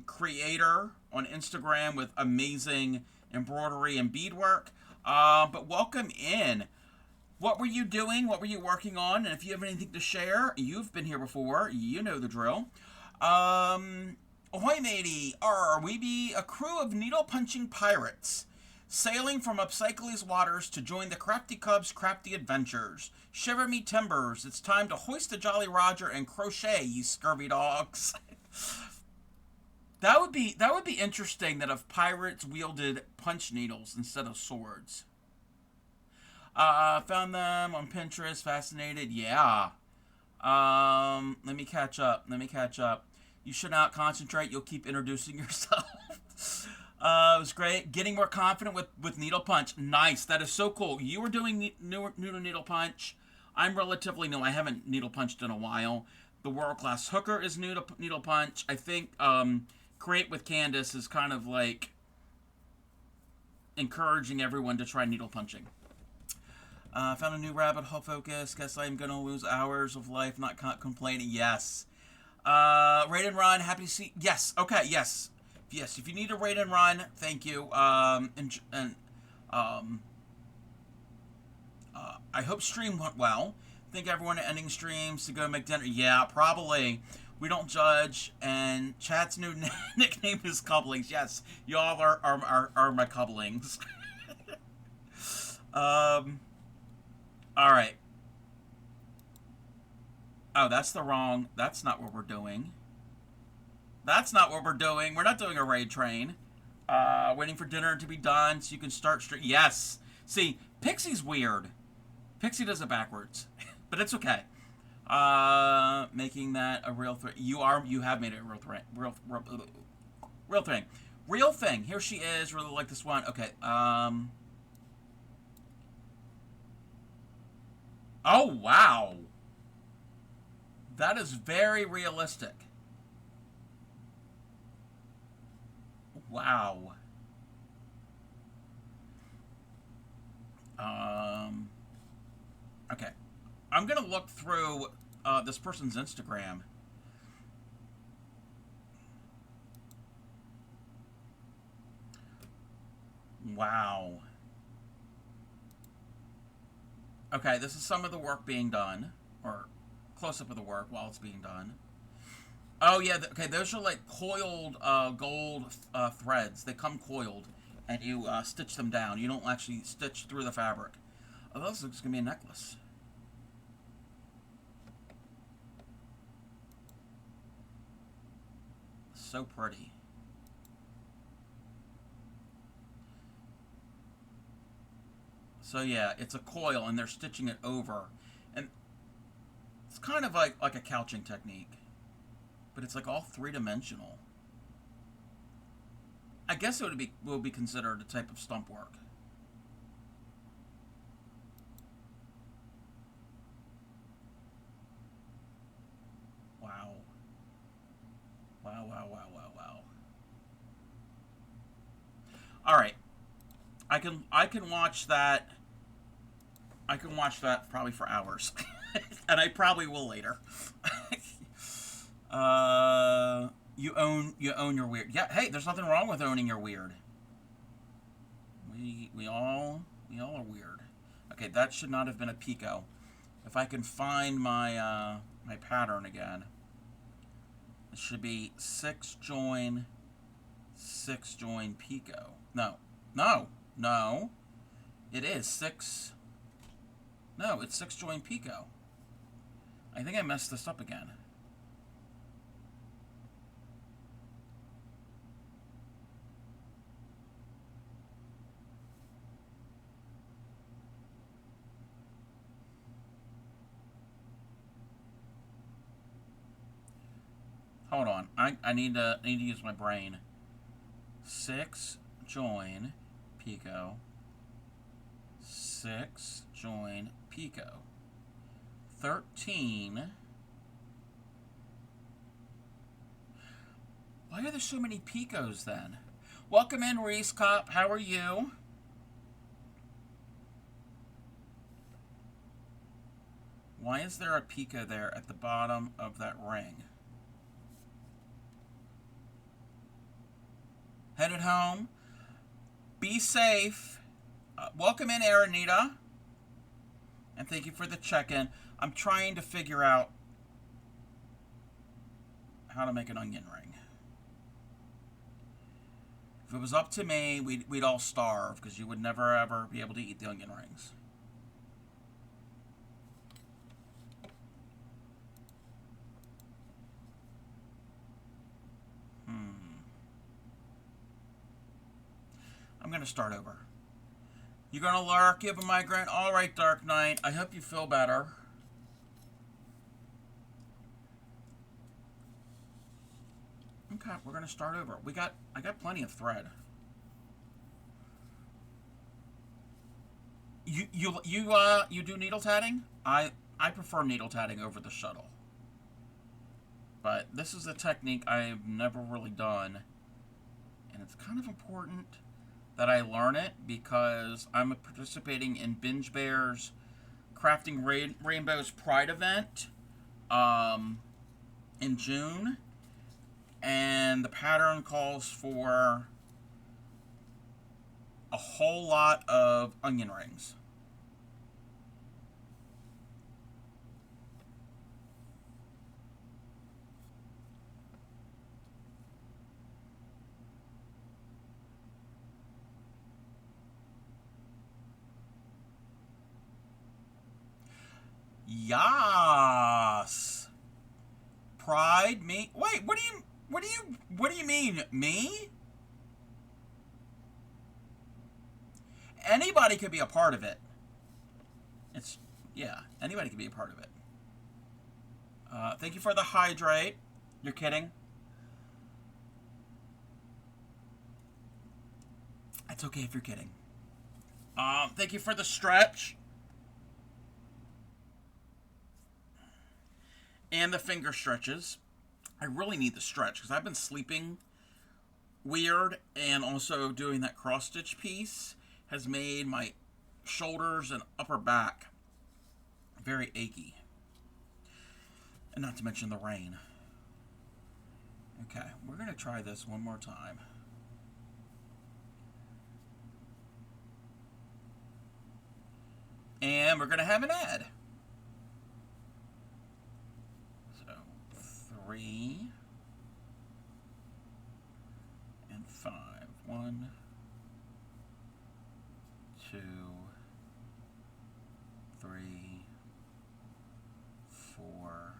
creator on Instagram with amazing embroidery and beadwork. But welcome in. What were you doing? What were you working on? And if you have anything to share, you've been here before. You know the drill. Ahoy, matey. We be a crew of needle-punching pirates, sailing from Upcycly's waters to join the Crafty Cubs' crafty adventures. Shiver me timbers. It's time to hoist the Jolly Roger and crochet, ye scurvy dogs. That would be interesting that if pirates wielded punch needles instead of swords. Found them on Pinterest. Fascinated. Yeah. Let me catch up. You should not concentrate. You'll keep introducing yourself. It was great. Getting more confident with needle punch. Nice. That is so cool. You were doing needle punch. I'm relatively new. I haven't needle punched in a while. The World Class Hooker is new to needle punch. I think Create with Candace is kind of like encouraging everyone to try needle punching. Found a new rabbit hole focus. Guess I'm gonna lose hours of life not complaining. Yes. Raid and run. Happy to see. Yes. Okay. Yes. Yes. If you need a raid and run, thank you. I hope stream went well. Think everyone ending streams to go make dinner. Yeah, probably. We don't judge. And chat's new nickname is Couplings. Yes, y'all are my couplings. All right. Oh, that's not what we're doing. We're not doing a raid train. Waiting for dinner to be done so you can start stream. Yes. See, Pixie's weird. Pixie does it backwards. But it's okay. Making that a real thing. You have made it a real thing. Real thing. Here she is. Really like this one. Okay. Oh, wow. That is very realistic. Wow. Okay. I'm going to look through this person's Instagram. Wow. Okay, this is some of the work being done, or close-up of the work while it's being done. Oh, yeah, okay, those are like coiled gold threads. They come coiled, and you stitch them down. You don't actually stitch through the fabric. Oh, this looks going to be a necklace. So pretty. So yeah, it's a coil, and they're stitching it over, and it's kind of like a couching technique, but it's like all three-dimensional. I guess it will be considered a type of stump work. Wow. Wow, wow, wow, wow, wow. All right. I can watch that. I can watch that probably for hours. And I probably will later. You own your weird. Yeah, hey, there's nothing wrong with owning your weird. We all are weird. Okay, that should not have been a picot. If I can find my my pattern again. It should be 6 join picot. No. It is 6. No, it's 6 join picot. I think I messed this up again. Hold on. I need to use my brain. 6 join Pico. 6 join Pico. 13. Why are there so many Picos then? Welcome in, Reese Cop. How are you? Why is there a Pico there at the bottom of that ring? Headed home. Be safe. Welcome in, Aranita. And thank you for the check-in. I'm trying to figure out how to make an onion ring. If it was up to me, we'd all starve because you would never ever be able to eat the onion rings. I'm going to start over. You're going to lurk, you have a migraine? All right, Dark Knight. I hope you feel better. Okay, we're going to start over. I got plenty of thread. You do needle tatting? I prefer needle tatting over the shuttle. But this is a technique I've never really done. And it's kind of important that I learn it because I'm participating in Binge Bear's Crafting Rainbow's Pride event in June. And the pattern calls for a whole lot of onion rings. Yas. Pride me. Wait, what do you mean? Me? Anybody could be a part of it. Yeah, anybody could be a part of it. Thank you for the hydrate. You're kidding? It's okay if you're kidding. Thank you for the stretch. And the finger stretches. I really need the stretch because I've been sleeping weird, and also doing that cross stitch piece has made my shoulders and upper back very achy. And not to mention the rain. Okay, we're going to try this one more time. And we're going to have an ad. 3 and 5. 1, 2, 3, 4,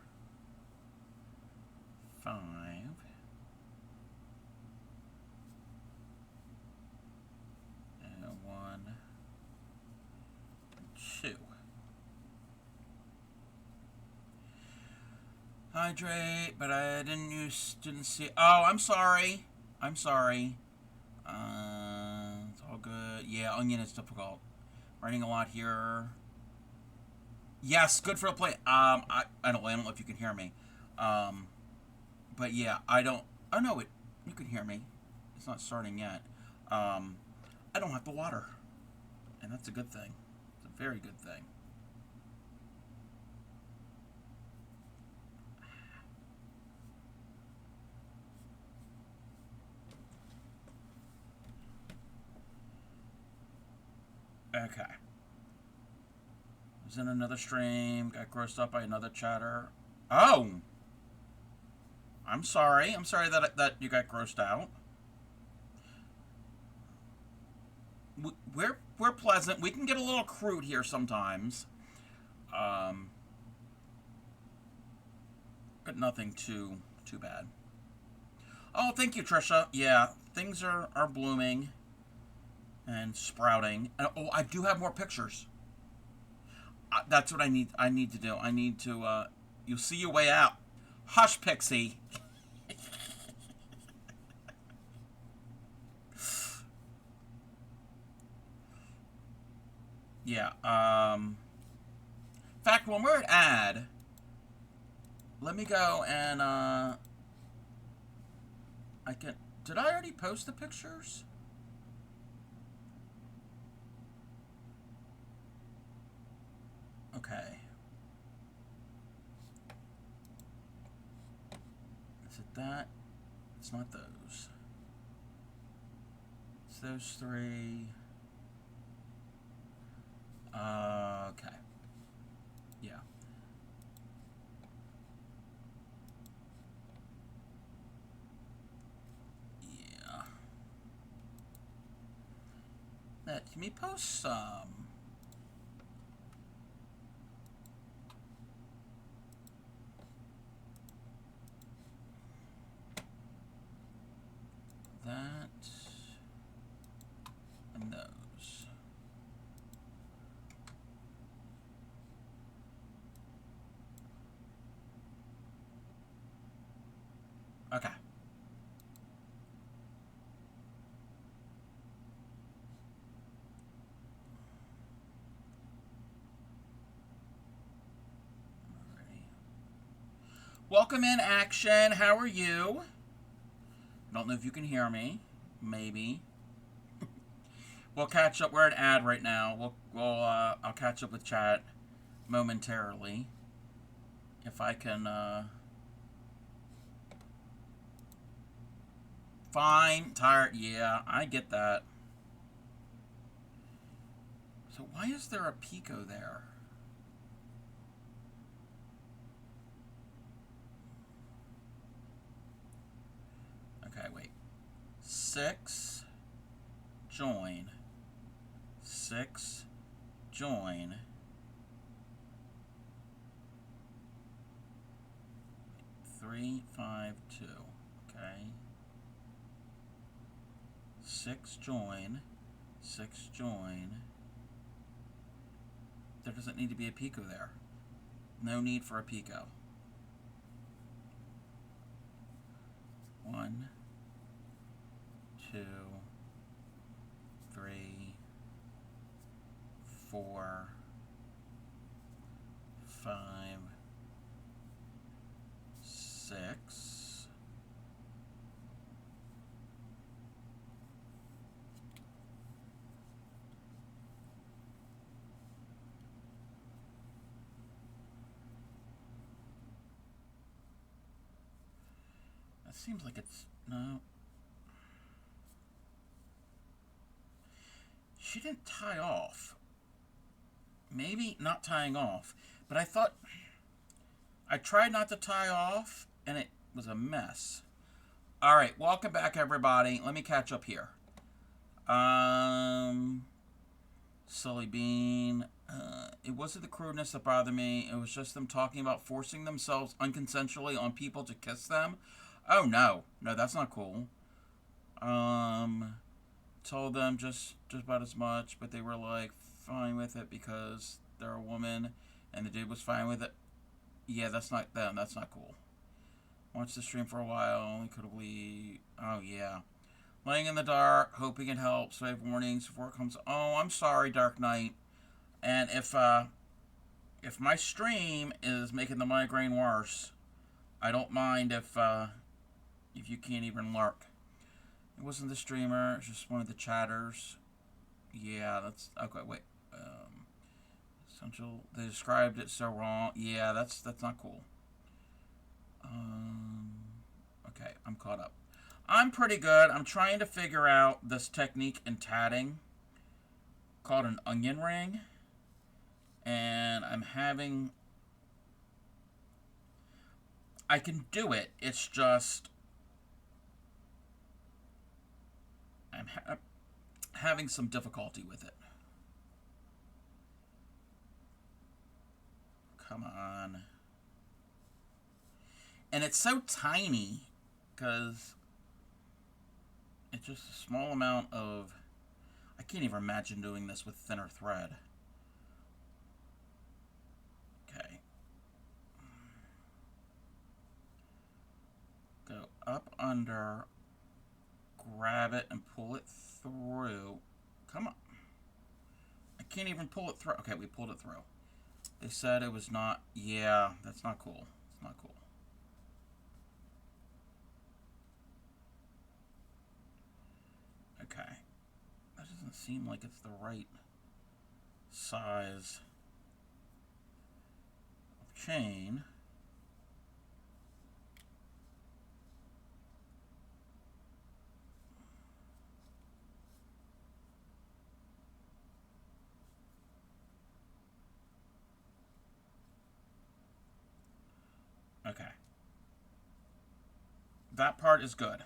5, and 1, 2. Hydrate, but I didn't see. Oh, I'm sorry. It's all good. Yeah, onion is difficult. Writing a lot here. Yes, good for the play. I don't know if you can hear me. But yeah, I don't. Oh no, you can hear me. It's not starting yet. I don't have the water, and that's a good thing. It's a very good thing. Okay. Was in another stream, got grossed up by another chatter. Oh! I'm sorry. I'm sorry that you got grossed out. We're pleasant. We can get a little crude here sometimes. But nothing too bad. Oh, thank you, Trisha. Yeah, things are blooming and sprouting. Oh, I do have more pictures. That's what I need to do. I need to, you'll see your way out. Hush, Pixie. Yeah. In fact, when we're at ad, let me go and I can. Did I already post the pictures? Okay. Is it that? It's not those. It's those three. Okay. Yeah. Yeah. Let me post some. That and those. Okay. Alrighty. Welcome in, Action. How are you? Don't know if you can hear me. Maybe. We'll catch up. We're at ad right now. I'll catch up with chat momentarily. If I can, fine, tired. Yeah, I get that. So why is there a Pico there? Okay, wait. 6, join. 6, join. 3, 5, 2. Okay. 6, join. 6, join. There doesn't need to be a Pico there. No need for a Pico. 1, 2, 3, 4, 5, 6. That seems like it's no. She didn't tie off. Maybe not tying off, but I thought I tried not to tie off and it was a mess. All right, welcome back, everybody. Let me catch up here. Silly Bean. It wasn't the crudeness that bothered me. It was just them talking about forcing themselves unconsensually on people to kiss them. Oh no, no, that's not cool. Told them just about as much, but they were like fine with it because they're a woman, and the dude was fine with it. Yeah, that's not them. That's not cool. Watched the stream for a while. We could have Oh yeah, laying in the dark, hoping it helps. So I have warnings before it comes. Oh, I'm sorry, Dark Knight. And if my stream is making the migraine worse, I don't mind if you can't even lurk. It wasn't the streamer. It was just one of the chatters. Yeah, that's okay. Wait, essential. They described it so wrong. Yeah, that's not cool. Okay, I'm caught up. I'm pretty good. I'm trying to figure out this technique in tatting called an onion ring, and I'm having. I can do it. It's just I'm having some difficulty with it. Come on. And it's so tiny because it's just a small amount of. I can't even imagine doing this with thinner thread. Okay. Go up under, grab it, and pull it through. Come on. I can't even pull it through. Okay, we pulled it through. They said it was not... Yeah, that's not cool. It's not cool. Okay. That doesn't seem like it's the right size of chain. Okay. That part is good.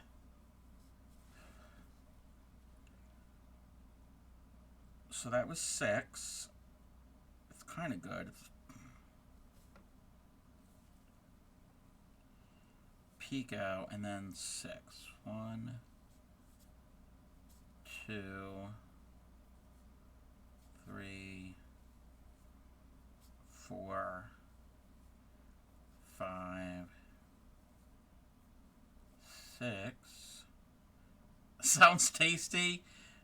So that was 6. It's kind of good. It's Pico and then 6. 1, 2, 3, 4, 5, 6. Sounds tasty.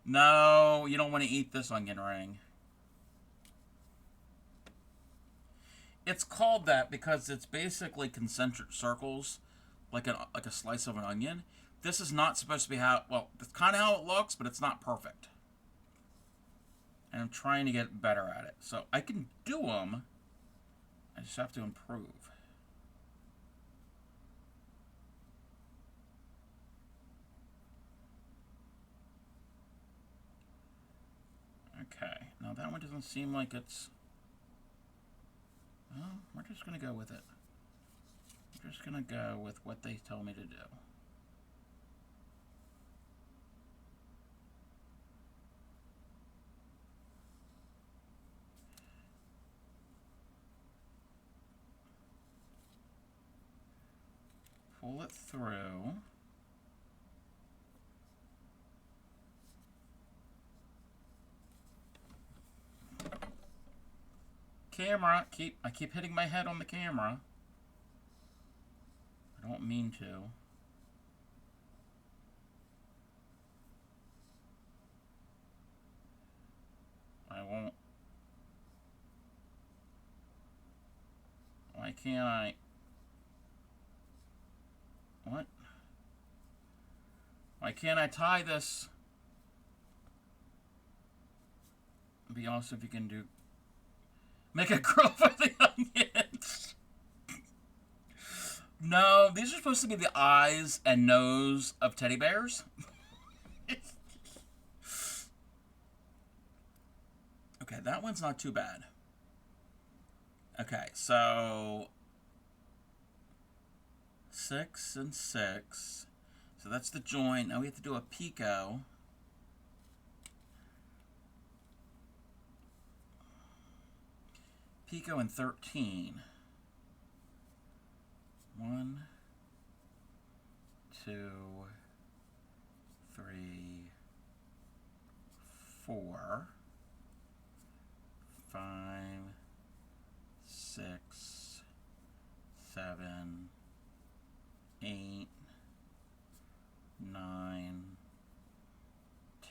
No, you don't want to eat this onion ring. It's called that because it's basically concentric circles, like a slice of an onion. This is not supposed to be how, well, it's kind of how it looks, but it's not perfect. And I'm trying to get better at it. So I can do them. I just have to improve. Okay, now that one doesn't seem like it's... Well, we're just going to go with it. We're just going to go with what they tell me to do. Pull it through. Camera, I keep hitting my head on the camera. I don't mean to. I won't. Why can't I? What? Why can't I tie this? It'd be awesome if you can do... Make a grill for the onions. No, these are supposed to be the eyes and nose of teddy bears. Okay, that one's not too bad. Okay, so 6 and 6. So that's the joint. Now we have to do a picot. Picot and 13. 1, 2, 3, 4, 5, 6, 7, 8, 9,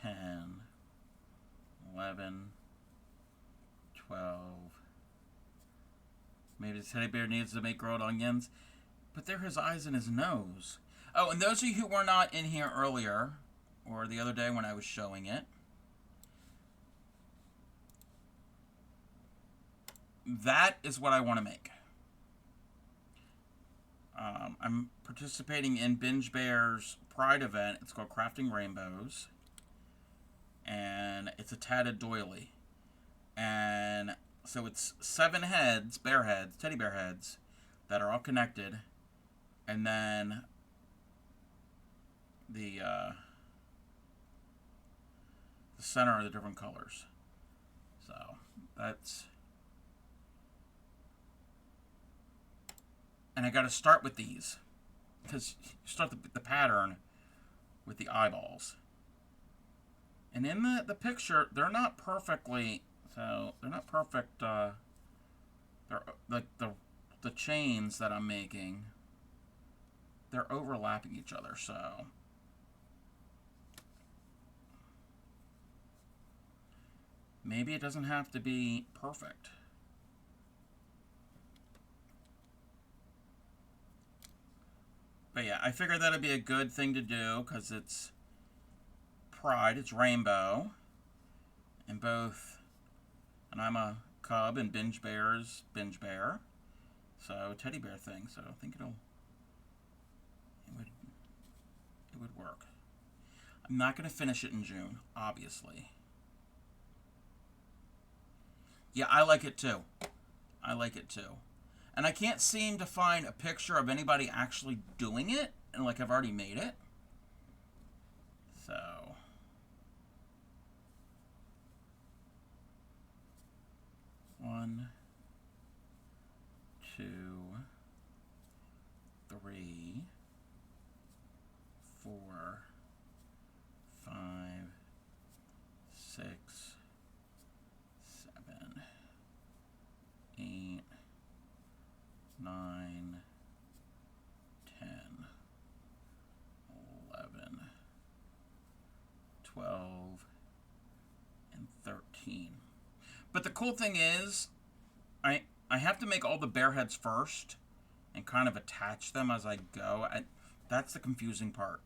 10, 11, 12. Maybe the teddy bear needs to make grilled onions. But they're his eyes and his nose. Oh, and those of you who were not in here earlier, or the other day when I was showing it, that is what I want to make. I'm participating in Binge Bear's Pride event. It's called Crafting Rainbows. And it's a tatted doily. And so it's 7 heads, bear heads, teddy bear heads, that are all connected. And then the center are the different colors. So that's... And I got to start with these, because you start the pattern with the eyeballs. And in the picture, they're not perfectly, so they're not perfect. They're like the chains that I'm making, they're overlapping each other. So Maybe it doesn't have to be perfect. But yeah, I figured that'd be a good thing to do because it's Pride, it's rainbow, and both, and I'm a cub and Binge Bear's Binge Bear, so teddy bear thing. So I think it would work. I'm not going to finish it in June, obviously. Yeah, I like it too. I like it too. And I can't seem to find a picture of anybody actually doing it, and like I've already made it. So, 1, 2, 3, 4, 5, 6, 7, 8, 9, 10, 11, 12, and 13. But the cool thing is, I have to make all the bear heads first and kind of attach them as I go. That's the confusing part.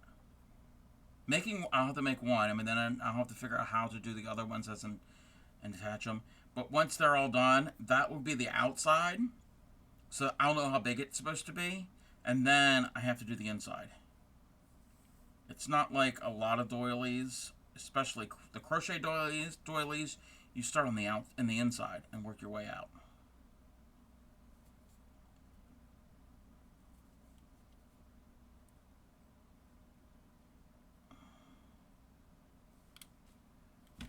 I'll have to make one. I mean, then I'll have to figure out how to do the other ones and attach them. But once they're all done, that will be the outside. So I'll know how big it's supposed to be. And then I have to do the inside. It's not like a lot of doilies, especially the crochet doilies. You start on the inside and work your way out.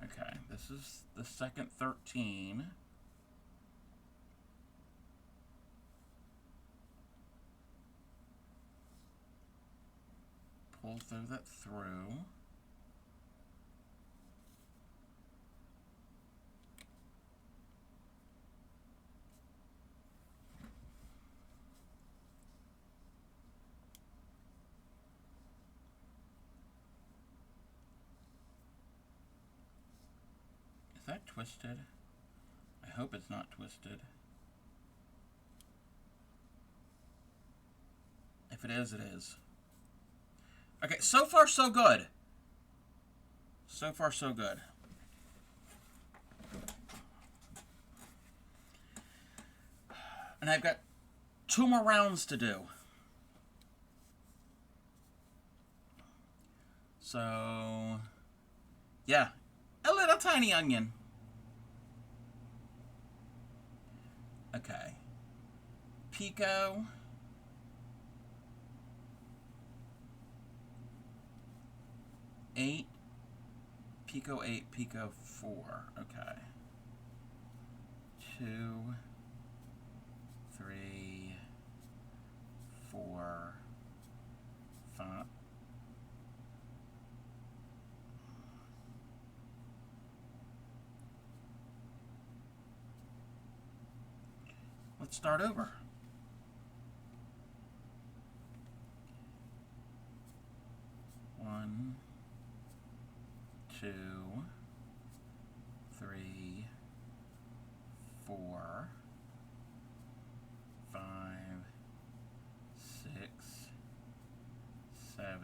Okay, this is the second 13. Pull that through. Is that twisted? I hope it's not twisted. If it is, it is. Okay, so far so good. So far so good. And I've got 2 more rounds to do. So, yeah, a little tiny onion. Okay. Picot. Picot 8, Picot 4. Okay. 2, 3, 4, 5. Let's start over. One, 2, 3, 4, 5, 6, 7,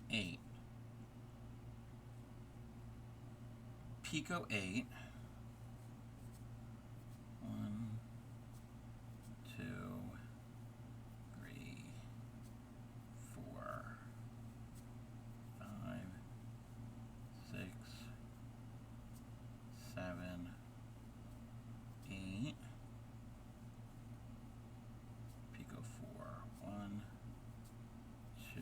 8. Picot 8. 1, 2, 3, 4, 5, 6, 7, 8. Picot 4. 1, 2,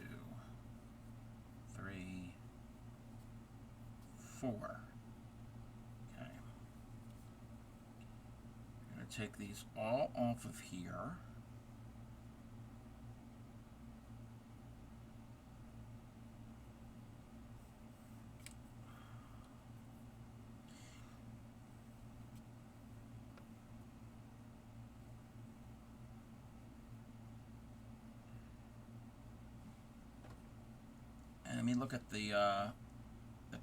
3, 4. Okay. I'm going to take these all off of here. And let me look at the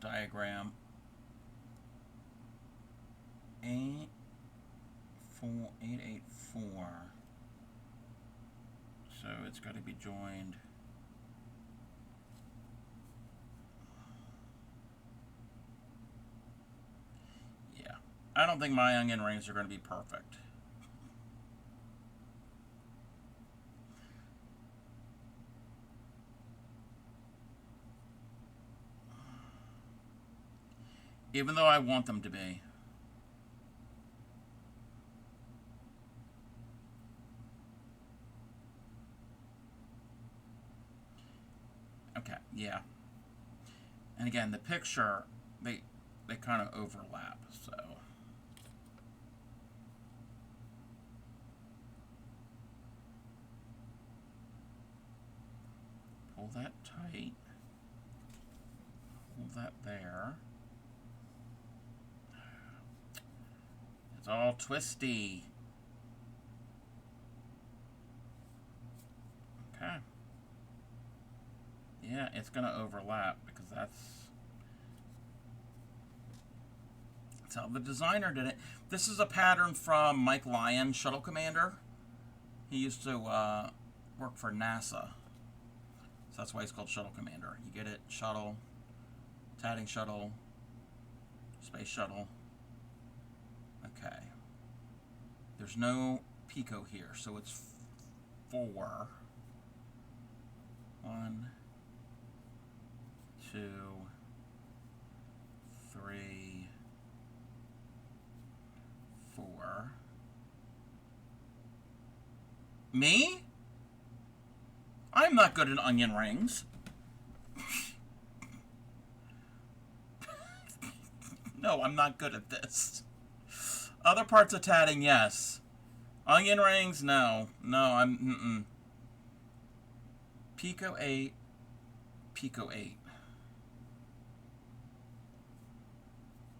diagram. 884. So it's got to be joined. Yeah. I don't think my onion rings are going to be perfect. Even though I want them to be. Okay, yeah. And again, the picture, they kind of overlap, so. Pull that tight. Hold that there. It's all twisty. Okay. Yeah, it's going to overlap because that's how the designer did it. This is a pattern from Mike Lyon, Shuttle Commander. He used to work for NASA. So that's why he's called Shuttle Commander. You get it? Shuttle, tatting shuttle, space shuttle. Okay. There's no picot here, so it's 4. 1, 2, 3, 4. Me? I'm not good at onion rings. No, I'm not good at this. Other parts of tatting, yes. Onion rings, no. No, I'm, Picot 8, Picot 8.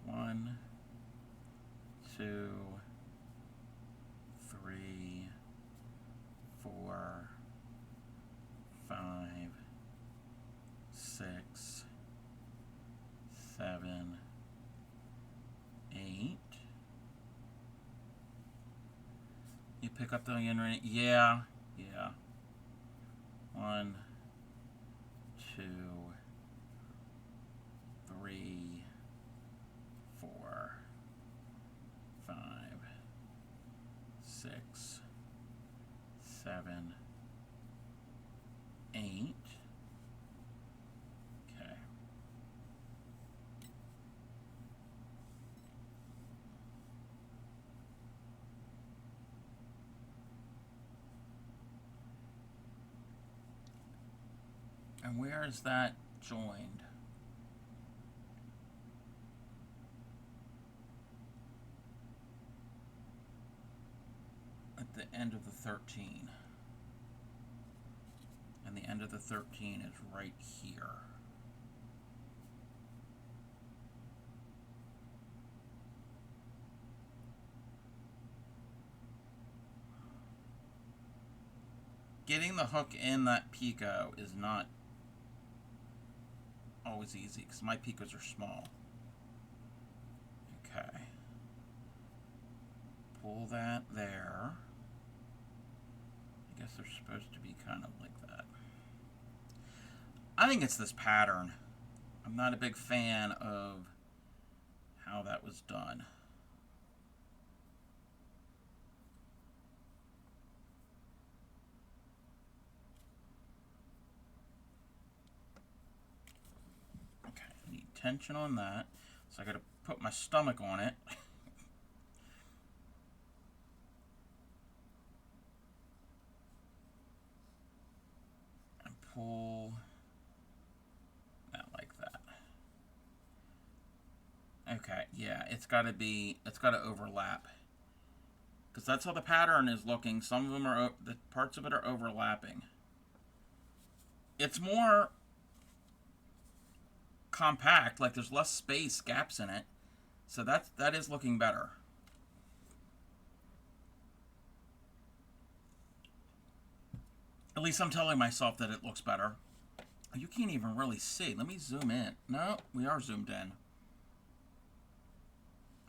1, 2, 3, 4, 5, 6, 7, 8. You pick up the onion ring? Yeah, yeah. 1, 2, 3, 4, 5, 6, 7, 8. Okay. And where is that joined? At the end of the 13. And the end of the 13 is right here. Getting the hook in that picot is not always easy because my picots are small. Okay. Pull that there. I guess they're supposed to be kind of like that. I think it's this pattern. I'm not a big fan of how that was done. Okay, I need tension on that. So I gotta put my stomach on it. And pull that like that. Okay, yeah, it's gotta overlap. Because that's how the pattern is looking. Some of them are, the parts of it are overlapping. It's more compact, like there's less space, gaps in it. So that is looking better. At least I'm telling myself that it looks better. You can't even really see. Let me zoom in. No, we are zoomed in.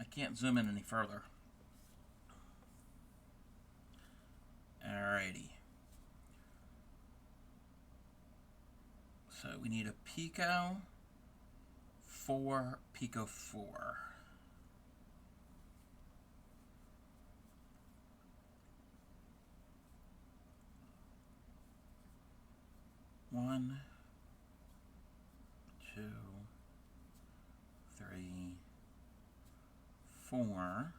I can't zoom in any further. Alrighty. So we need a picot 4, picot 4. One, 2, 3, 4.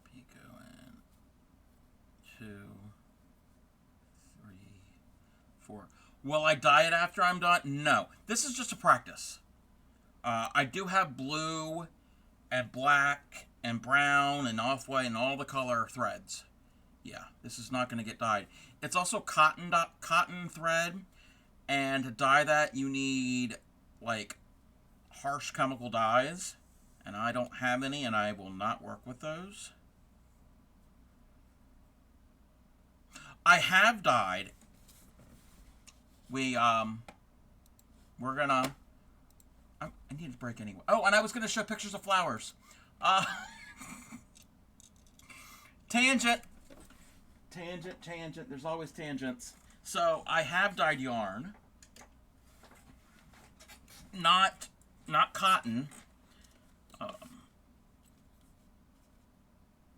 Picot in 2, 3, 4. Will I dye it after I'm done? No. This is just a practice. I do have blue and black and brown and off-white and all the color threads. Yeah, this is not going to get dyed. It's also cotton thread, and to dye that you need like harsh chemical dyes, and I don't have any, and I will not work with those. I have dyed. We're gonna. I need a break anyway. Oh, and I was gonna show pictures of flowers. Tangent. Tangent. There's always tangents. So I have dyed yarn. Not cotton.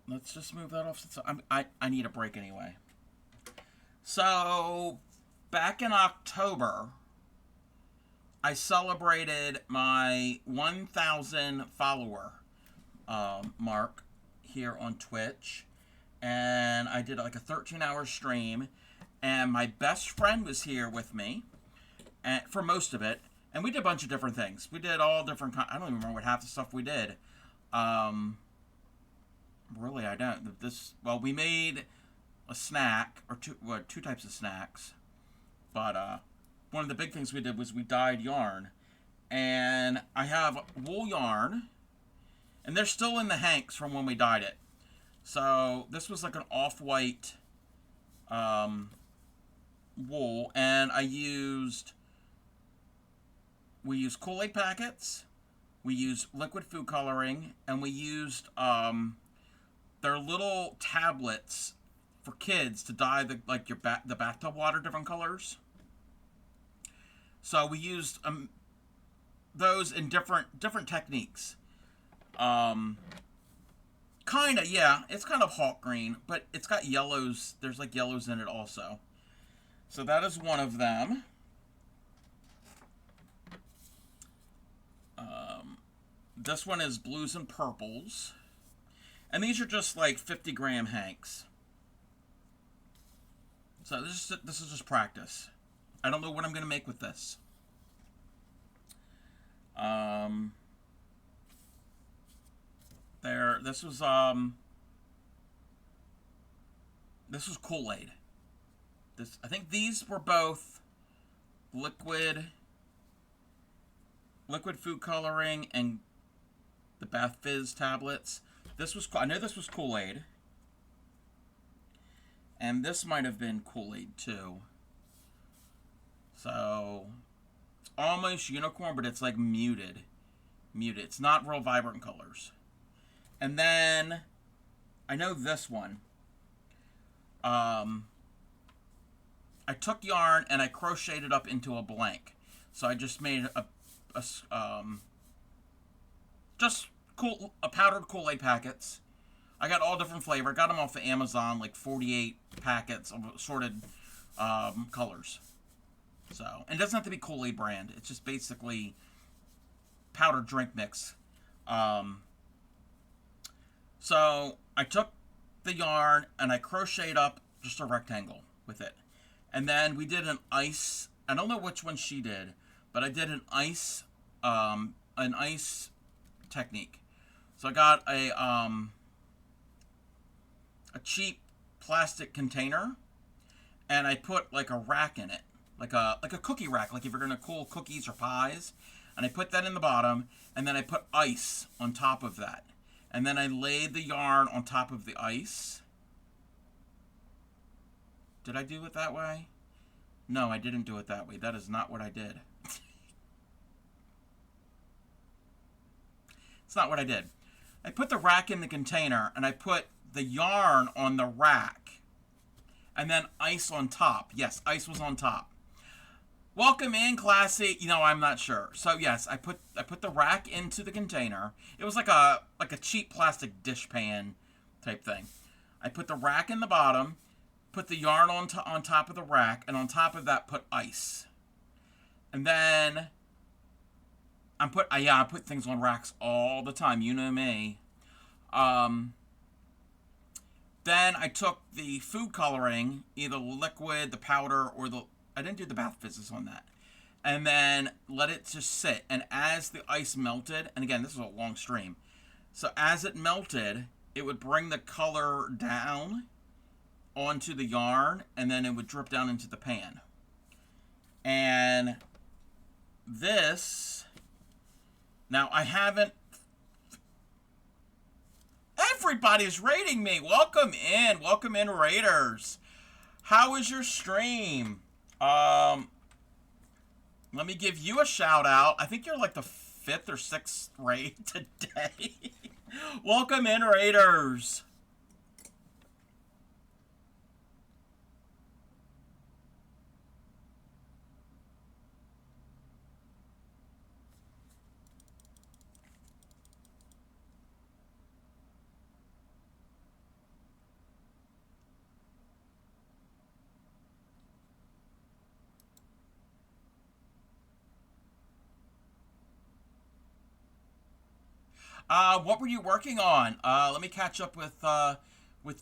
Let's just move that off. I need a break anyway. So back in October, I celebrated my 1,000 follower mark here on Twitch. And I did like a 13-hour stream, and my best friend was here with me for most of it, and we did a bunch of different things. We did all different I don't even remember what half the stuff we did. Really, I don't. Well, we made a snack, or two types of snacks, but one of the big things we did was we dyed yarn, and I have wool yarn, and they're still in the hanks from when we dyed it. So this was like an off-white wool, and we used Kool-Aid packets, we used liquid food coloring, and we used their little tablets for kids to dye the bathtub water different colors. So we used those in different techniques. Kinda, yeah. It's kind of hawk green, but it's got yellows. There's like yellows in it also. So that is one of them. This one is blues and purples. And these are just like 50-gram hanks. So this is just practice. I don't know what I'm going to make with this. This was Kool-Aid. I think these were both liquid food coloring and the Bath Fizz tablets. I know this was Kool-Aid. And this might have been Kool-Aid too. So it's almost unicorn, but it's like muted. It's not real vibrant colors. And then I know this one. I took yarn and I crocheted it up into a blank. So I just made a powdered Kool-Aid packets. I got all different flavor. Got them off of Amazon, like 48 packets of assorted colors. So, and it doesn't have to be Kool-Aid brand. It's just basically powdered drink mix. So I took the yarn and I crocheted up just a rectangle with it. And then we did an ice. I don't know which one she did, but I did an ice technique. So I got a cheap plastic container, and I put like a rack in it, like a cookie rack, like if you're gonna cool cookies or pies. And I put that in the bottom, and then I put ice on top of that. And then I laid the yarn on top of the ice. Did I do it that way? No, I didn't do it that way. That is not what I did. It's not what I did. I put the rack in the container, and I put the yarn on the rack, and then ice on top. Yes, ice was on top. Welcome in, classy. I'm not sure. So yes, I put the rack into the container. It was like a cheap plastic dish pan type thing. I put the rack in the bottom, put the yarn on top of the rack, and on top of that put ice. And then I put things on racks all the time. You know me. Then I took the food coloring, either liquid, the powder, or I didn't do the bath fizzes on that. And then let it just sit. And as the ice melted, and again, this is a long stream. So as it melted, it would bring the color down onto the yarn, and then it would drip down into the pan. And this, now I haven't, everybody's rating me. Welcome in, Raiders. How is your stream? Let me give you a shout out. I think you're like the 5th or 6th raid today. Welcome in, Raiders. What were you working on? Let me catch up with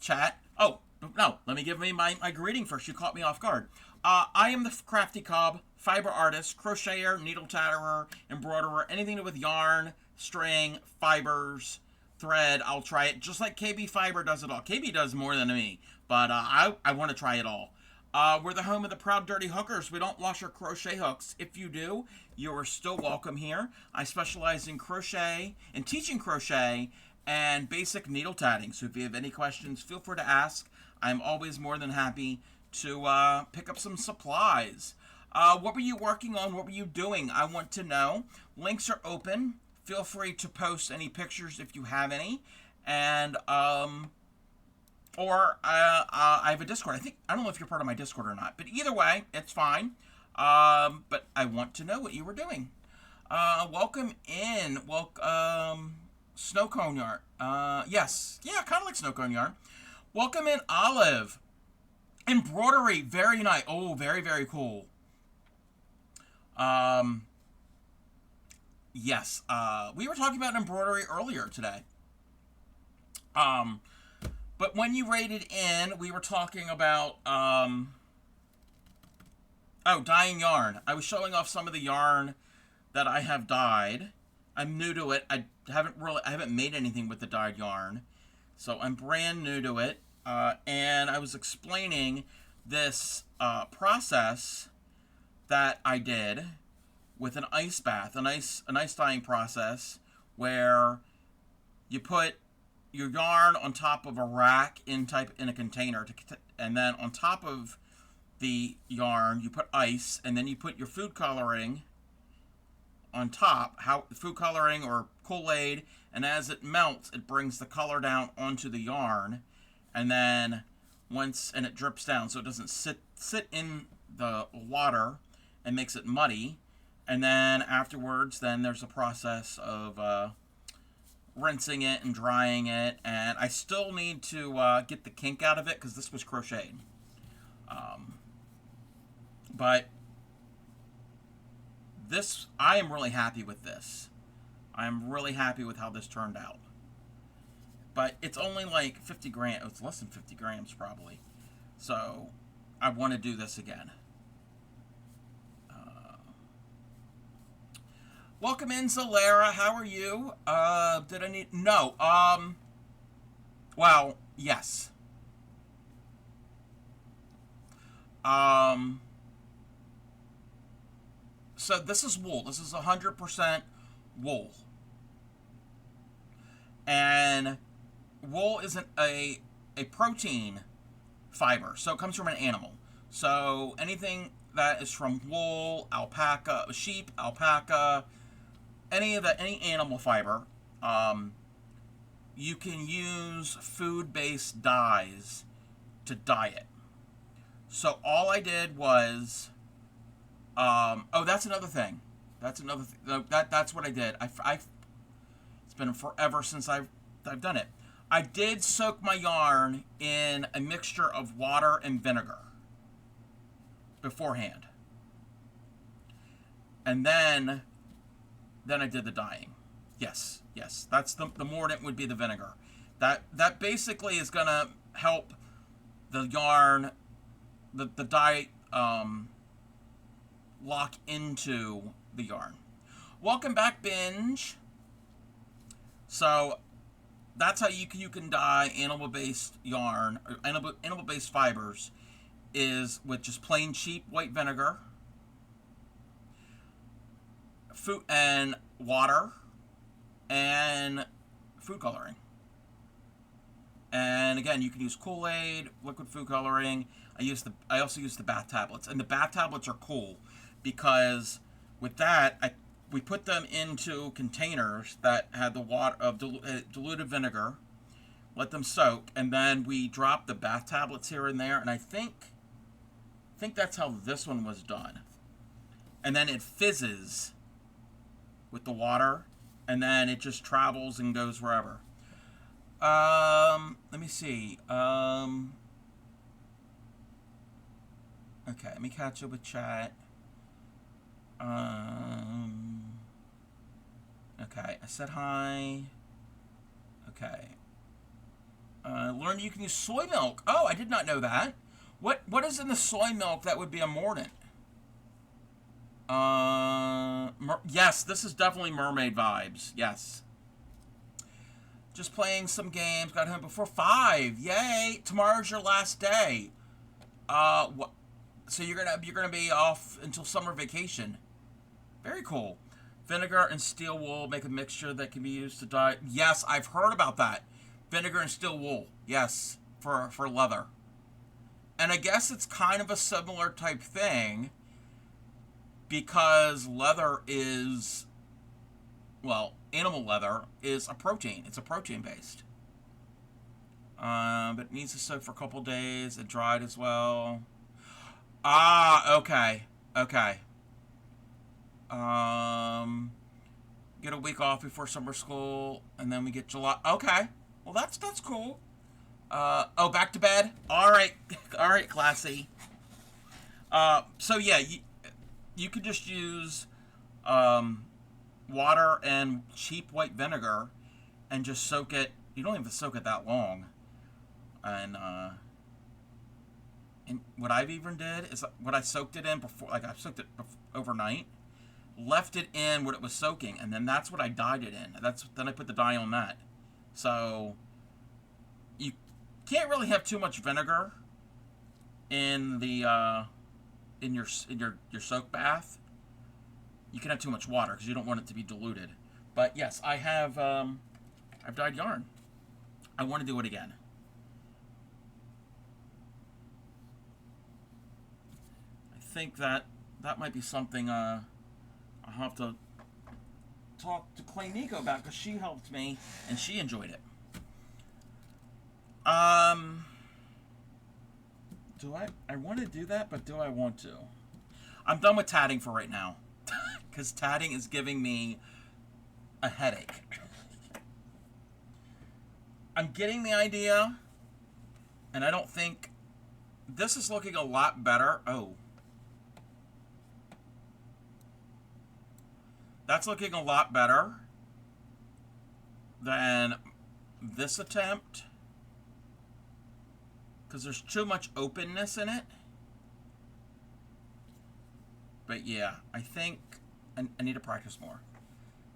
chat. Oh, no, let me give me my greeting first. You caught me off guard. I am the Crafty Cobb, fiber artist, crocheter, needle tatterer, embroiderer, anything to do with yarn, string, fibers, thread. I'll try it, just like KB Fiber does it all. KB does more than me, but I want to try it all. We're the home of the Proud Dirty Hook-ers. We don't wash our crochet hooks. If you do, you are still welcome here. I specialize in crochet and teaching crochet and basic needle tatting. So if you have any questions, feel free to ask. I'm always more than happy to pick up some supplies. What were you working on? What were you doing? I want to know. Links are open. Feel free to post any pictures if you have any. And I have a Discord. I don't know if you're part of my Discord or not, but either way, it's fine. But I want to know what you were doing. Welcome in. Snow cone yarn. Yes. Yeah, kind of like snow cone yarn. Welcome in, Olive. Embroidery. Very nice. Oh, very, very cool. Yes. We were talking about embroidery earlier today. But when you rated in, we were talking about, dyeing yarn. I was showing off some of the yarn that I have dyed. I'm new to it. I haven't made anything with the dyed yarn. So I'm brand new to it. And I was explaining this process that I did with an ice bath, an ice dyeing process where you put your yarn on top of a rack in a container, and then on top of the yarn you put ice, and then you put your food coloring on top, food coloring or Kool-Aid, and as it melts, it brings the color down onto the yarn, and then and it drips down, so it doesn't sit in the water and makes it muddy, and then afterwards, then there's a process of rinsing it and drying it, and I still need to get the kink out of it because this was crocheted. But this, I am really happy with this. I'm really happy with how this turned out. But it's only like 50 grams. It's less than 50 grams probably. So I want to do this again. Welcome in, Zalera. How are you? Did I need... No. Well, yes. So this is wool. This is 100% wool. And wool isn't a protein fiber. So it comes from an animal. So anything that is from wool, alpaca, sheep, alpaca, any animal fiber, you can use food-based dyes to dye it. So all I did was, oh, that's another thing. That's another thing. That's what I did. It's been forever since I've done it. I did soak my yarn in a mixture of water and vinegar beforehand. And then I did the dyeing. Yes, that's the mordant would be the vinegar. That basically is gonna help the yarn, the dye lock into the yarn. Welcome back, Binge. So that's how you can dye animal-based yarn or animal-based fibers, is with just plain cheap white vinegar, food and water, and food coloring. And again, you can use Kool-Aid, liquid food coloring. I also use the bath tablets, and the bath tablets are cool because with that we put them into containers that had the water of diluted vinegar, let them soak, and then we drop the bath tablets here and there. And I think that's how this one was done. And then it fizzes with the water, and then it just travels and goes wherever. Let me see. Okay, let me catch up with chat. Okay, I said hi. Okay. Learn you can use soy milk. Oh, I did not know that. What is in the soy milk that would be a mordant? Yes, this is definitely mermaid vibes. Yes. Just playing some games. Got home before 5. Yay! Tomorrow's your last day. So you're gonna be off until summer vacation. Very cool. Vinegar and steel wool make a mixture that can be used to dye. Yes, I've heard about that. Vinegar and steel wool. Yes, for leather. And I guess it's kind of a similar type thing because leather is, well, animal leather is a protein. It's a protein based. But it needs to soak for a couple days and dried as well. Ah, okay. Okay. Get a week off before summer school, and then we get July. Okay. Well, that's cool. Oh, back to bed? Alright. Alright, classy. So yeah, you could just use water and cheap white vinegar and just soak it. You don't even have to soak it that long. And what I've even did is what I soaked it in before, like I soaked it overnight, left it in what it was soaking, and then that's what I dyed it in. Then I put the dye on that. So you can't really have too much vinegar in the in your soak bath. You can have too much water because you don't want it to be diluted. But yes, I've dyed yarn. I want to do it again. I think that might be something I'll have to talk to Clay Nico about because she helped me and she enjoyed it. Do I want to do that, but do I want to? I'm done with tatting for right now because tatting is giving me a headache. I'm getting the idea, and I don't think this is looking a lot better. Oh. That's looking a lot better than this attempt because there's too much openness in it. But yeah, I think I need to practice more.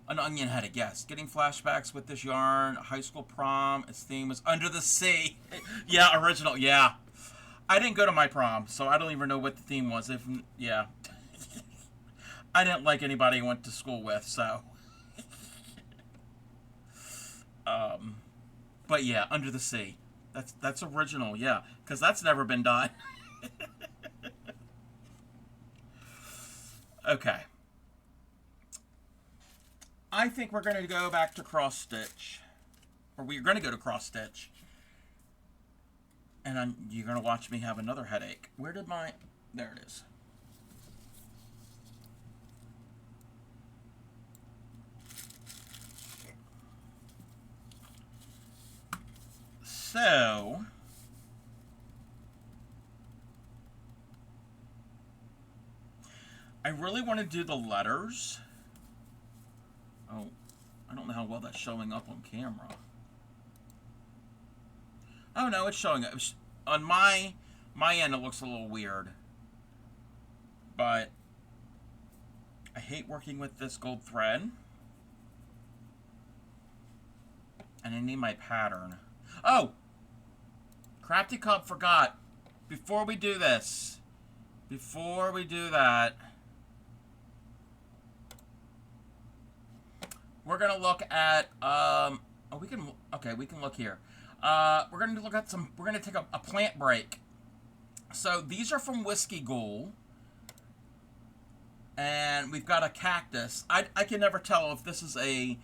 An onion head, yes. Getting flashbacks with this yarn. High school prom. Its theme was Under the Sea. Yeah, original. Yeah. I didn't go to my prom, so I don't even know what the theme was. Yeah. I didn't like anybody I went to school with, so. But yeah, Under the Sea. That's original, yeah. Because that's never been done. Okay. I think we're going to go back to cross stitch. or we're going to go to cross stitch. And you're going to watch me have another headache. Where did my... There it is. So... I really want to do the letters. Oh, I don't know how well that's showing up on camera. Oh no, it's showing up. On my end, it looks a little weird. But I hate working with this gold thread. And I need my pattern. Oh! Crafty Cub forgot. Before we do this, before we do that, we're gonna look at we can look here. We're gonna look at we're gonna take a plant break. So these are from Whiskey Ghoul. And we've got a cactus. I can never tell if this is a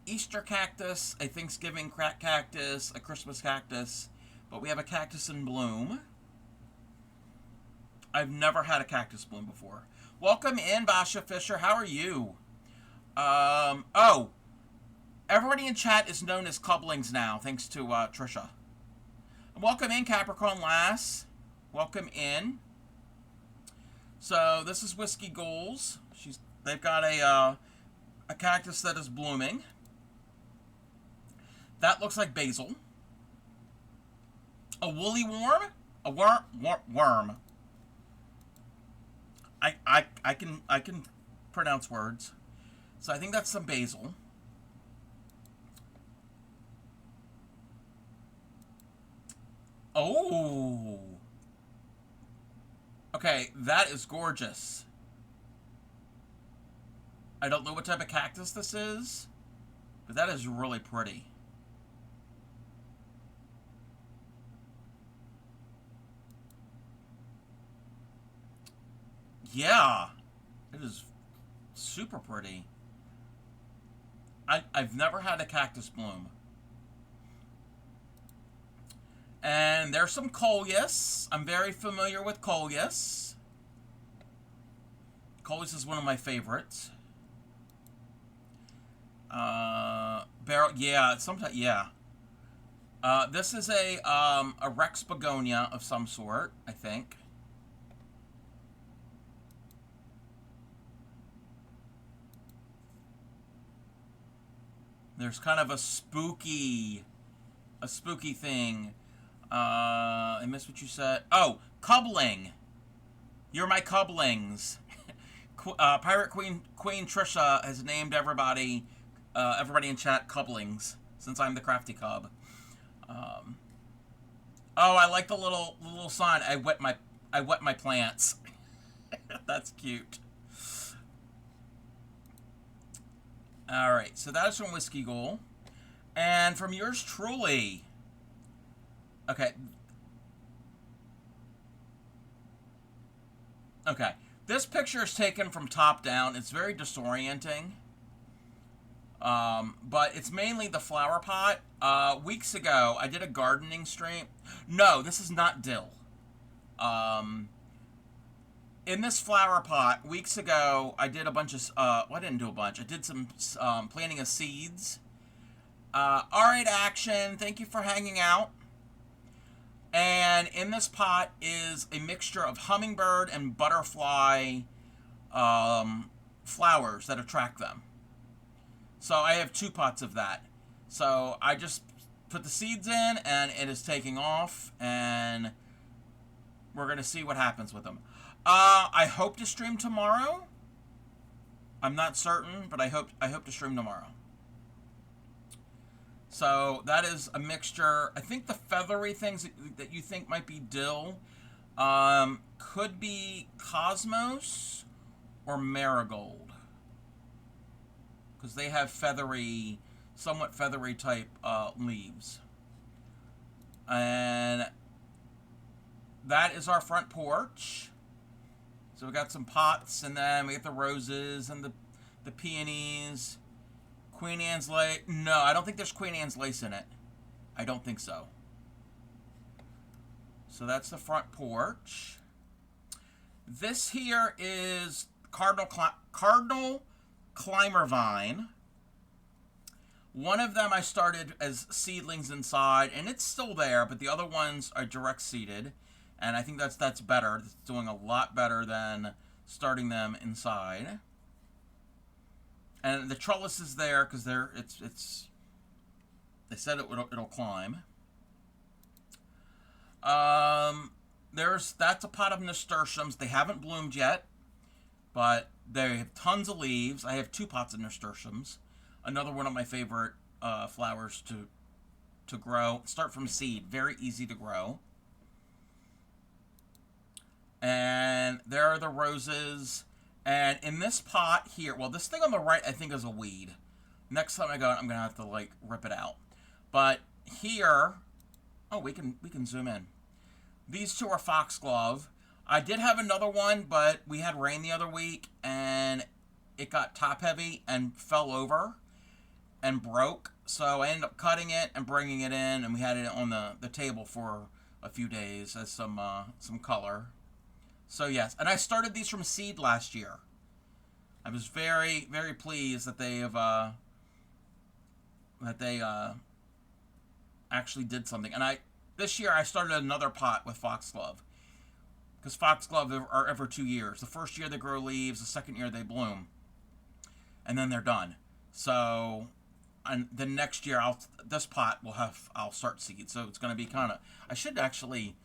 Easter cactus, a Thanksgiving cactus, a Christmas cactus, but we have a cactus in bloom. I've never had a cactus bloom before. Welcome in, Basha Fisher. How are you? Oh, everybody in chat is known as Cublings now, thanks to Trisha. Welcome in, Capricorn Lass. Welcome in. So this is Whiskey Ghouls. They've got a cactus that is blooming. That looks like basil. A woolly worm? A worm. I can pronounce words. So I think that's some basil. Oh. Okay, that is gorgeous. I don't know what type of cactus this is, but that is really pretty. Yeah, it is super pretty. I've never had a cactus bloom. And there's some coleus. I'm very familiar with coleus. Coleus is one of my favorites. Barrel, yeah, sometimes, yeah. This is a Rex begonia of some sort, I think. There's kind of a spooky thing. I missed what you said. Oh, Cubling. You're my Cublings. Pirate Queen Trisha has named everybody in chat Cublings since I'm the crafty cub. Oh, I like the little sign. I wet my plants. That's cute. All right, so that is from Whiskey Ghoul, and from yours truly. Okay. Okay. This picture is taken from top down. It's very disorienting. But it's mainly the flower pot. Weeks ago, I did a gardening stream. No, this is not dill. In this flower pot, weeks ago, I did a bunch of... well, I didn't do a bunch. I did some planting of seeds. Alright, Action. Thank you for hanging out. And in this pot is a mixture of hummingbird and butterfly flowers that attract them. So I have 2 pots of that. So I just put the seeds in and it is taking off, and we're going to see what happens with them. I hope to stream tomorrow. I'm not certain, but I hope to stream tomorrow. So that is a mixture. I think the feathery things that you think might be dill could be cosmos or marigold, because they have feathery, somewhat feathery type leaves. And that is our front porch. So we got some pots, and then we get the roses and the peonies. Queen Anne's lace. No, I don't think there's Queen Anne's lace in it. I don't think so. So that's the front porch. This here is Cardinal Climber Vine. One of them I started as seedlings inside, and it's still there, but the other ones are direct seeded, and I think that's better. It's doing a lot better than starting them inside. And the trellis is there because they said it'll climb. That's a pot of nasturtiums. They haven't bloomed yet, but they have tons of leaves. I have 2 pots of nasturtiums. Another one of my favorite flowers to grow. Start from seed. Very easy to grow. And there are the roses. And in this pot here, well, this thing on the right I think is a weed. Next time I go, I'm gonna have to like rip it out. But here, oh, we can zoom in. These 2 are foxglove. I did have another one, but we had rain the other week, and it got top heavy and fell over and broke. So I ended up cutting it and bringing it in, and we had it on the table for a few days as some color. So yes, and I started these from seed last year. I was very, very pleased that they have actually did something. And this year I started another pot with foxglove, because foxglove are every 2 years. The first year they grow leaves, the second year they bloom, and then they're done. So, and the next year I'll start seeds. So it's going to be kind of, I should actually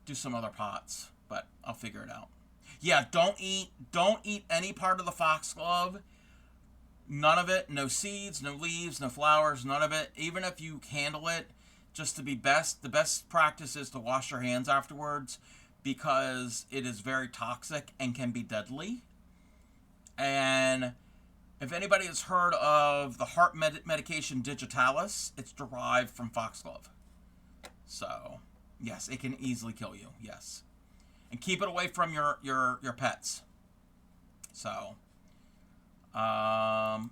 do some other pots, but I'll figure it out. Yeah, don't eat any part of the foxglove. None of it. No seeds, no leaves, no flowers, none of it. Even if you handle it, just to be the best practice is to wash your hands afterwards, because it is very toxic and can be deadly. And if anybody has heard of the heart medication Digitalis, it's derived from foxglove. So, yes, it can easily kill you. Yes. And keep it away from your pets. So, oh,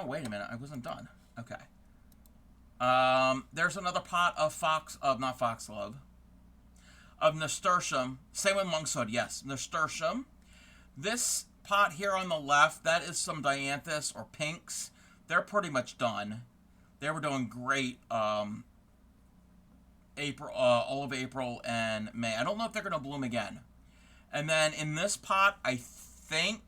wait a minute. I wasn't done. Okay. There's another pot of not foxglove, of nasturtium. Same with monkshood, yes. Nasturtium. This pot here on the left, that is some dianthus or pinks. They're pretty much done. They were doing great all of April and May. I don't know if they're going to bloom again. And then in this pot, I think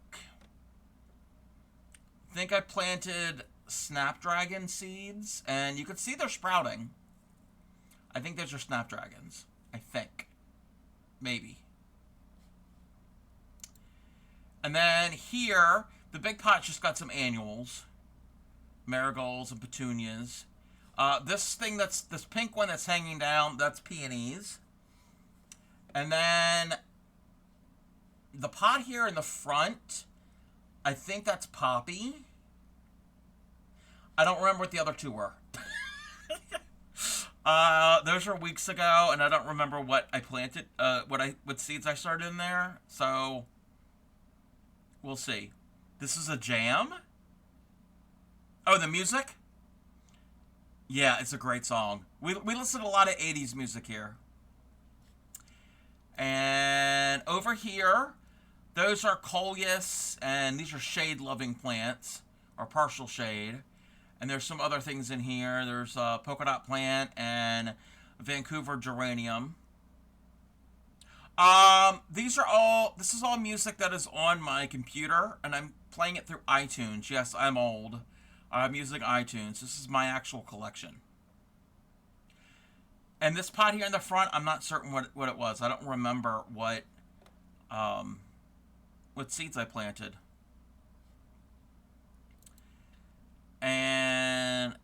I planted snapdragon seeds, and you can see they're sprouting. I think those are snapdragons. I think. Maybe. And then here, the big pot just got some annuals. Marigolds and petunias. This pink one that's hanging down, that's peonies. And then the pot here in the front, I think that's poppy. I don't remember what the other 2 were. Those were weeks ago, and I don't remember what I planted, what seeds I started in there. So, we'll see. This is a jam. Oh, the music? Yeah, it's a great song. We listen to a lot of 80s music here. And over here, those are coleus, and these are shade-loving plants, or partial shade. And there's some other things in here. There's a polka dot plant and Vancouver geranium. This is all music that is on my computer, and I'm playing it through iTunes. Yes, I'm old. I'm using iTunes. This is my actual collection. And this pot here in the front, I'm not certain what it was. I don't remember what seeds I planted. And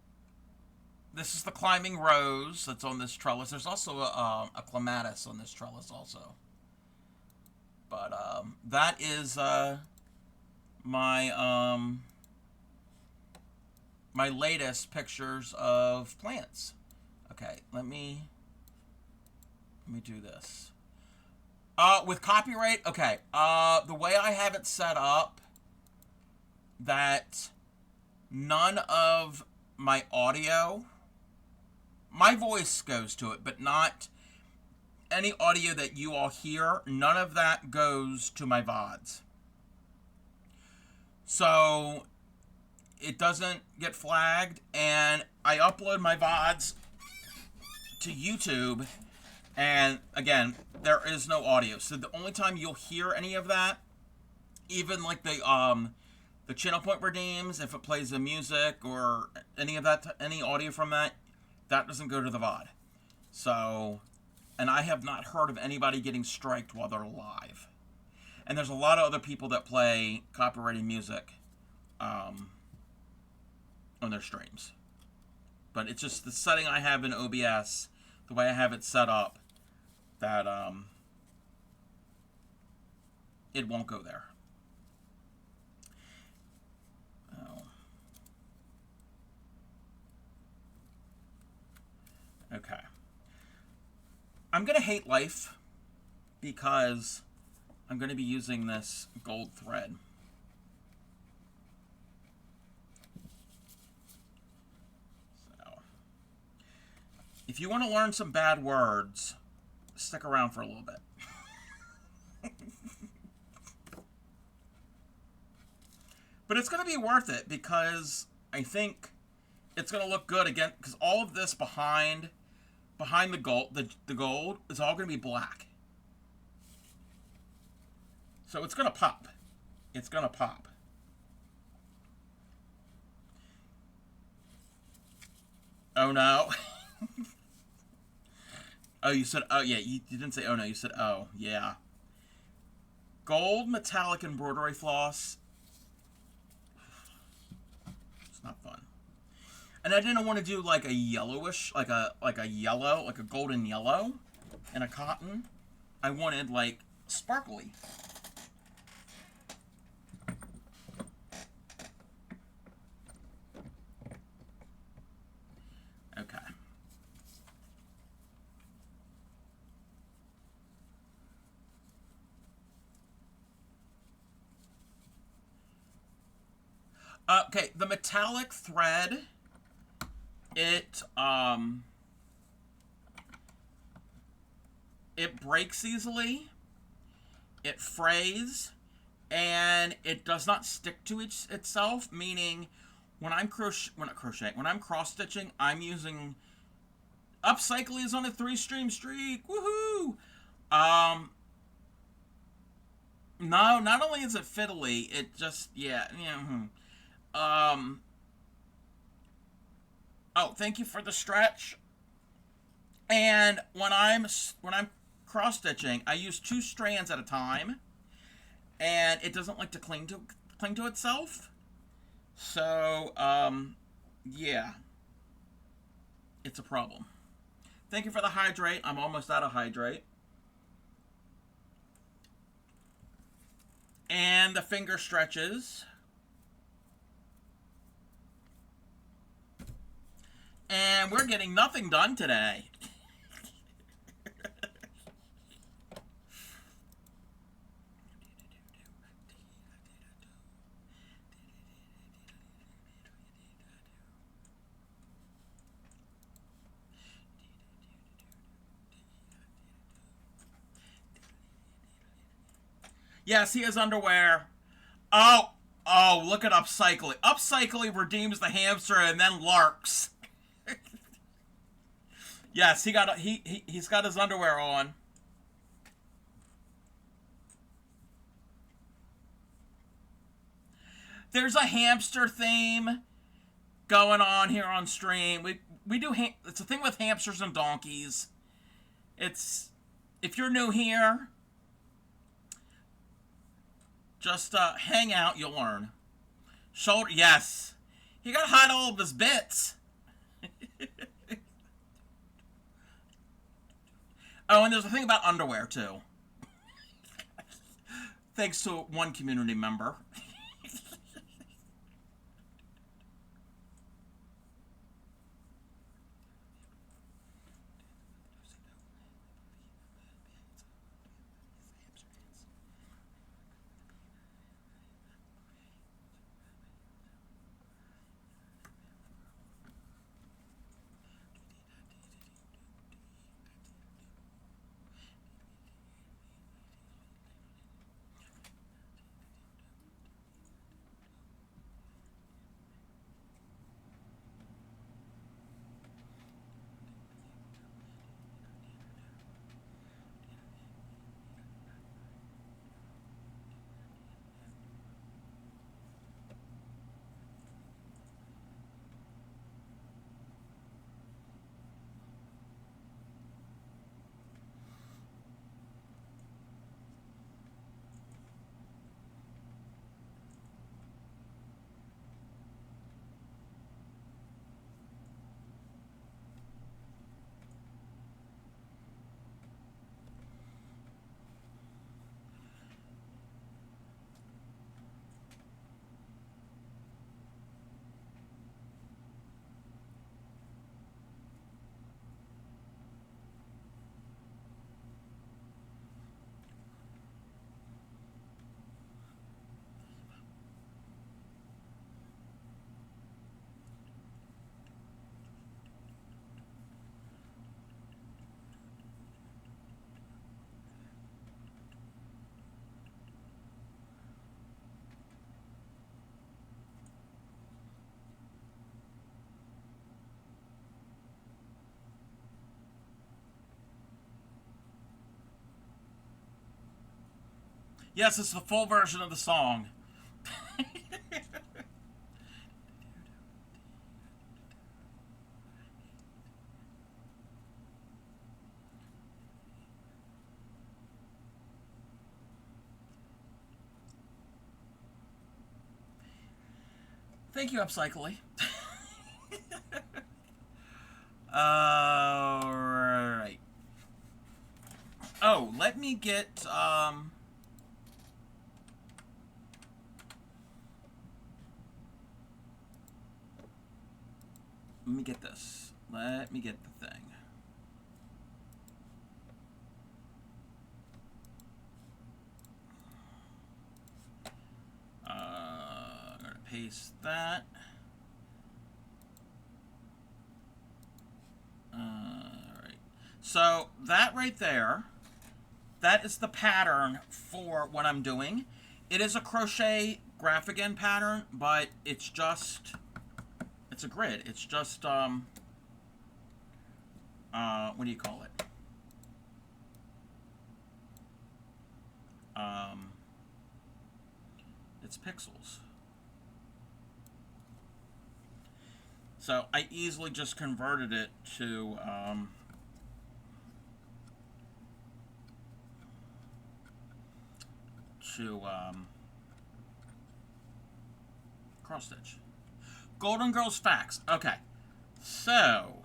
this is the climbing rose that's on this trellis. There's also a clematis on this trellis also. But that is my my latest pictures of plants. Okay, let me do this. With copyright, okay. The way I have it set up, that none of my audio my voice goes to it, but not any audio that you all hear. None of that goes to my VODs. So it doesn't get flagged, and I upload my VODs to YouTube, and again, there is no audio. So the only time you'll hear any of that, even like the channel point redeems, if it plays the music or any of that, any audio from that, that doesn't go to the VOD. So, and I have not heard of anybody getting striked while they're live. And there's a lot of other people that play copyrighted music on their streams. But it's just the setting I have in OBS, the way I have it set up, that it won't go there. Oh. Okay. I'm going to hate life because I'm going to be using this gold thread. So, if you want to learn some bad words, stick around for a little bit. But it's going to be worth it because I think it's going to look good again, because all of this behind the gold, the gold is all going to be black. So it's going to pop. It's going to pop. Oh no. Oh, you said, oh yeah, you didn't say oh no, you said oh, yeah. Gold metallic embroidery floss. It's not fun. And I didn't want to do like a yellowish, like a yellow, like a golden yellow in a cotton. I wanted like sparkly. Okay. Okay, the metallic thread, it breaks easily, it frays, and it does not stick to itself, meaning when I'm when I'm cross stitching, I'm using upcycle is on a 3-stream streak. Woohoo! No, not only is it fiddly, it just yeah. Oh, thank you for the stretch. And when I'm cross stitching, I use 2 strands at a time, and it doesn't like to cling to itself. So, yeah, it's a problem. Thank you for the hydrate. I'm almost out of hydrate. And the finger stretches. And we're getting nothing done today. Yes, he has underwear. Oh, look at Upcycling. Upcycling redeems the hamster and then larks. Yes, he's got his underwear on. There's a hamster theme going on here on stream. We do it's a thing with hamsters and donkeys. It's, if you're new here, just hang out, you'll learn. Shoulder, yes. He got to hide all of his bits. Oh, and there's a thing about underwear, too. Thanks to one community member. Yes, it's the full version of the song. Thank you, Upcycly. Alright. Oh, let me get, let me get this. Let me get the thing. I'm going to paste that. Alright. So, that right there, that is the pattern for what I'm doing. It is a crochet graphic end pattern, but it's just, it's a grid. It's just, what do you call it? It's pixels. So I easily just converted it to cross stitch. Golden Girls facts. Okay, so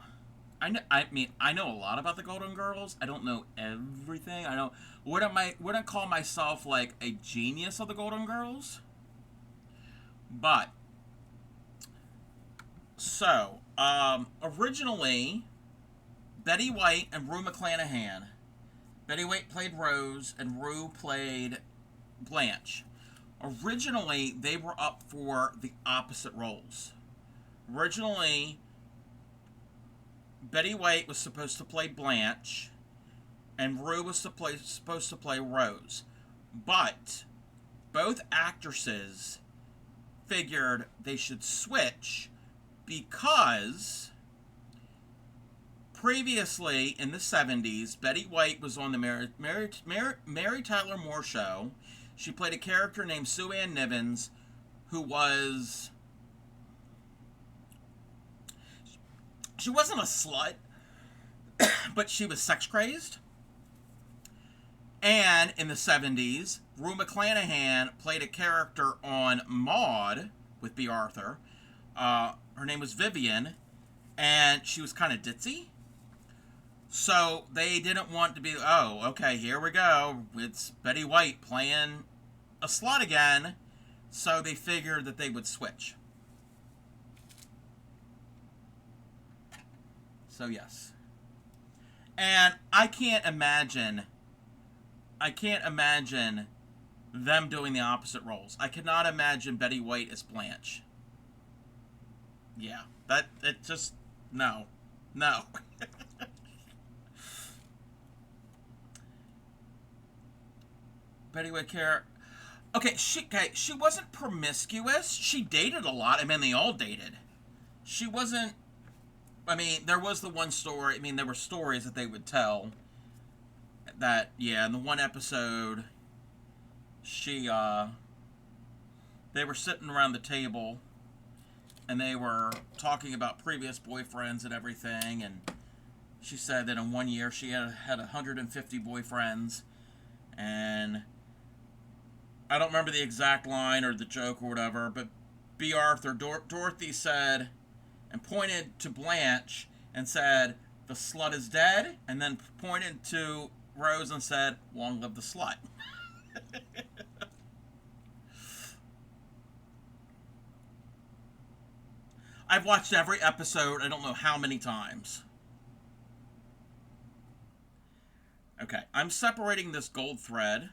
I know a lot about the Golden Girls. I don't know everything. I don't wouldn't call myself like a genius of the Golden Girls, but so originally Betty White and Rue McClanahan. Betty White played Rose and Rue played Blanche. Originally, they were up for the opposite roles. Originally, Betty White was supposed to play Blanche, and Rue was supposed to play Rose. But both actresses figured they should switch because previously in the 70s, Betty White was on the Mary Tyler Moore Show. She played a character named Sue Ann Nivens, who was... She wasn't a slut, but she was sex crazed. And in the 70s, Rue McClanahan played a character on Maude with B. Arthur. Her name was Vivian, and she was kind of ditzy. So they didn't want to be, oh, okay, here we go. It's Betty White playing a slut again. So they figured that they would switch. So yes. And I can't imagine them doing the opposite roles. I cannot imagine Betty White as Blanche. Yeah, it just, no. Betty White Okay, she wasn't promiscuous. She dated a lot. I mean, they all dated. She wasn't. I mean, there was the one story. I mean, there were stories that they would tell. That, yeah, in the one episode, they were sitting around the table, and they were talking about previous boyfriends and everything, and she said that in 1 year she had 150 boyfriends, and I don't remember the exact line or the joke or whatever, but B. Arthur, Dorothy said, and pointed to Blanche and said, "The slut is dead," and then pointed to Rose and said, "Long live the slut." I've watched every episode, I don't know how many times. Okay, I'm separating this gold thread,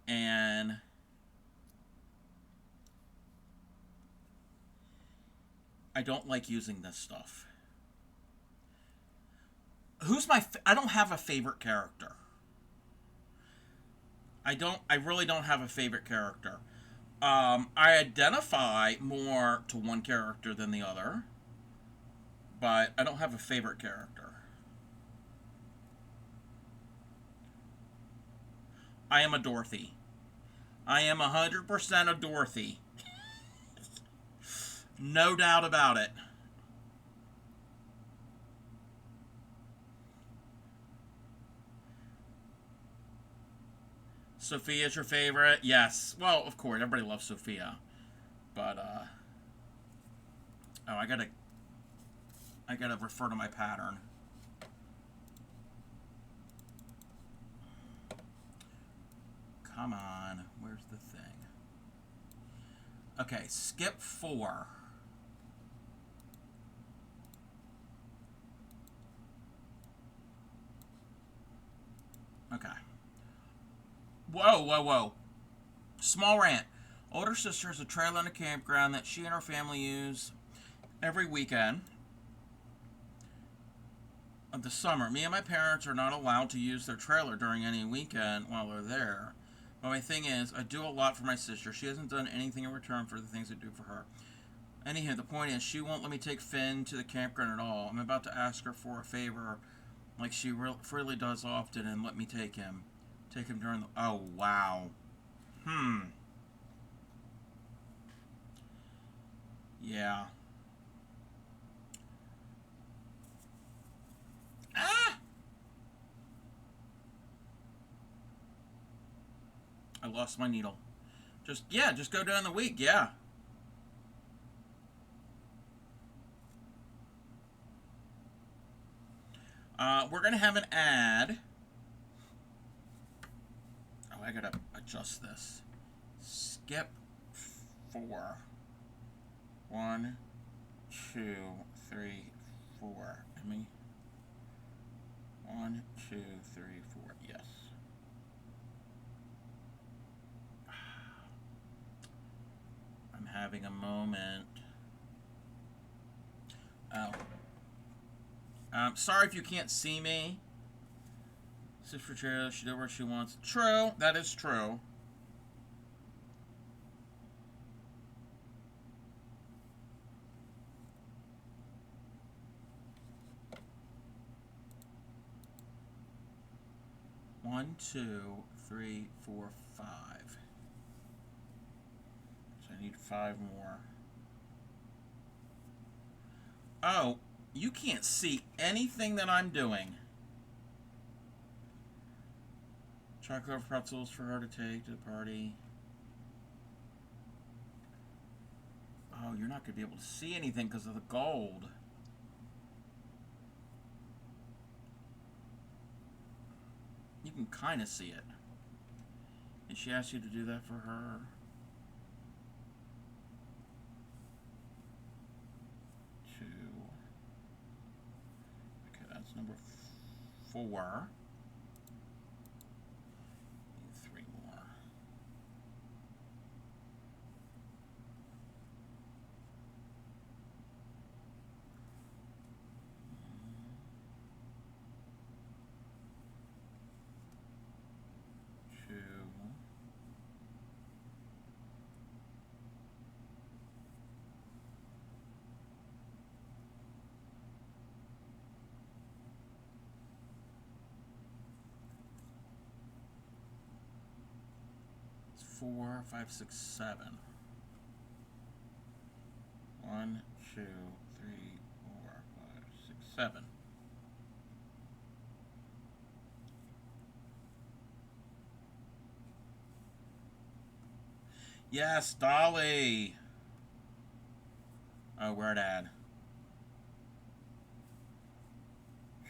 and I don't like using this stuff. I don't have a favorite character. I really don't have a favorite character. I identify more to one character than the other, but I don't have a favorite character. I am a Dorothy. I am 100% a Dorothy. No doubt about it. Sophia's your favorite? Yes. Well, of course, everybody loves Sophia. But, oh, I gotta refer to my pattern. Come on. Where's the thing? Okay, skip 4. Okay. Whoa, whoa, whoa. Small rant. Older sister has a trailer in a campground that she and her family use every weekend of the summer. Me and my parents are not allowed to use their trailer during any weekend while they're there. But my thing is, I do a lot for my sister. She hasn't done anything in return for the things I do for her. Anyhow, the point is, she won't let me take Finn to the campground at all. I'm about to ask her for a favor, like she really does often, and let me take him. Take him during the... Oh, wow. Yeah. Ah! I lost my needle. Just go during the week, yeah. We're going to have an ad. Oh, I got to adjust this. Skip 4. 1, 2, 3, 4. I mean, 1, 2, 3, 4. Yes. I'm having a moment. Oh. Sorry if you can't see me. Sister Chair, she did what she wants. True. That is true. One, 2, 3, 4, 5. So I need 5 more. Oh, you can't see anything that I'm doing. Chocolate pretzels for her to take to the party. Oh, you're not going to be able to see anything because of the gold. You can kind of see it. Did she ask you to do that for her? 2. Okay, that's number 4. 3 more. It's 4, 5, 6, 7. 1, 2, 3, 4, 5, 6, 7. Yes, Dolly. Oh, where it at?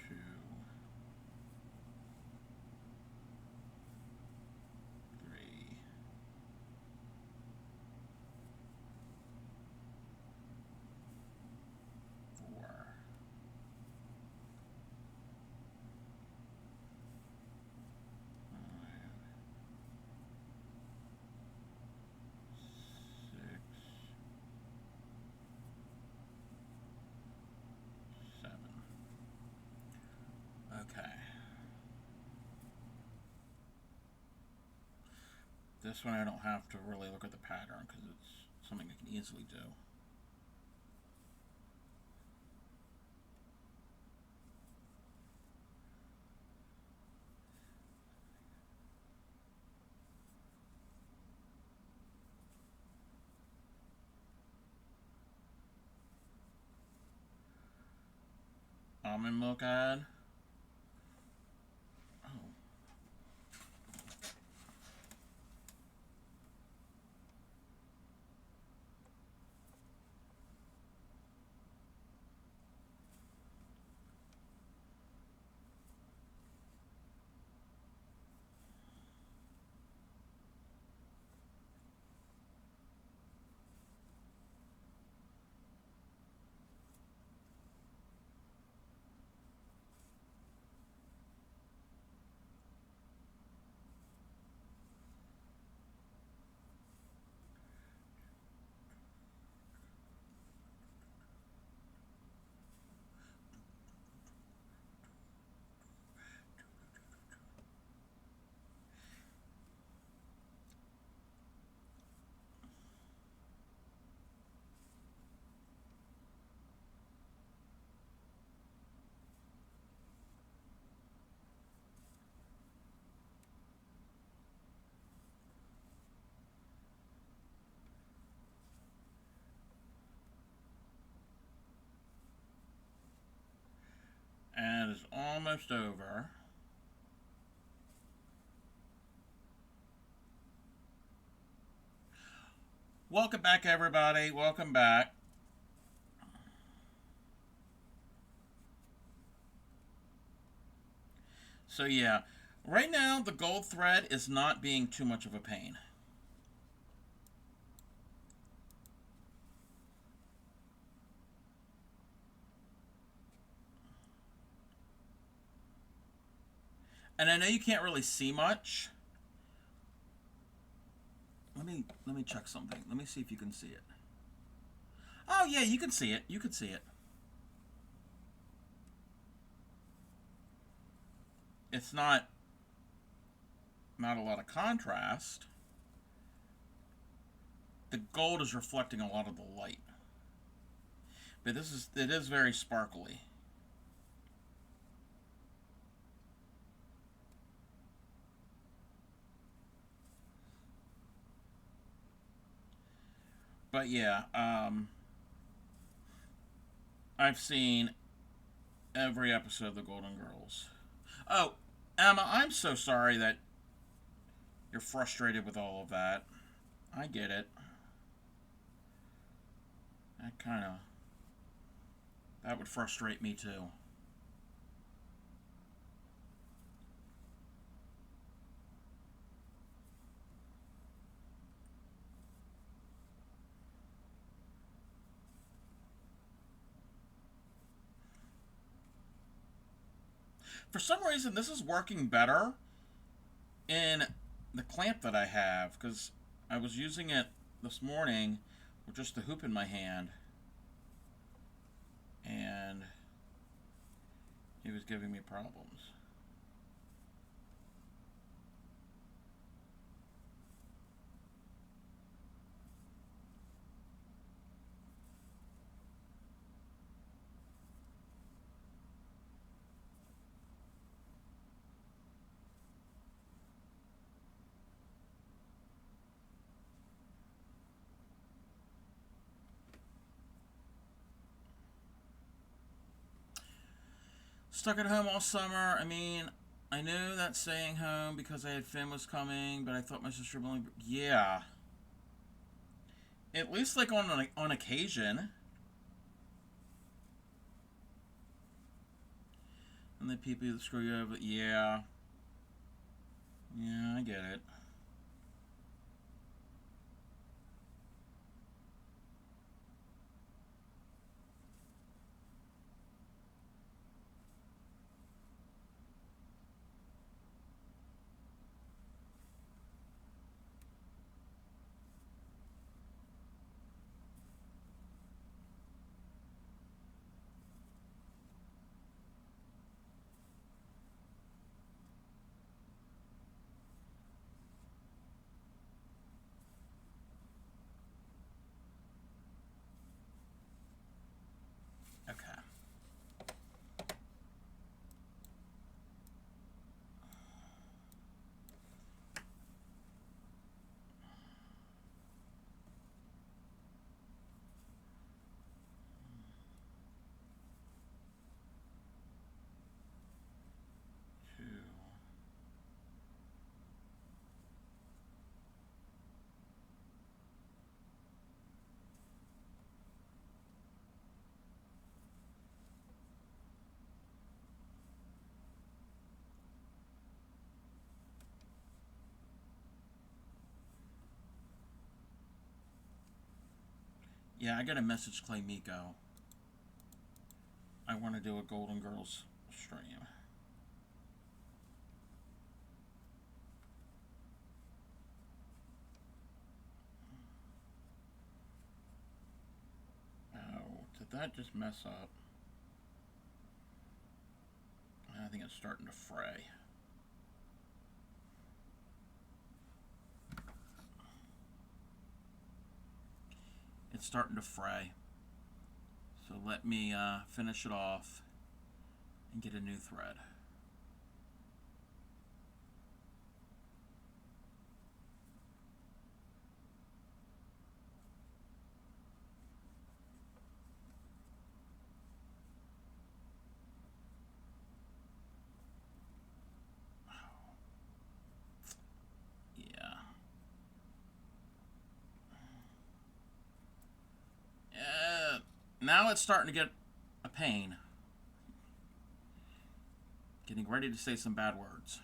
2, 3. 4. 6, 7. Okay. This one I don't have to really look at the pattern because it's something I can easily do. almond milk ad. Oh. And it's almost over. Welcome back, everybody. Welcome back. So yeah, right now the gold thread is not being too much of a pain. And I know you can't really see much. Let me check something. Let me see if you can see it. Oh yeah, you can see it. You can see it. It's not a lot of contrast. The gold is reflecting a lot of the light. But it is very sparkly. But yeah, I've seen every episode of The Golden Girls. Oh, Emma, I'm so sorry that you're frustrated with all of that. I get it. That would frustrate me too. For some reason, this is working better in the clamp that I have, because I was using it this morning with just the hoop in my hand, and it was giving me problems. Stuck at home all summer. I mean, I knew that staying home because I had family coming, but I thought my sister would only. Yeah. At least like on occasion. And the people that screw you over. Yeah. Yeah, I get it. Yeah, I got a message, Clay Miko. I want to do a Golden Girls stream. Oh, did that just mess up? I think it's starting to fray. It's starting to fray. So let me finish it off and get a new thread. Now it's starting to get a pain. Getting ready to say some bad words.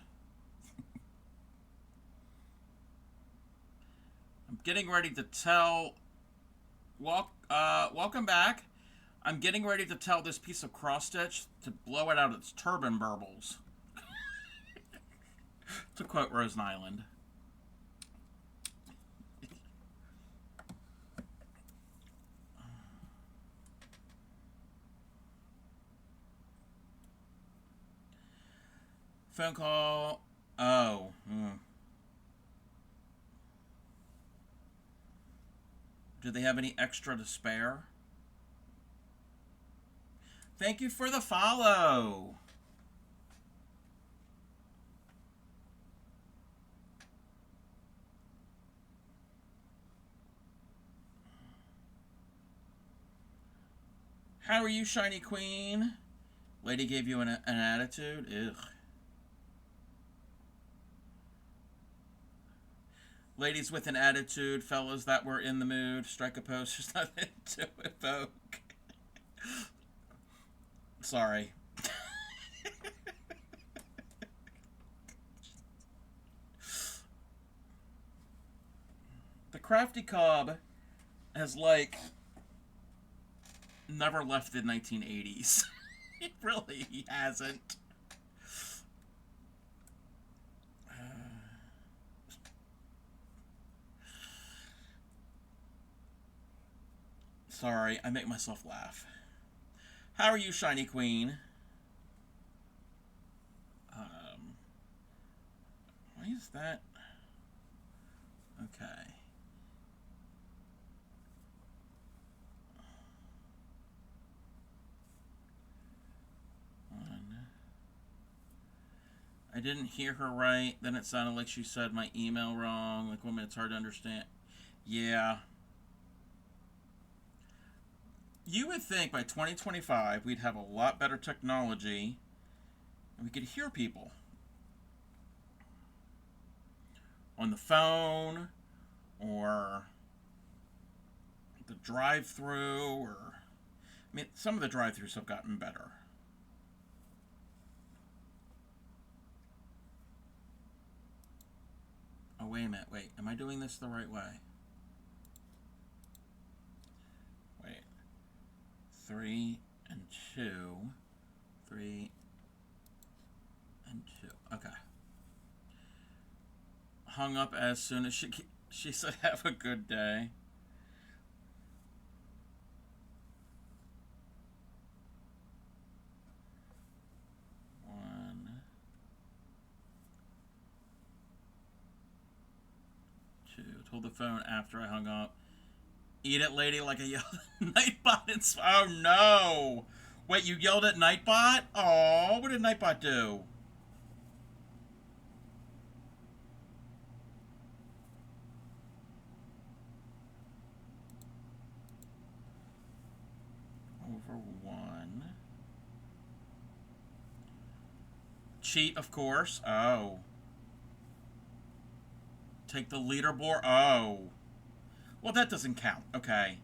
I'm getting ready to tell... welcome back. I'm getting ready to tell this piece of cross stitch to blow it out its turbine burbles. To quote Rosen Island. Phone call. Oh. Do they have any extra to spare? Thank you for the follow. How are you, Shiny Queen? Lady gave you an attitude? Ugh. Ladies with an attitude, fellas that were in the mood, strike a pose, there's nothing to evoke. Sorry. The Crafty Cobb has, like, never left the 1980s. It really hasn't. Sorry, I make myself laugh. How are you, Shiny Queen? Why is that? Okay. I didn't hear her right. Then it sounded like she said my email wrong. Like, woman, it's hard to understand. Yeah. You would think by 2025 we'd have a lot better technology and we could hear people on the phone or the drive-through, or I mean, some of the drive-throughs have gotten better. Oh, wait a minute. Wait, am I doing this the right way? Wait. 3 and 2. 3 and 2. Okay. Hung up as soon as she said, have a good day. Told the phone after I hung up. Eat it, lady, like I yelled at Nightbot. Oh, no. Wait, you yelled at Nightbot? Oh, what did Nightbot do? Over 1. Cheat, of course. Oh. Take the leaderboard. Oh. Well, that doesn't count. Okay.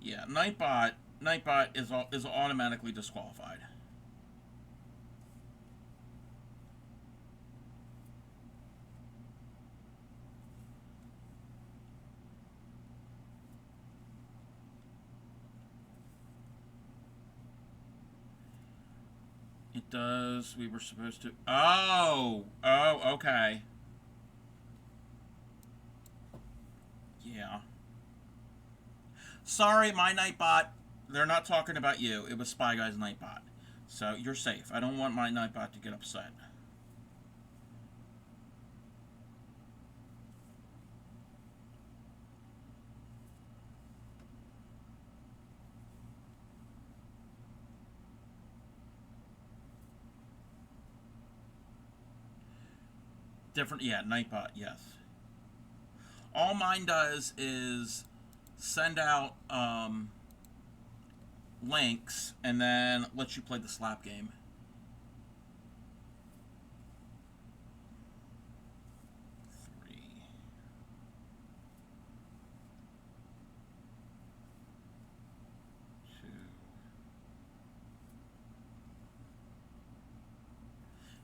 Yeah, Nightbot is automatically disqualified. It does. We were supposed to... Oh! Oh, okay. Yeah. Sorry, my Nightbot. They're not talking about you. It was Spy Guy's Nightbot. So, you're safe. I don't want my Nightbot to get upset. Different, yeah, Nightbot, yes. All mine does is send out links and then lets you play the slap game.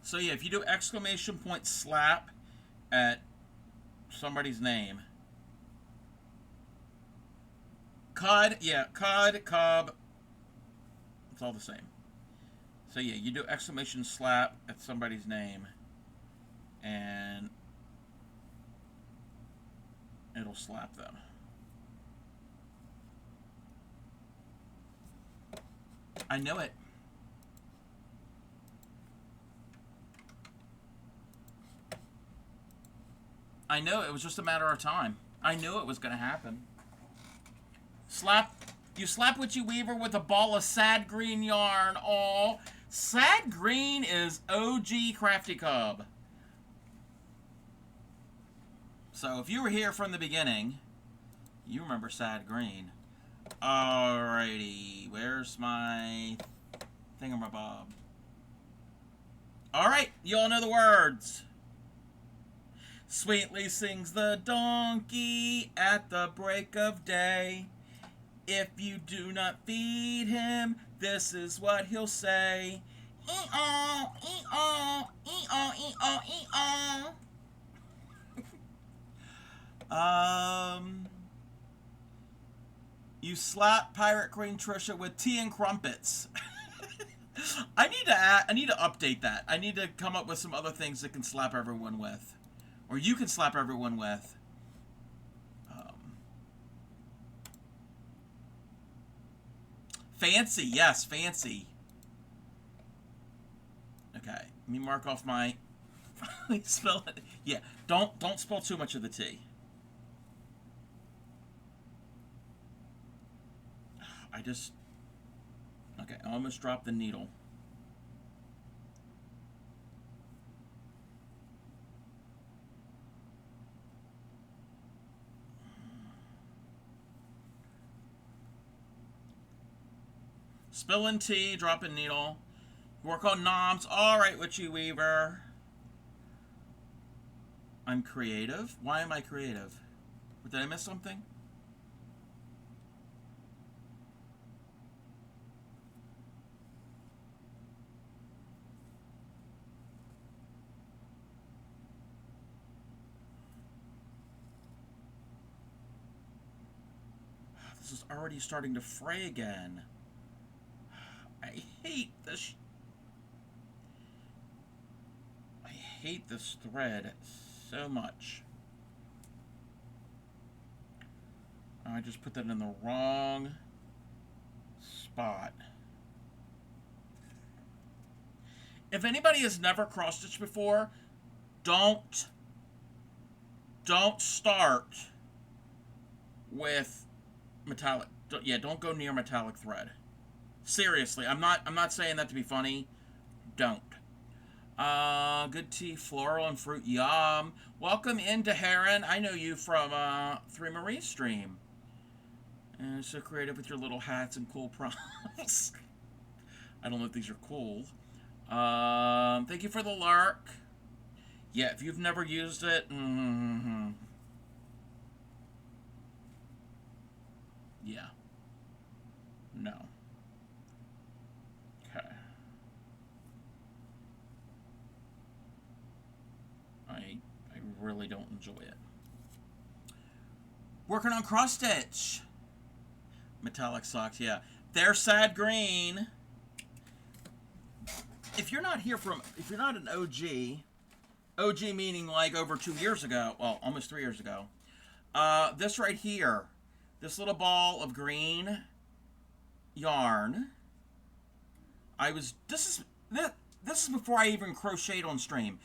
So yeah, if you do exclamation point slap at somebody's name. Cod, yeah, cod, cob. It's all the same. So yeah, you do exclamation slap at somebody's name and it'll slap them. I know it. I know it was just a matter of time. I knew it was going to happen. You slap Witchy Weaver with a ball of sad green yarn. Oh, sad green is OG Crafty Cub. So if you were here from the beginning, you remember sad green. Alrighty, where's my thingamabob? Alright, you all know the words. Sweetly sings the donkey at the break of day. If you do not feed him, this is what he'll say. E-oh, e-oh, e-oh, e-oh, e-oh. You slap Pirate Queen Trisha with tea and crumpets. I need to update that. I need to come up with some other things that can slap everyone with. Or you can slap everyone with. Fancy, yes, fancy. Okay, let me mark off my... spell it. Yeah, don't spill too much of the tea. Okay, I almost dropped the needle. Spilling tea, dropping needle. Work on noms. Alright, Witchy Weaver. I'm creative? Why am I creative? Did I miss something? This is already starting to fray again. I hate this. I hate this thread so much. I just put that in the wrong spot. If anybody has never cross-stitched before, don't start with metallic. Yeah, don't go near metallic thread. Seriously, I'm not saying that to be funny. Don't. Good tea, floral and fruit. Yum. Welcome into Heron. I know you from 3 Marie's stream. And so creative with your little hats and cool prompts. I don't know if these are cool. Thank you for the lurk. Yeah, if you've never used it, yeah. No. Okay. I really don't enjoy it. Working on cross stitch. Metallic socks, yeah. They're sad green. if you're not here from, if you're not an OG meaning like over 2 years ago, well, almost 3 years ago, this right here, this little ball of green yarn, this is before I even crocheted on stream.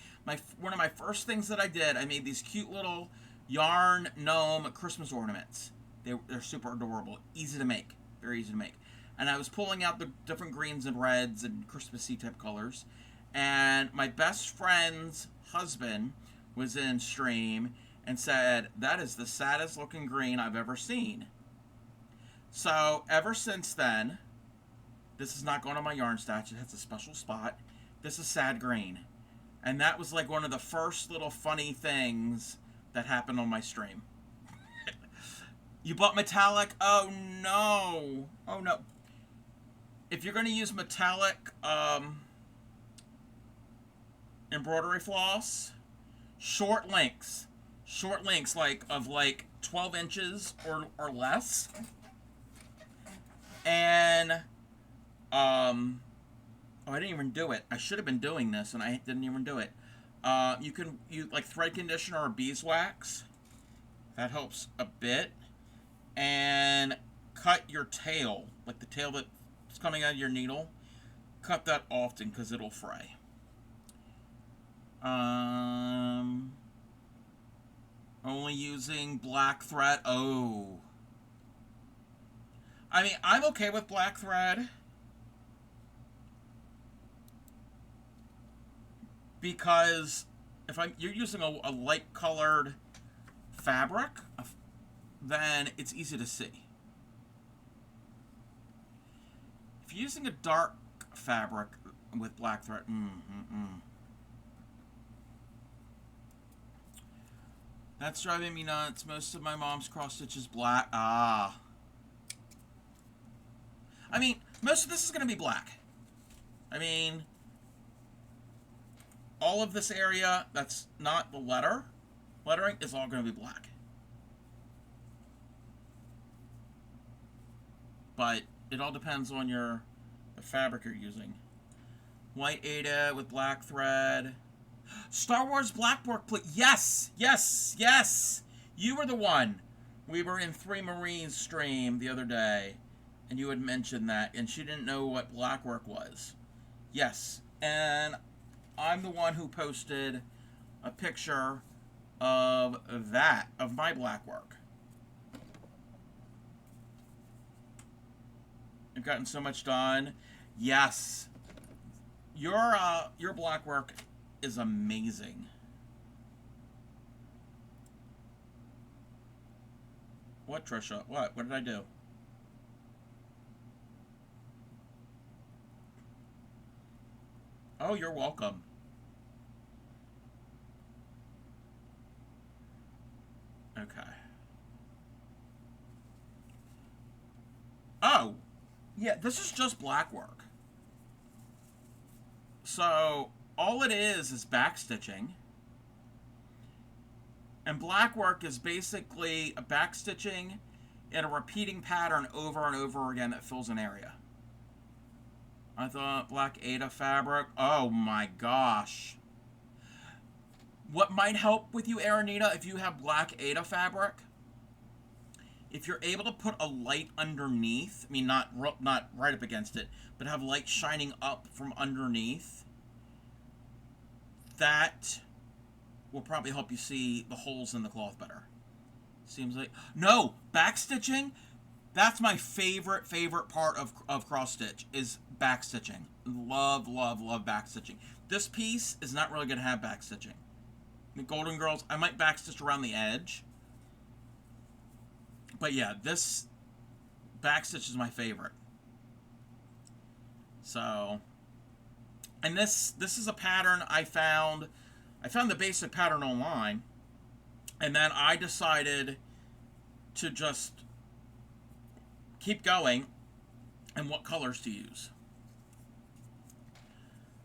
One of my first things that I did, I made these cute little yarn gnome Christmas ornaments. They're super adorable, easy to make, very easy to make. And I was pulling out the different greens and reds and Christmassy type colors. And my best friend's husband was in stream and said, "That is the saddest looking green I've ever seen." So ever since then, this is not going on my yarn stash. It has a special spot. This is sad green. And that was like one of the first little funny things that happened on my stream. You bought metallic? Oh no. Oh no. If you're going to use metallic embroidery floss, short lengths like of like 12 inches or less. And oh, I didn't even do it. I should have been doing this and I didn't even do it. You can use like thread conditioner or beeswax. That helps a bit. And cut your tail, like the tail that's coming out of your needle. Cut that often because it'll fray. Only using black thread. Oh. I mean, I'm okay with black thread. Because if you're using a light colored fabric, then it's easy to see. If you're using a dark fabric with black thread, that's driving me nuts. Most of my mom's cross stitch is black. I mean, most of this is going to be black. I mean, all of this area that's not the lettering is all going to be black. But it all depends on the fabric you're using. White Ada with black thread. Star Wars black work, please. Yes, yes, yes. You were the one. We were in 3 Marines stream the other day, and you had mentioned that, and she didn't know what black work was. Yes, and I'm the one who posted a picture of my black work. I've gotten so much done. Yes. Your black work is amazing. What, Trisha? What? What did I do? Oh, you're welcome. Okay. Oh, yeah, this is just black work. So, all it is backstitching. And black work is basically a backstitching in a repeating pattern over and over again that fills an area. I thought black Ada fabric. Oh my gosh. What might help with you, Aranita, if you have black Ada fabric? If you're able to put a light underneath, I mean, not right up against it, but have light shining up from underneath, that will probably help you see the holes in the cloth better. Seems like... No! Backstitching? That's my favorite part of cross stitch, is backstitching. Love, love, love backstitching. This piece is not really going to have backstitching. The Golden Girls, I might backstitch around the edge. But yeah, this backstitch is my favorite. So, and this is a pattern I found the basic pattern online, and then I decided to just keep going and what colors to use.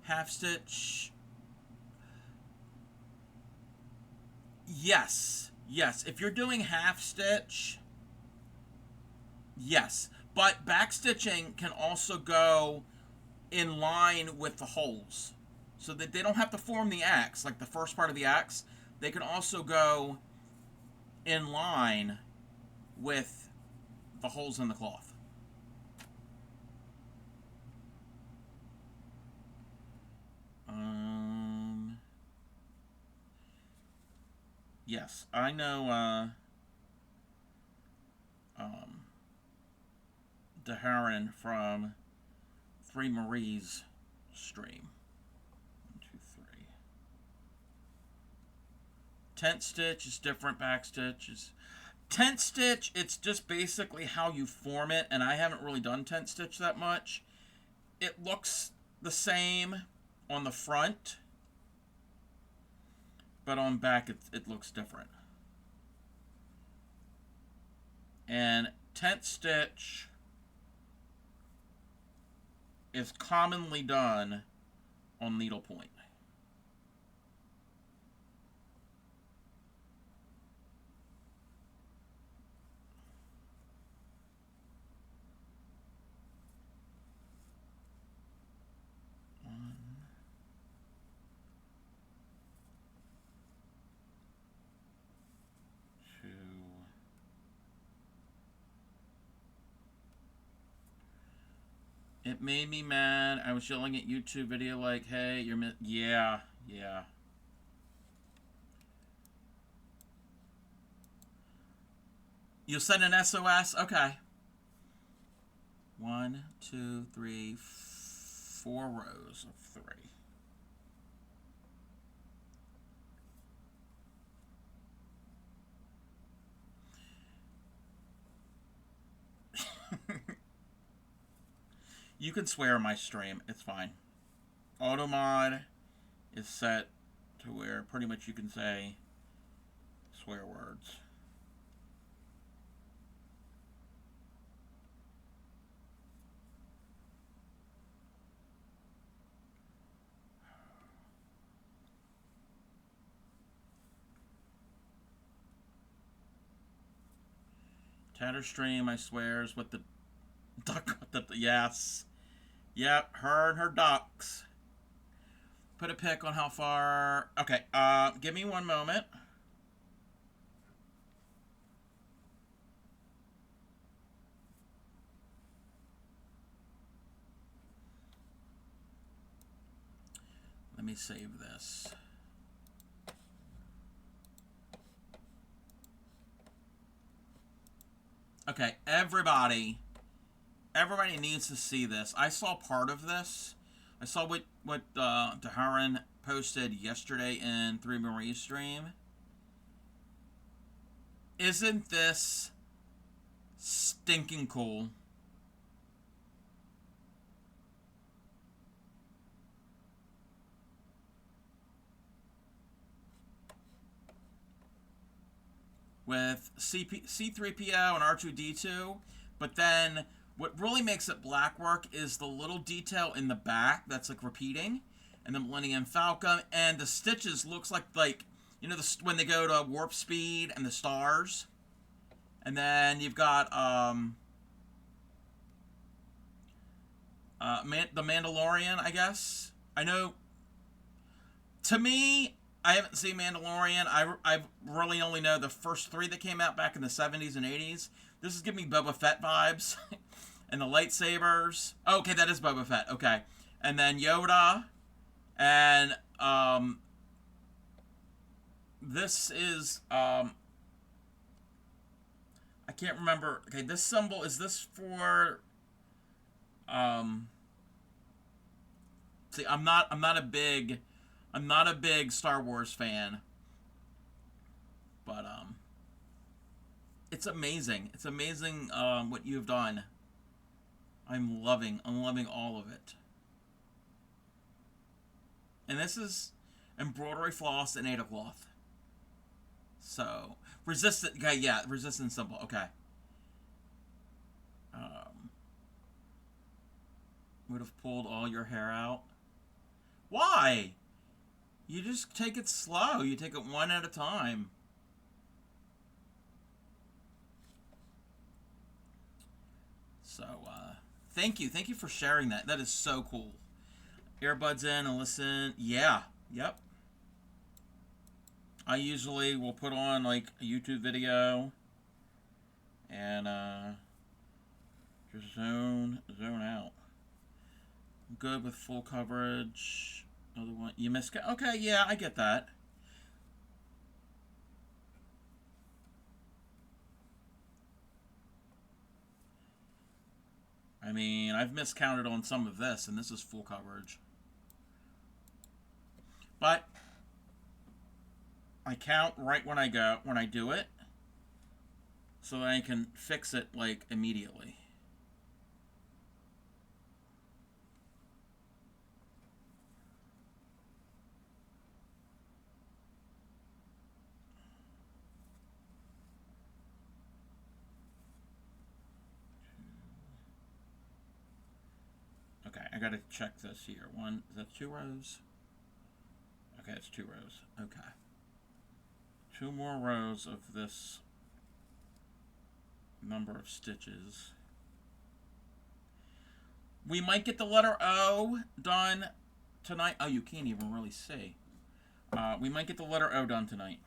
Half stitch. Yes. If you're doing half stitch, yes. But backstitching can also go in line with the holes, so that they don't have to form the axe, like the first part of the axe. They can also go in line with the holes in the cloth. Yes, I know, Daharan from Three Marie's stream. 1, 2, 3. Tent stitch is different. Back stitch is tent stitch. It's just basically how you form it, and I haven't really done tent stitch that much. It looks the same on the front, but on back it looks different. And tent stitch is commonly done on needlepoint. It made me mad. I was yelling at YouTube video like, hey, you're yeah. You send an SOS? Okay. 1, 2, 3, 4 rows of 3. You can swear on my stream. It's fine. Auto mod is set to where pretty much you can say swear words. Tatter stream, I swears, with the duck. Yes. Yep, her and her ducks. Put a pic on how far. Okay, give me one moment. Let me save this. Okay, everybody needs to see this. I saw part of this. I saw what Daharan posted yesterday in Three Marie's stream. Isn't this stinking cool? With C3PO and R2D2, but then what really makes it black work is the little detail in the back that's like repeating, and the Millennium Falcon, and the stitches looks like you know, when they go to warp speed and the stars, and then you've got the Mandalorian, I guess. I know. To me, I haven't seen Mandalorian. I really only know the first 3 that came out back in the 70s and 80s. This is giving me Boba Fett vibes. And the lightsabers. Oh, okay, that is Boba Fett. Okay. And then Yoda. And this is I can't remember. Okay, this symbol, is this for see, I'm not a big Star Wars fan. But it's amazing. It's amazing what you've done. I'm loving all of it. And this is embroidery floss and Ada cloth. So, resistant, okay, yeah, resistant symbol, okay. Would have pulled all your hair out. Why? You just take it slow. You take it one at a time. So, thank you. Thank you for sharing that. That is so cool. earbuds in and listen. Yeah. Yep. I usually will put on like a YouTube video and just zone out. I'm good with full coverage. Another one. You missed. Okay, yeah, I get that. I mean, I've miscounted on some of this, and this is full coverage. But I count right when I do it, so that I can fix it like immediately. Okay, I gotta check this here. Is that 2 rows? Okay, it's 2 rows. Okay. 2 more rows of this number of stitches. We might get the letter O done tonight. Oh, you can't even really see. We might get the letter O done tonight.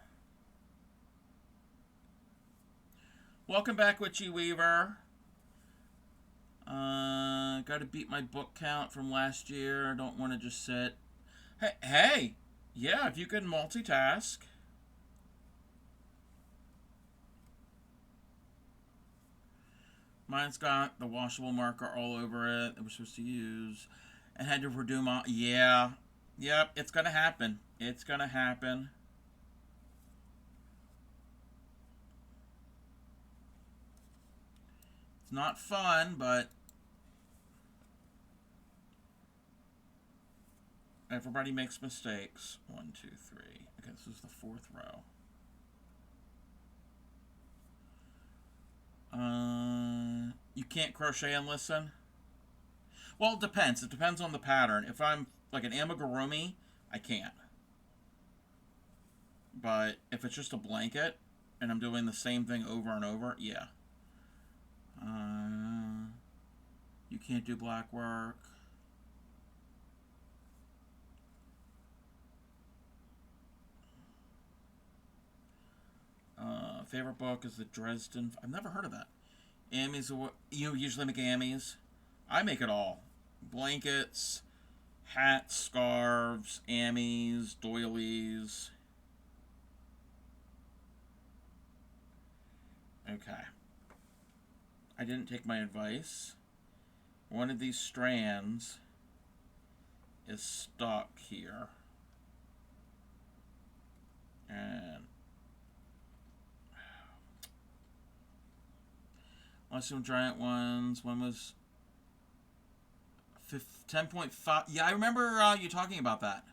Welcome back, Witchy Weaver. Got to beat my book count from last year. Don't want to just sit. Hey, yeah, if you can multitask. Mine's got the washable marker all over it that we're supposed to use. And had to redo my... Yeah. Yep, it's going to happen. It's going to happen. It's not fun, but... everybody makes mistakes. 1, 2, 3. Okay, this is the 4th row. You can't crochet and listen? Well, it depends. It depends on the pattern. If I'm like an amigurumi, I can't. But if it's just a blanket and I'm doing the same thing over and over, yeah. You can't do black work. Favorite book is the Dresden... I've never heard of that. Ammies, you usually make ammies? I make it all. Blankets, hats, scarves, ammies, doilies. Okay. I didn't take my advice. One of these strands is stuck here. And... some giant ones. One was 10.5. Yeah, I remember you talking about that.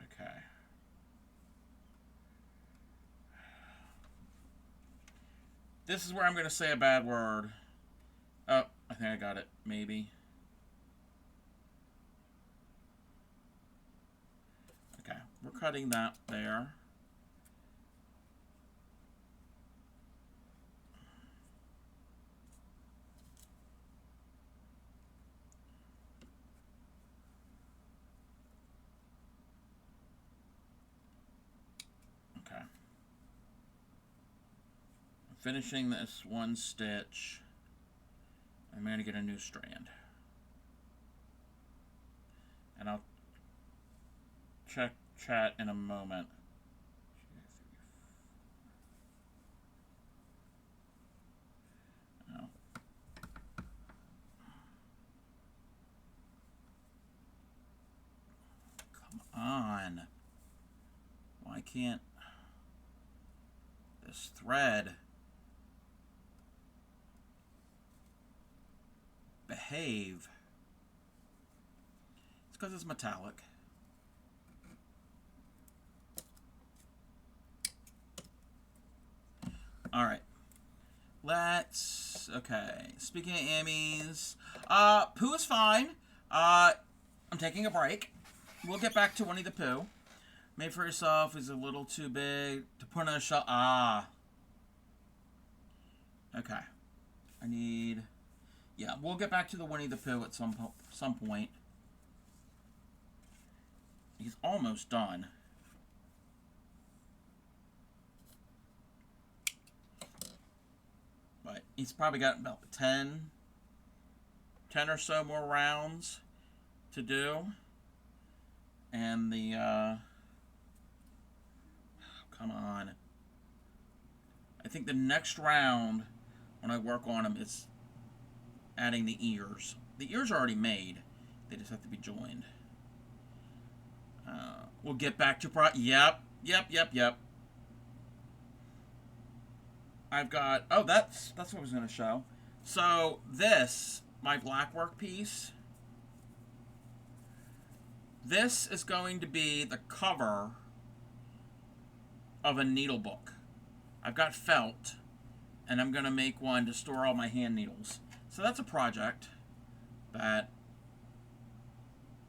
Okay. This is where I'm going to say a bad word. Oh, I think I got it. Maybe. Okay, we're cutting that there. Finishing this one stitch, I'm going to get a new strand. And I'll check chat in a moment. Oh. Come on. Why can't this thread behave? It's because it's metallic. Alright. Okay. Speaking of ammies, Pooh is fine. I'm taking a break. We'll get back to Winnie the Pooh. Made for Yourself is a little too big to put on a shelf. Ah. Okay. I need... Yeah, we'll get back to the Winnie the Pooh at some point. He's almost done. But he's probably got about 10 or so more rounds to do. And the, come on. I think the next round, when I work on him, is adding the ears. The ears are already made. They just have to be joined. We'll get back to Yep. I've got... Oh, that's what I was going to show. So, this, my black work piece, this is going to be the cover of a needle book. I've got felt, and I'm going to make one to store all my hand needles. So that's a project that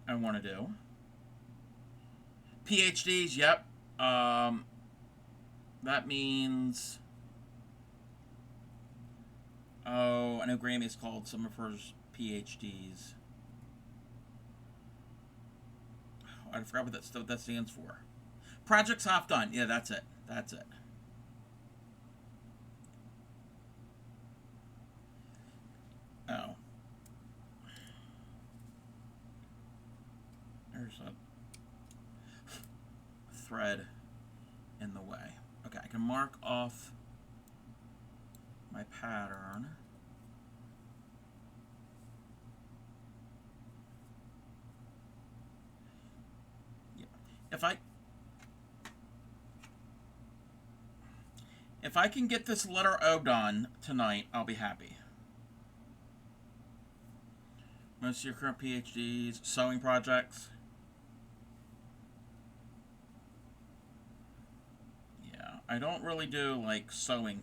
I want to do. PhDs, yep. That means... Oh, I know Grammy's called some of hers PhDs. Oh, I forgot what that stands for. Project's half done. Yeah, that's it. That's it. Oh. There's a thread in the way. Okay, I can mark off my pattern. Yeah. If I can get this letter O done tonight, I'll be happy. Most of your current PhDs, sewing projects. Yeah, I don't really do like sewing.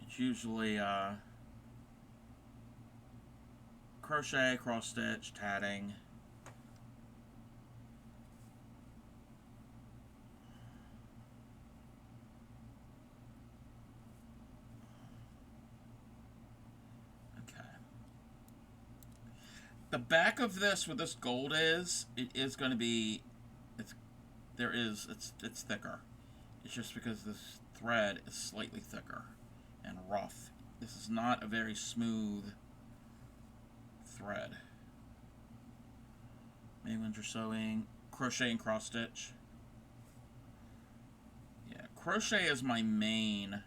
It's usually crochet, cross stitch, tatting. The back of this, where this gold is, it is going to be, it's thicker. It's just because this thread is slightly thicker and rough. This is not a very smooth thread. Maybe when you're sewing, crochet and cross stitch. Yeah, crochet is my main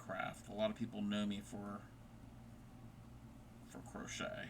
craft. A lot of people know me for crochet.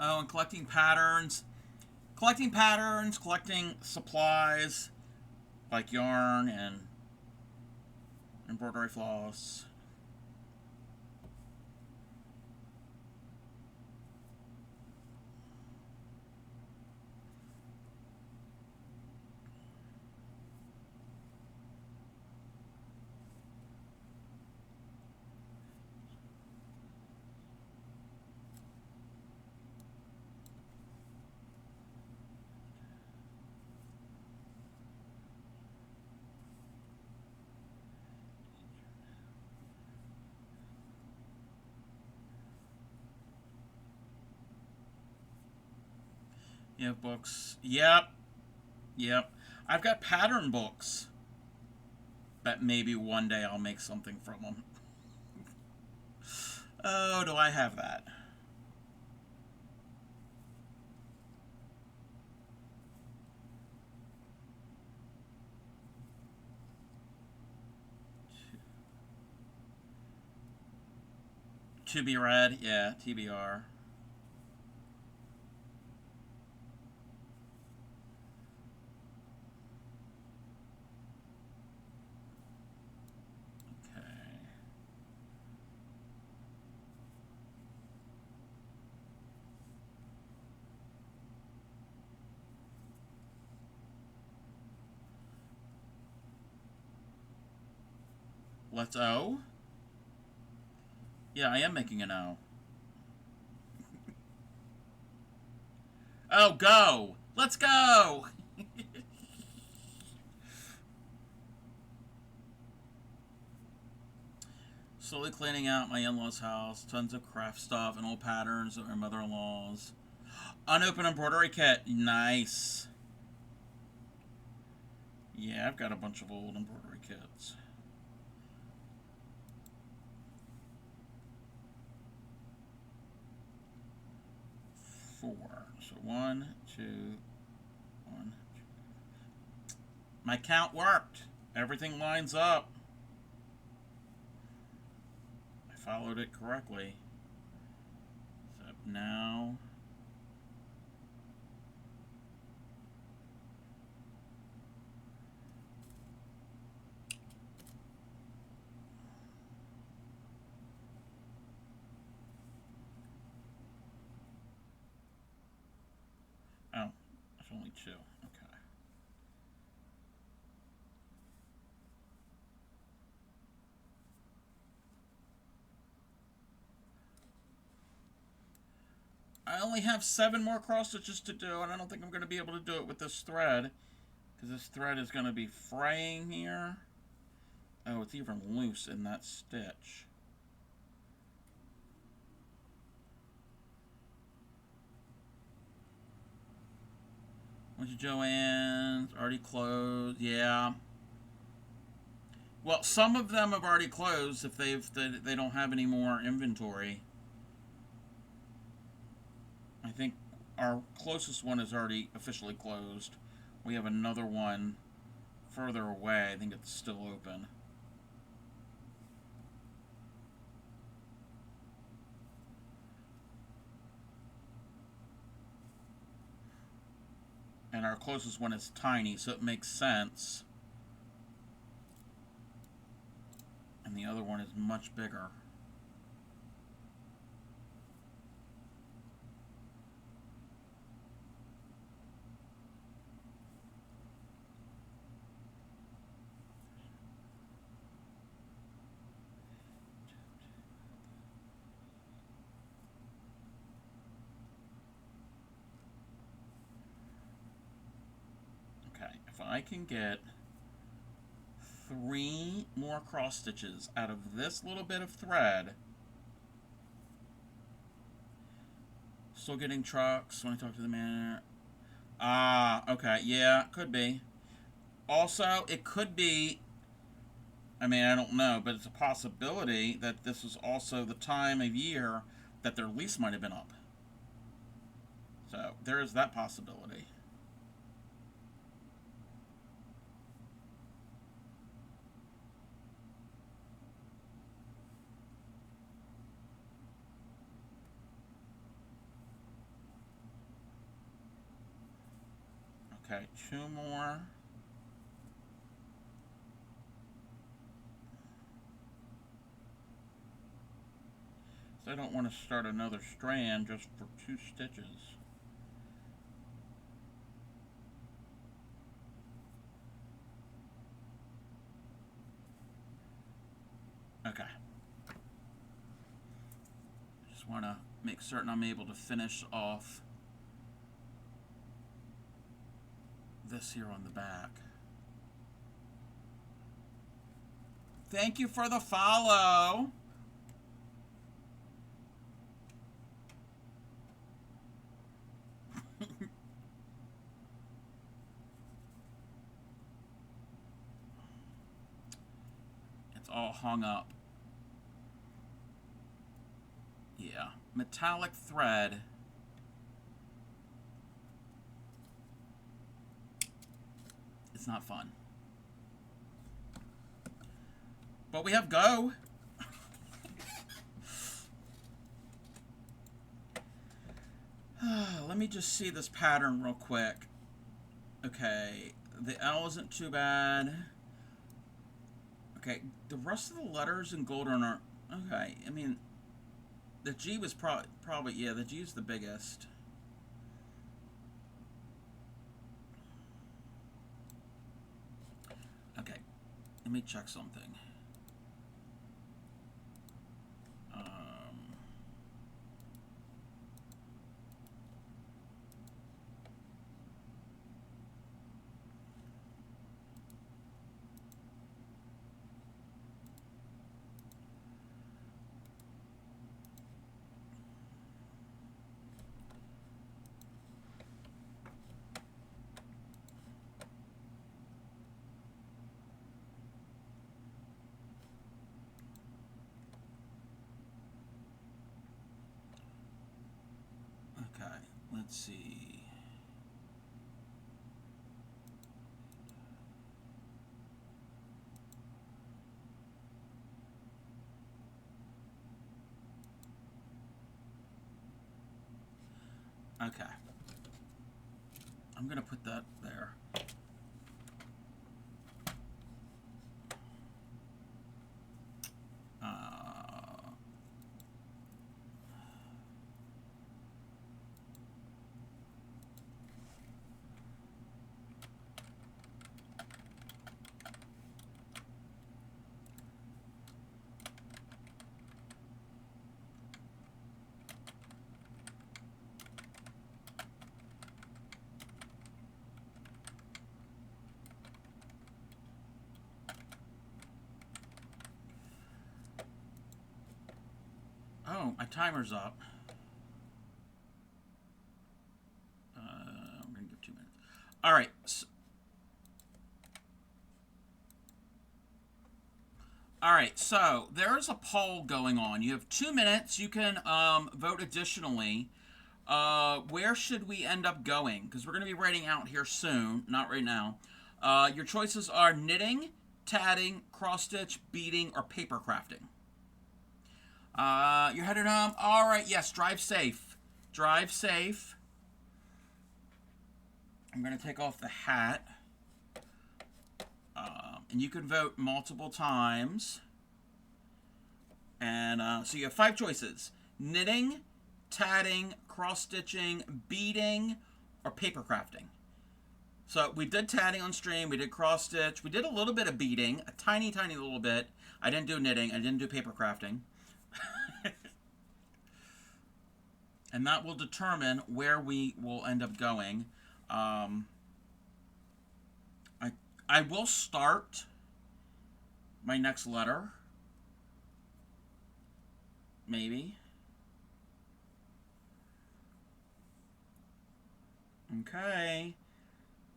Oh, and collecting patterns, collecting supplies like yarn and embroidery floss. You have books. Yep. I've got pattern books that maybe one day I'll make something from them. Oh, do I have that? To be read, yeah, TBR. Okay. Let's O. Yeah, I am making an O. Oh, go! Let's go! Slowly cleaning out my in-laws' house. Tons of craft stuff and old patterns of my mother-in-law's. Unopened embroidery kit. Nice. Yeah, I've got a bunch of old embroidery kits. Four. So 1, 2, 1, 2. My count worked. Everything lines up. I followed it correctly. So now... Oh, there's only 2. Okay. I only have 7 more cross stitches to do, and I don't think I'm going to be able to do it with this thread, because this thread is going to be fraying here. Oh, it's even loose in that stitch. When's Joanne's already closed? Yeah. Well, some of them have already closed if they don't have any more inventory. I think our closest one is already officially closed. We have another one further away. I think it's still open. And our closest one is tiny, so it makes sense. And the other one is much bigger. Okay, if I can get 3 more cross stitches out of this little bit of thread. Still getting trucks when I talk to the manager. Ah, okay, yeah, could be. Also, it could be, I mean, I don't know, but it's a possibility that this is also the time of year that their lease might have been up. So, there is that possibility. Okay, 2 more. So I don't want to start another strand just for 2 stitches. Okay. Just want to make certain I'm able to finish off this here on the back. Thank you for the follow. It's all hung up. Yeah, metallic thread. It's not fun. But we have go. Let me just see this pattern real quick. Okay, the L isn't too bad. Okay, the rest of the letters in golden are okay. I mean, the G was probably yeah. The G is the biggest. Okay, let me check something. let's see. Okay. I'm going to put that there. Oh, my timer's up. I'm going to give 2 minutes. All right. So there's a poll going on. You have 2 minutes. You can vote additionally. Where should we end up going? Because we're going to be writing out here soon, not right now. Your choices are knitting, tatting, cross-stitch, beading, or paper crafting. You're headed home. All right, yes, drive safe. Drive safe. I'm going to take off the hat. And you can vote multiple times. And so you have 5 choices. Knitting, tatting, cross-stitching, beading, or paper crafting. So we did tatting on stream. We did cross-stitch. We did a little bit of beading. A tiny, tiny little bit. I didn't do knitting. I didn't do paper crafting. And that will determine where we will end up going. I will start my next letter. Maybe. Okay.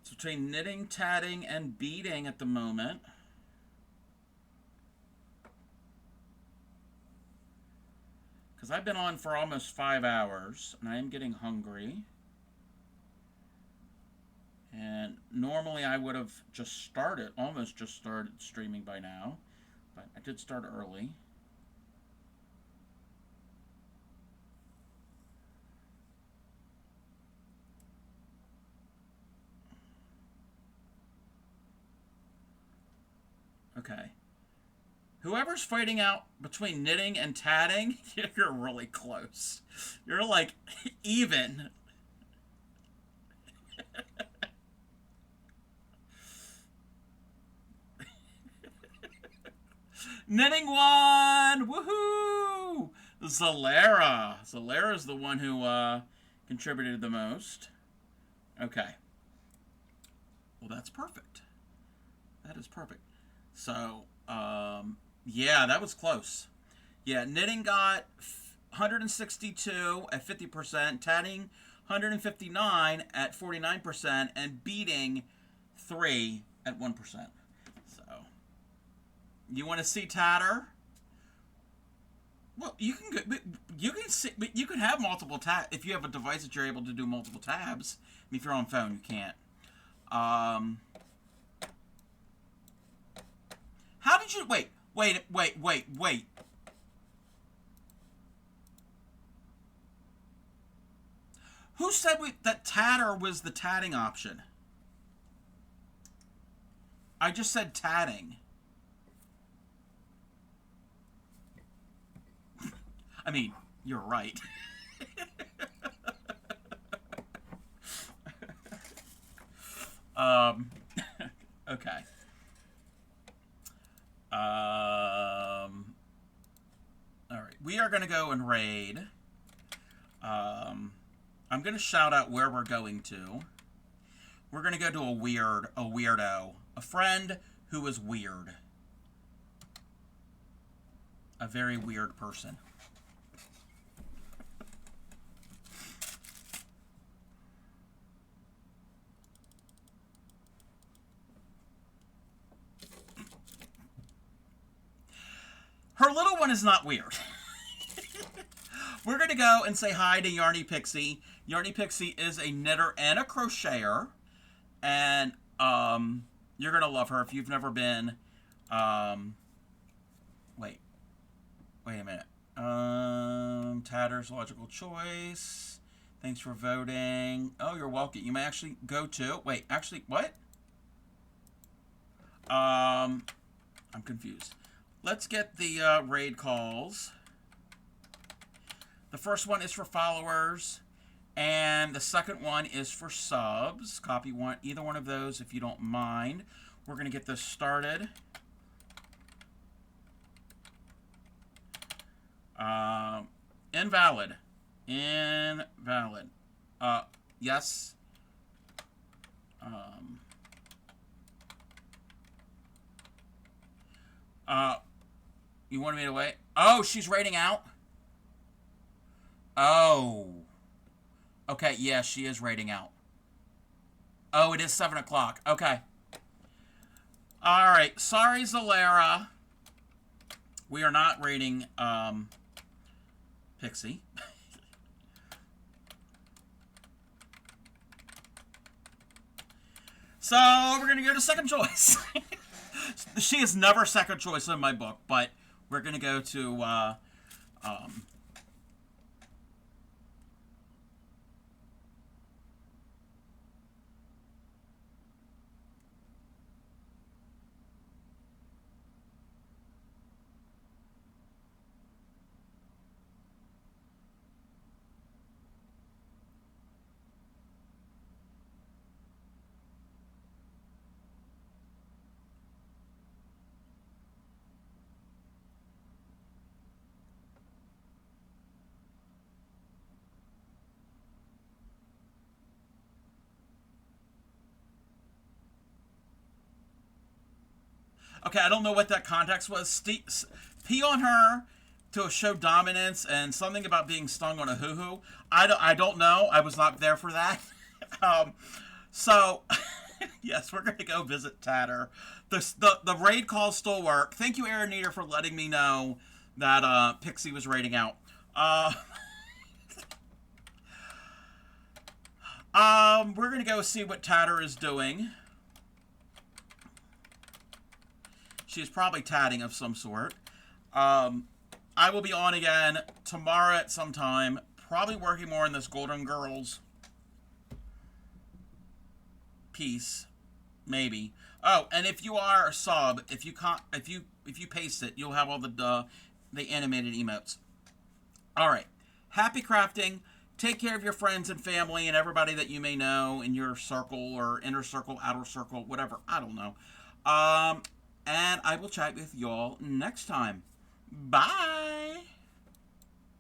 It's between knitting, tatting, and beading at the moment. Because I've been on for almost 5 hours, and I am getting hungry. And normally I would have almost just started streaming by now. But I did start early. Okay. Whoever's fighting out between knitting and tatting, you're really close. You're like even. Knitting won! Woohoo! Zalera. Zalera's the one who contributed the most. Okay. Well, that's perfect. That is perfect. So, yeah, that was close. Yeah, knitting got 162 at 50%, tatting 159 at 49%, and beading 3 at 1%. So, you want to see tatter? Well, you can have multiple tabs if you have a device that you're able to do multiple tabs. I mean, if you're on phone, you can't. How did you wait? Who said that tatter was the tatting option? I just said tatting. I mean, you're right. Okay. All right. We are going to go and raid. I'm going to shout out where we're going to. We're going to go to a weirdo. A friend who is weird. A very weird person. Her little one is not weird. We're going to go and say hi to Yarny Pixie. Yarny Pixie is a knitter and a crocheter, and you're gonna love her if you've never been. Um, wait, wait a minute. Tatter's logical choice. Thanks for voting. Oh, you're welcome. You may actually go to. Wait, actually, what? I'm confused. Let's get the raid calls. The first one is for followers, and the second one is for subs. Copy either one of those if you don't mind. We're going to get this started. Invalid. Invalid. Yes. You wanted me to wait? Oh, she's raiding out? Oh. Okay, yeah, she is raiding out. Oh, it is 7 o'clock. Okay. Alright, sorry, Zalera. We are not raiding, Pixie. So, we're going to go to second choice. She is never second choice in my book, but we're going to go to, okay, I don't know what that context was. Pee on her to show dominance and something about being stung on a hoo-hoo. I don't know. I was not there for that. So, yes, we're going to go visit Tatter. The raid calls still work. Thank you, Aaron Nieder, for letting me know that Pixie was raiding out. We're going to go see what Tatter is doing. She's probably tatting of some sort. I will be on again tomorrow at some time. Probably working more on this Golden Girls piece, maybe. Oh, and if you are a sub, if you paste it, you'll have all the animated emotes. All right. Happy crafting. Take care of your friends and family and everybody that you may know in your circle or inner circle, outer circle, whatever. I don't know. And I will chat with y'all next time. Bye!